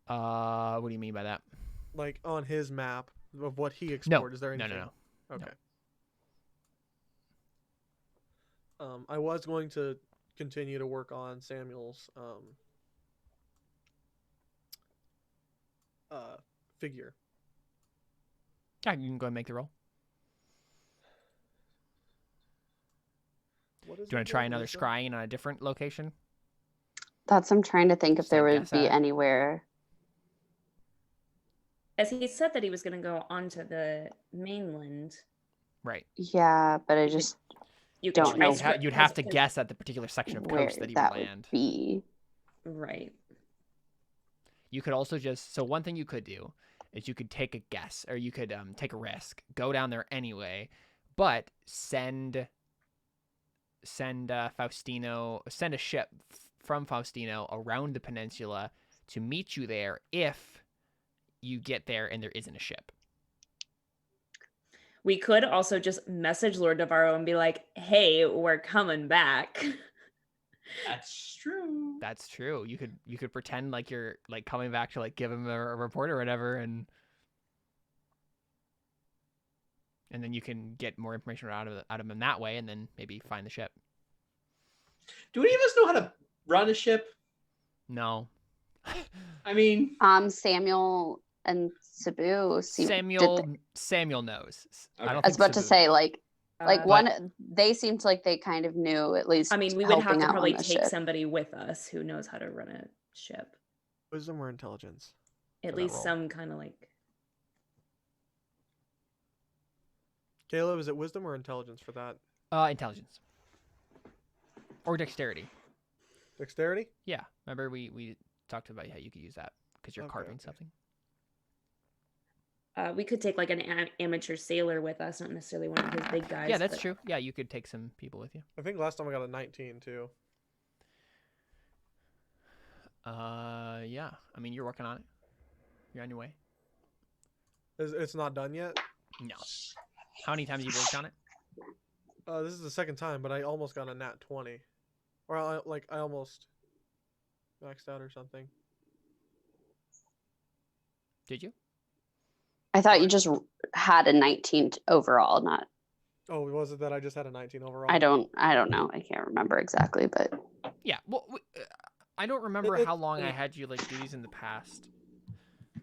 not. What do you mean by that? Like on his map of what he No, explored. Is there no, anything? no, no. Okay. I was going to continue to work on Samuel's figure. Yeah, you can go and make the roll. What is Do you want it to try again? another Wisdom? scrying on a different location? that's I'm trying to think if Just there like would guess be at it. anywhere. As he said that he was going to go onto the mainland. Right. Yeah, but I just You Don't could know. You'd have to guess at the particular section of where coast that he that would would land. be. Right. You could also just one thing you could do is you could take a guess or you could take a risk, go down there anyway, but send a ship from Faustino around the peninsula to meet you there if you get there and there isn't a ship. We could also just message Lord Navarro and be like, "Hey, we're coming back." That's true. That's true. You could pretend like you're like coming back to like give him a report or whatever, and then you can get more information out of him that way, and then maybe find the ship. Do any of us know how to run a ship? No. I mean, Samuel and Cebu seem Samuel knows. Okay. I don't I was think about to Cebu say knows. like But, they seemed like they kind of knew at least. I mean, we would have helping to out probably on the take ship. somebody with us who knows how to run a ship. Wisdom or intelligence? At For that least role. some kind of like. Caleb, is it wisdom or intelligence for that? Intelligence. Or dexterity. Dexterity? Yeah. Remember we talked about how you could use that because you're Okay, carving okay. something. We could take like an amateur sailor with us, not necessarily one of his big guys. Yeah, that's but- true. Yeah, you could take some people with you. I think last time I got a 19 too. Yeah. I mean, you're working on it. You're on your way. It's not done yet. No. How many times have you worked on it? This is the second time, but I almost got a nat 20, or I almost maxed out or something. Did you? I thought you just had a 19 overall, not. Oh, was it that I just had a 19 overall? I don't know. I can't remember exactly, but Yeah. Well, I don't remember It- how long I it- had you like do these in the past.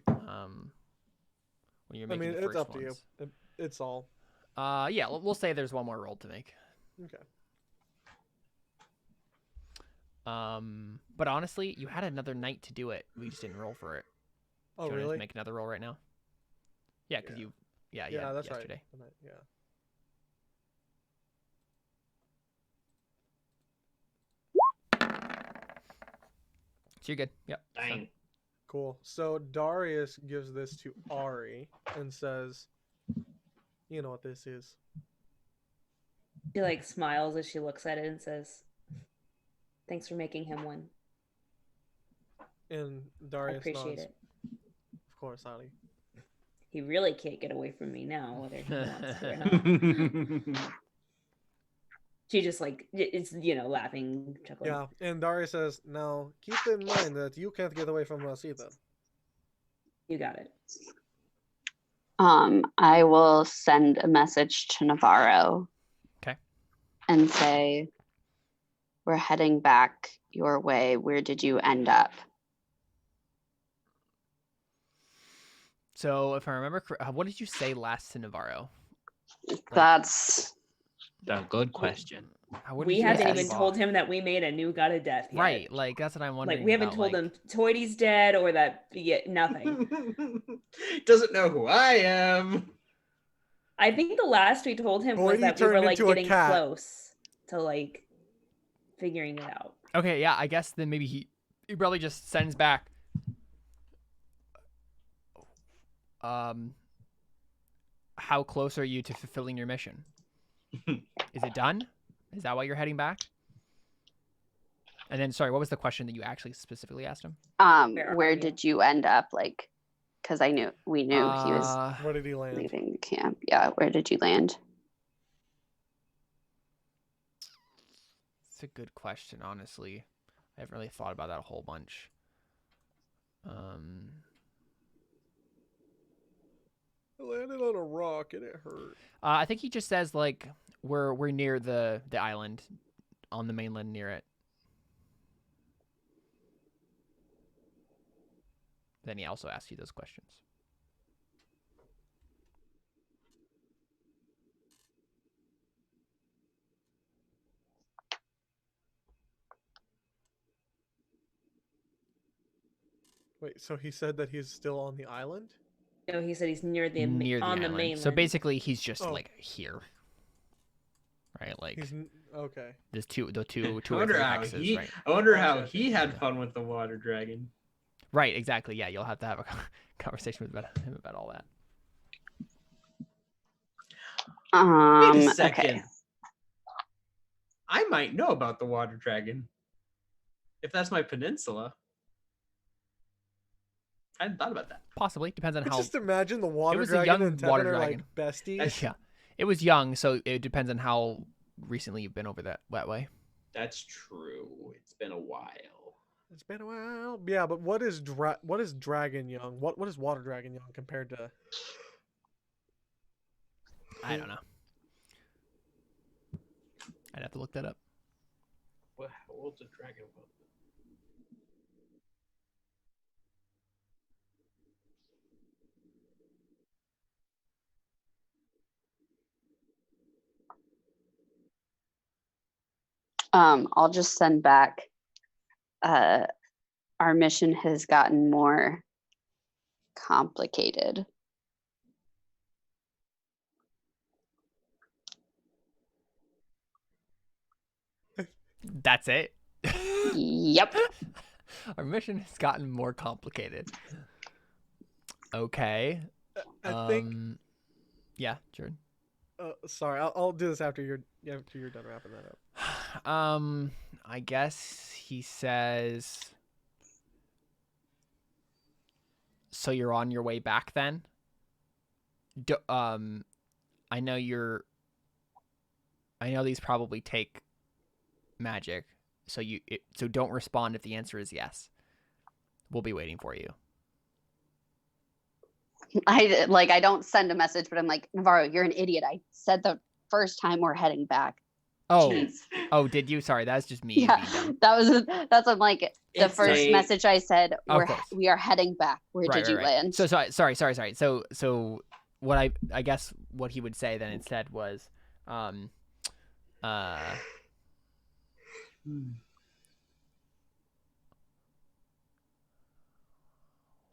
When you're I making mean, the it's first up to you. ones. It's all Yeah. We'll say there's one more roll to make. okay. But honestly, you had another night to do it. We just didn't roll for it. Oh, Do you wanna really? make another roll right now? Yeah, because Yeah. you. Yeah. Yeah, that's yesterday. right. Yeah. So you're good. Yep. so- dang. Cool. So Darius gives this to Arie and says, "You know what this is." She like smiles as she looks at it and says, "Thanks for making him one. And I Darius appreciate nods. it. Of course, Arie. He really can't get away from me now, whether he wants to or not." She just like it's laughing, chuckling. Yeah, and Darius says, "Now keep in mind that you can't get away from us either." You got it. I will send a message to Navarro. Okay. And say, we're heading back your way. Where did you end up? So if I remember, what did you say last to Navarro? That's A good question. What did We you haven't say even to told Bob? him that we made a new god of death yet. Right, like that's what I'm wondering. Like we haven't about, told like- him Toidy's dead or that yet nothing. Doesn't know who I am. I think the last we told him was Boydie that we were turned like into a getting cat. close to like figuring it out. Okay, yeah, I guess then maybe he probably just sends back. How close are you to fulfilling your mission? Is it done? Is that why you're heading back? And then, sorry, what was the question that you actually specifically asked him? Where did you end up? Like, because we knew he was Where did he land? leaving the camp. Yeah, where did you land? It's a good question, honestly. I haven't really thought about that a whole bunch. I landed on a rock and it hurt. I think he just says like we're near the island, on the mainland near it. Then he also asks you those questions. Wait, so he said that he's still on the island? No, he said he's near the Near the on the island. mainland. So basically, he's just Oh. like here, right? Like Okay. there's two I or three wonder how X's, he. right? I wonder how he had fun with the water dragon. Right, exactly. Yeah, you'll have to have a conversation with him about all that. Wait a second. Okay. I might know about the water dragon. If that's my peninsula. I hadn't thought about that. Possibly depends on how. Just imagine the water was a dragon young and Tepin water are dragon. like besties. Yeah, it was young, so it depends on how recently you've been over that way. That's true. It's been a while. It's been a while. Yeah, but what is dragon young? What is water dragon young compared to? I don't know. I'd have to look that up. What? How old's a dragon? I'll just send back. Our mission has gotten more complicated. That's it. Yep. Our mission has gotten more complicated. Okay. I think. Yeah, Jordan. Sorry, I'll do this after you're done wrapping that up. I guess he says. So you're on your way back then? I know these probably take magic, so so don't respond if the answer is yes. We'll be waiting for you. I don't send a message, but I'm like, Navarro, you're an idiot. I said the first time we're heading back. Oh, Jeez. oh, did you? Sorry, that's just me. Yeah, that's I'm like the It's first a- message I said. Of course. We are heading back. Where Right, did you right. land? So sorry. So what I guess what he would say then instead was,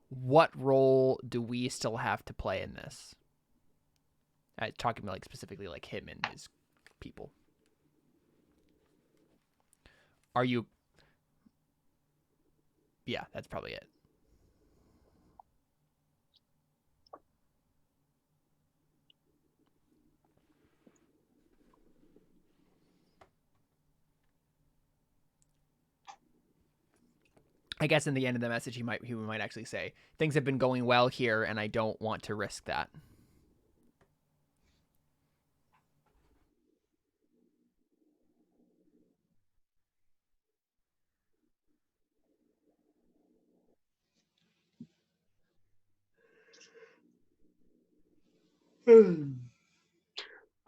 what role do we still have to play in this? Talking about like specifically like him and his people. Are you? Yeah, that's probably it. I guess in the end of the message, he might actually say, "Things have been going well here, and I don't want to risk that."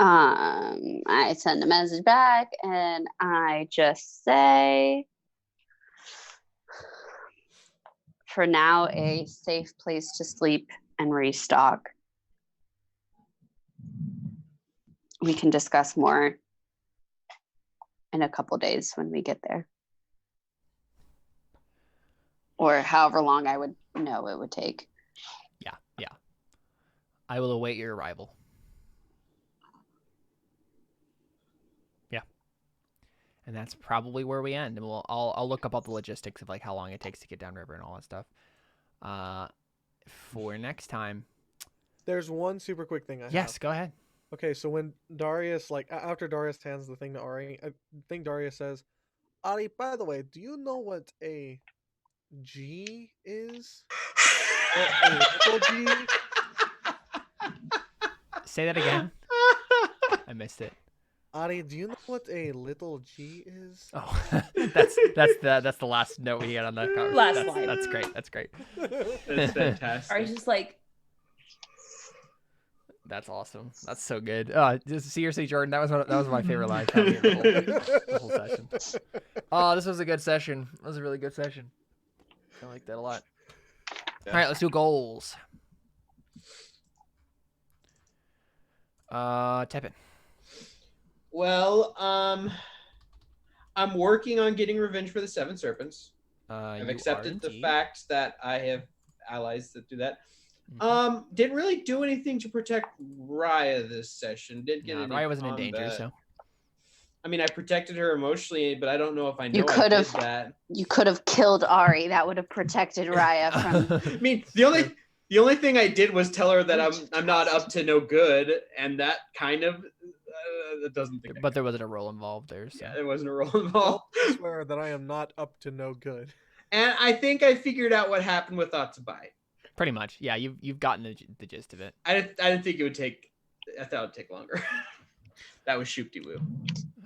I send a message back and I just say, for now, a safe place to sleep and restock. We can discuss more in a couple days when we get there. Or however long I would know it would take. Yeah. I will await your arrival. And that's probably where we end. And I'll look up all the logistics of like how long it takes to get downriver and all that stuff. For next time. There's one super quick thing I have. Yes, go ahead. Okay, so when Darius, like, after Darius hands the thing to Arie, I think Darius says, Arie, by the way, do you know what a G is? A little G? Say that again. I missed it. Arie, do you know what a little G is? Oh, that's the last note we get on the cover. Last that's, line. That's great. That's great. That's fantastic. Arie's just like, That's awesome. That's so good. Seriously, Jordan, that was my favorite line from the whole session. Oh, this was a good session. It was a really good session. I like that a lot. Yeah. All right, let's do goals. Tepin. Well, I'm working on getting revenge for the Seven Serpents. You I've are accepted the indeed. fact that I have allies that do that. Mhm. Didn't really do anything to protect Raia this session. Didn't get Nah, any Raia wasn't in combat. danger, so. I mean, I protected her emotionally, but I don't know if I know You I could did have- that. You could have killed Arie. That would have protected Raia from. I mean, the only thing I did was tell her that I'm not up to no good, and that kind of that doesn't think. But there wasn't a role involved there, so. Yeah, there wasn't a role involved. I swear that I am not up to no good. And I think I figured out what happened with Atsubai. Pretty much, yeah. You've gotten the gist of it. I didn't think it would take. I thought it would take longer. That was shoop-de-woo.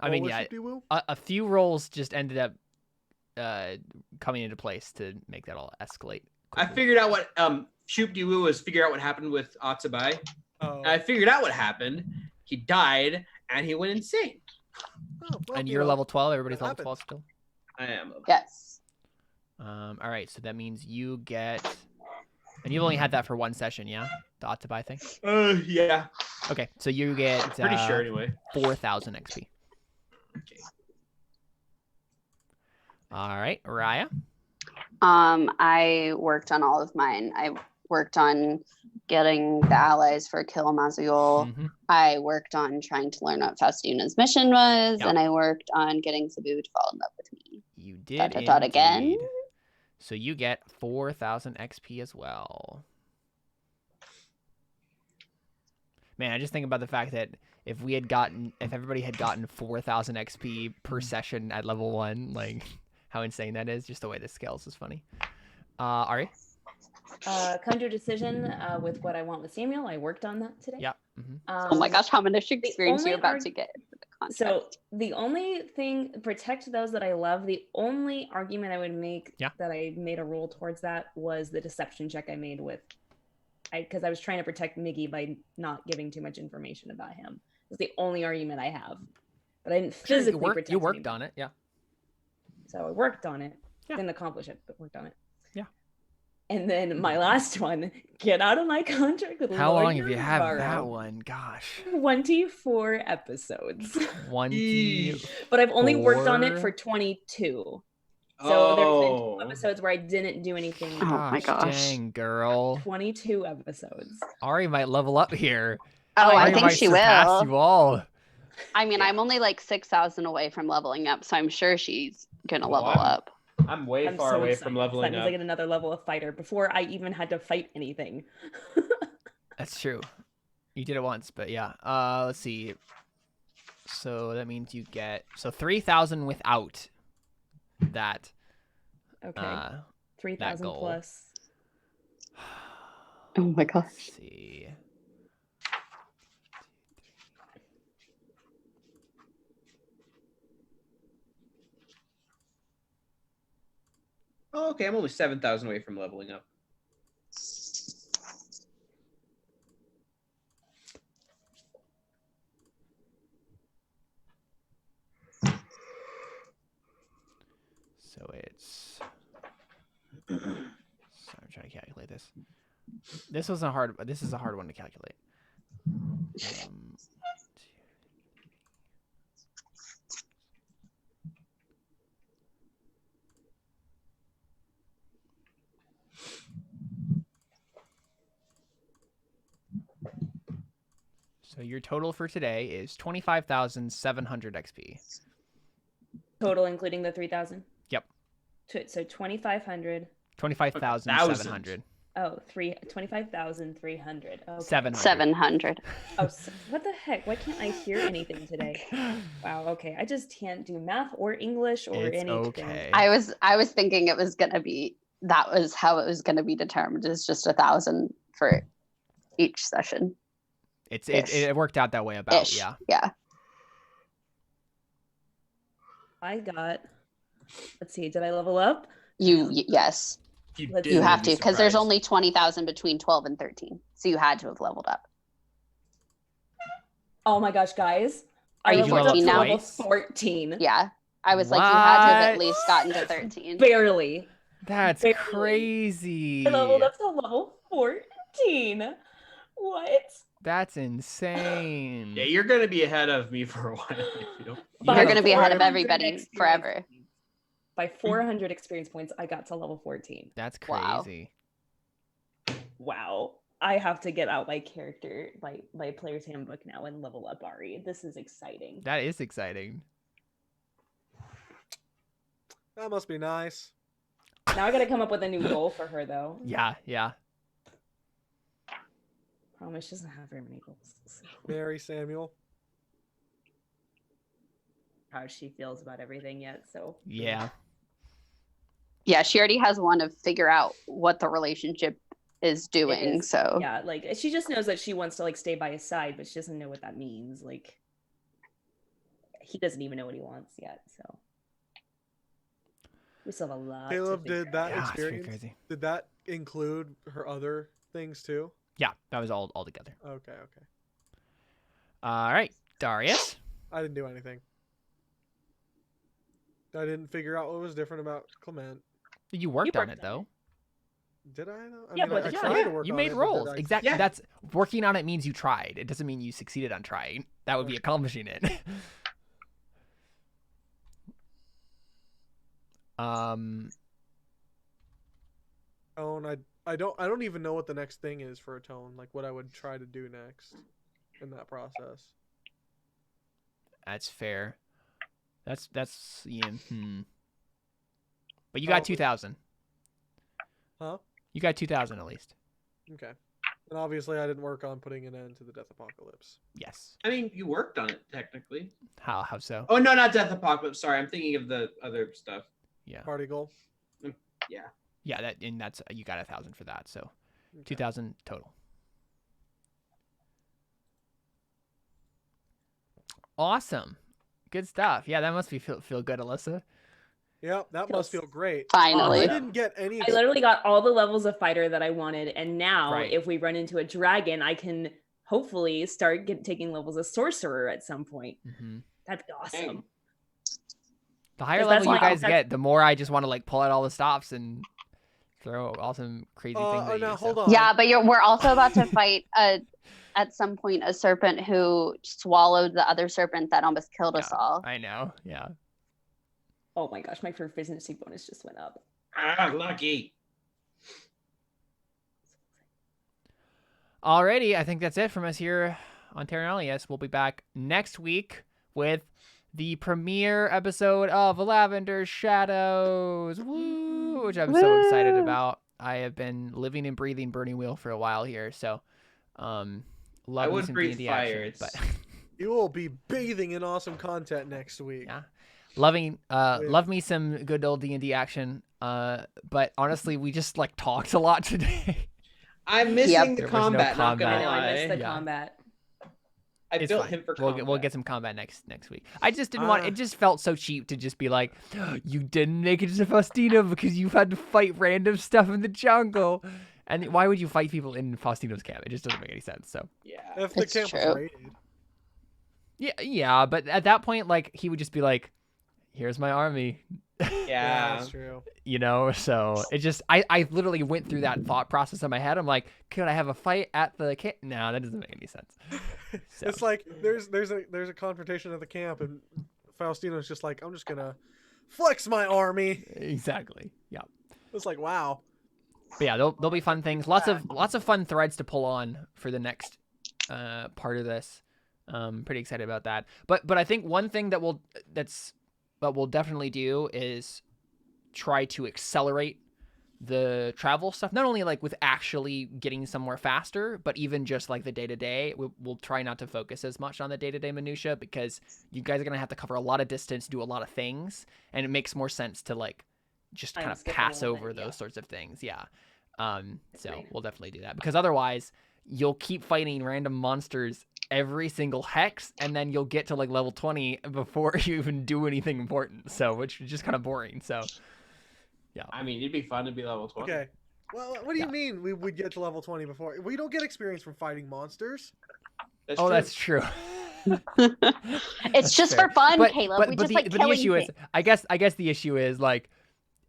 I mean, What yeah, should we will? a few roles just ended up coming into place to make that all escalate. I quickly. figured out what shoop-de-woo was. Figure out what happened with Atsubai. Oh. And I figured out what happened. He died, and he went insane. Oh, well, And you you're know, level 12. Everybody's it level 12 happens. still. I am. Yes. All right, so that means you get, and you've only had that for one session, yeah? The Atabai thing. Yeah. Okay, so you get Pretty sure anyway. 4,000 XP. Okay. All right, Raia. I worked on all of mine. I worked on getting the allies for Kill Mazuyol. Mhm. I worked on trying to learn what Faustina's mission was, Yeah. and I worked on getting Sabu to fall in love with me. You did Again. indeed. So you get 4,000 XP as well. Man, I just think about the fact that if everybody had gotten 4,000 XP per session at level 1, like how insane that is. Just the way this scales is funny. Arie? come to a decision with what I want with Samuel. I worked on that today. Yeah. Mhm. Oh my gosh, how much experience only you're about to get for the concept. So the only thing, protect those that I love. The only argument I would make Yeah. that I made a rule towards that was the deception check I made with, because I was trying to protect Miggy by not giving too much information about him. It's the only argument I have, but I didn't Sure, physically protect you worked anybody. on it, yeah. So I worked on it. Yeah. Didn't accomplish it, but worked on it. Yeah. And then my last one, get out of my contract with How long have Lawyer you had Varro. that one? Gosh. 24 episodes. 20. But I've only worked on it Four. for 22. So there's been Oh. 2 episodes where I didn't do anything. Oh my gosh. Dang, girl. 22 episodes. Ari might level up here. Oh, I Ari think might she surpass will. you all. I mean, I'm only like 6,000 away from leveling up, so I'm sure she's gonna Oh, level I'm- up. I'm way I'm far so away excited, from 'cause leveling that means up. I get another level of fighter before I even had to fight anything. That's true. You did it once, but yeah. Let's see. So that means you get 3,000 without that. Okay. 3,000 goal. plus. Oh my gosh. Let's see. Oh, okay, I'm only 7,000 away from leveling up. So it's. So I'm trying to calculate this. This is a hard one to calculate. So your total for today is 25,700 XP. Total, including the 3,000. Yep. So 2,500. 25,700. Oh, 25,300. Okay. 700. 700. Oh, what the heck? Why can't I hear anything today? Wow. Okay, I just can't do math or English or It's anything. okay. I was thinking it was gonna be, that was how it was gonna be determined. It's just 1,000 for each session. It worked out that way about. Ish. Yeah. Yeah. I got. Let's see. Did I level up? Yes. You, Let's- did, You I'd have be to, because there's surprised. only 20,000 between 12 and 13. So you had to have leveled up. Oh my gosh, guys! Are I you leveled up 14 to now? level 14. Yeah. I was like, you had to have What? at least gotten to 13. Barely. That's Barely. crazy. I leveled up to level 14. What? That's insane. Yeah, you're gonna be ahead of me for a while. If you don't. You're going to be ahead of 400 everybody experience forever. points. By 400 experience points, I got to level 14. That's Wow. crazy. Wow. I have to get out my character, my player's handbook now and level up Arie. This is exciting. That is exciting. That must be nice. Now I gotta come up with a new goal for her, though. Yeah, yeah. Promise she doesn't have very many goals. Mary Samuel. How she feels about everything yet, so. Yeah. Yeah, she already has one of figure out what the relationship is doing. is. So Yeah, like she just knows that she wants to like stay by his side, but she doesn't know what that means. Like he doesn't even know what he wants yet, so we still have a lot. Caleb, to figure did that Yeah, it's pretty experience, crazy. did that include her other things too? Yeah, that was all together. Okay. All right, Darius. I didn't do anything. I didn't figure out what was different about Clement. You worked on worked it on though. Did I though? Yeah, I but I yeah, tried to work You on made it, but rolls. did I- Exactly. Yeah. That's working on it means you tried. It doesn't mean you succeeded on trying. That would be accomplishing it. Tone, I don't even know what the next thing is for a tone. Like what I would try to do next in that process. That's fair. That's yeah. But you Oh, got 2,000. Huh? You got 2,000 at least. Okay. And obviously, I didn't work on putting an end to the Death Apocalypse. Yes. I mean, you worked on it technically. How so? Oh no, not Death Apocalypse. Sorry, I'm thinking of the other stuff. Yeah. Party goal. Yeah. Yeah. That's you got 1,000 for that. So Okay. 2,000 total. Awesome. Good stuff. Yeah, that must feel good, Alyssa. Yep, that must feel great. finally. I didn't get any. I literally got all the levels of fighter that I wanted, and now Right. if we run into a dragon, I can hopefully start taking levels of sorcerer at some point. Mm-hmm. That's awesome. The higher 'Cause level that's you why- guys get, the more I just want to like pull out all the stops and throw awesome crazy things at now you. hold so. on. Yeah, but we're also about to fight at some point a serpent who swallowed the other serpent that almost killed us Yeah, all. I know. Yeah. Oh my gosh, my proficiency bonus just went up. Ah, lucky. Alrighty, I think that's it from us here on Terra Nullius. We'll be back next week with the premiere episode of Lavender Shadows, woo, which I'm so excited Woo. about. I have been living and breathing Burning Wheel for a while here, so love me would some breathe D&D fire, action, but You will be bathing in awesome content next week. yeah, love me some good old D&D action. But honestly, we just like talked a lot today. I'm missing Yep. the There was no combat. Not combat. I gonna know, I lie. missed the Yeah. combat. I It's built fine. him for We'll combat. get some combat next week. I just didn't want. It just felt so cheap to just be like, you didn't make it to Faustino because you had to fight random stuff in the jungle. And why would you fight people in Faustino's camp? It just doesn't make any sense. So Yeah. If the It's camp true. was raided. yeah. But at that point, like he would just be like, "Here's my army," Yeah. That's true. you know. So it just, I literally went through that thought process in my head. I'm like, could I have a fight at the camp? No, that doesn't make any sense. So. It's like there's a confrontation at the camp, and Faustino's just like, I'm just gonna flex my army. Exactly. Yeah. It's like, wow. But yeah, there'll be fun things. Lots of fun threads to pull on for the next part of this. Pretty excited about that. But I think one thing that's what we'll definitely do is try to accelerate the travel stuff, not only like with actually getting somewhere faster, but even just like the day-to-day. We'll try not to focus as much on the day-to-day minutia, because you guys are going to have to cover a lot of distance, do a lot of things, and it makes more sense to like just kind of pass over those sorts of things. Yeah. So we'll definitely do that, because otherwise you'll keep fighting random monsters every single hex, and then you'll get to like level 20 before you even do anything important. So, which is just kind of boring. So yeah. I mean, it'd be fun to be level 20. Okay. Well, what do you mean we would get to level 20 before? We don't get experience from fighting monsters. That's true. It's just for fun, Caleb. We just like killing the issue things. is, I guess the issue is like,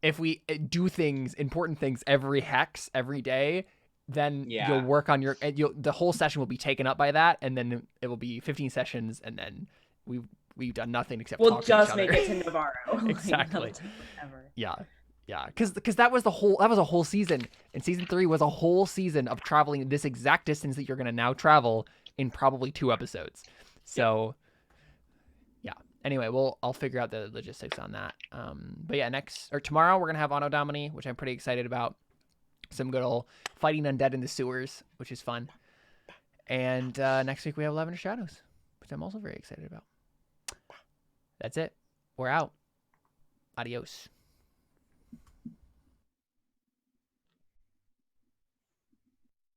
if we do things, important things every hex every day, then you'll work on the whole session will be taken up by that, and then it will be 15 sessions, and then we've done nothing except talk to each other. We'll just make it to Navarro. Exactly. Yeah. Yeah, because that was a whole season, and season 3 was a whole season of traveling this exact distance that you're gonna now travel in probably 2 episodes. So, yeah. Anyway, I'll figure out the logistics on that. But yeah, tomorrow we're gonna have Auto Domini, which I'm pretty excited about. Some good old fighting undead in the sewers, which is fun. And next week we have Lavender Shadows, which I'm also very excited about. That's it. We're out. Adios.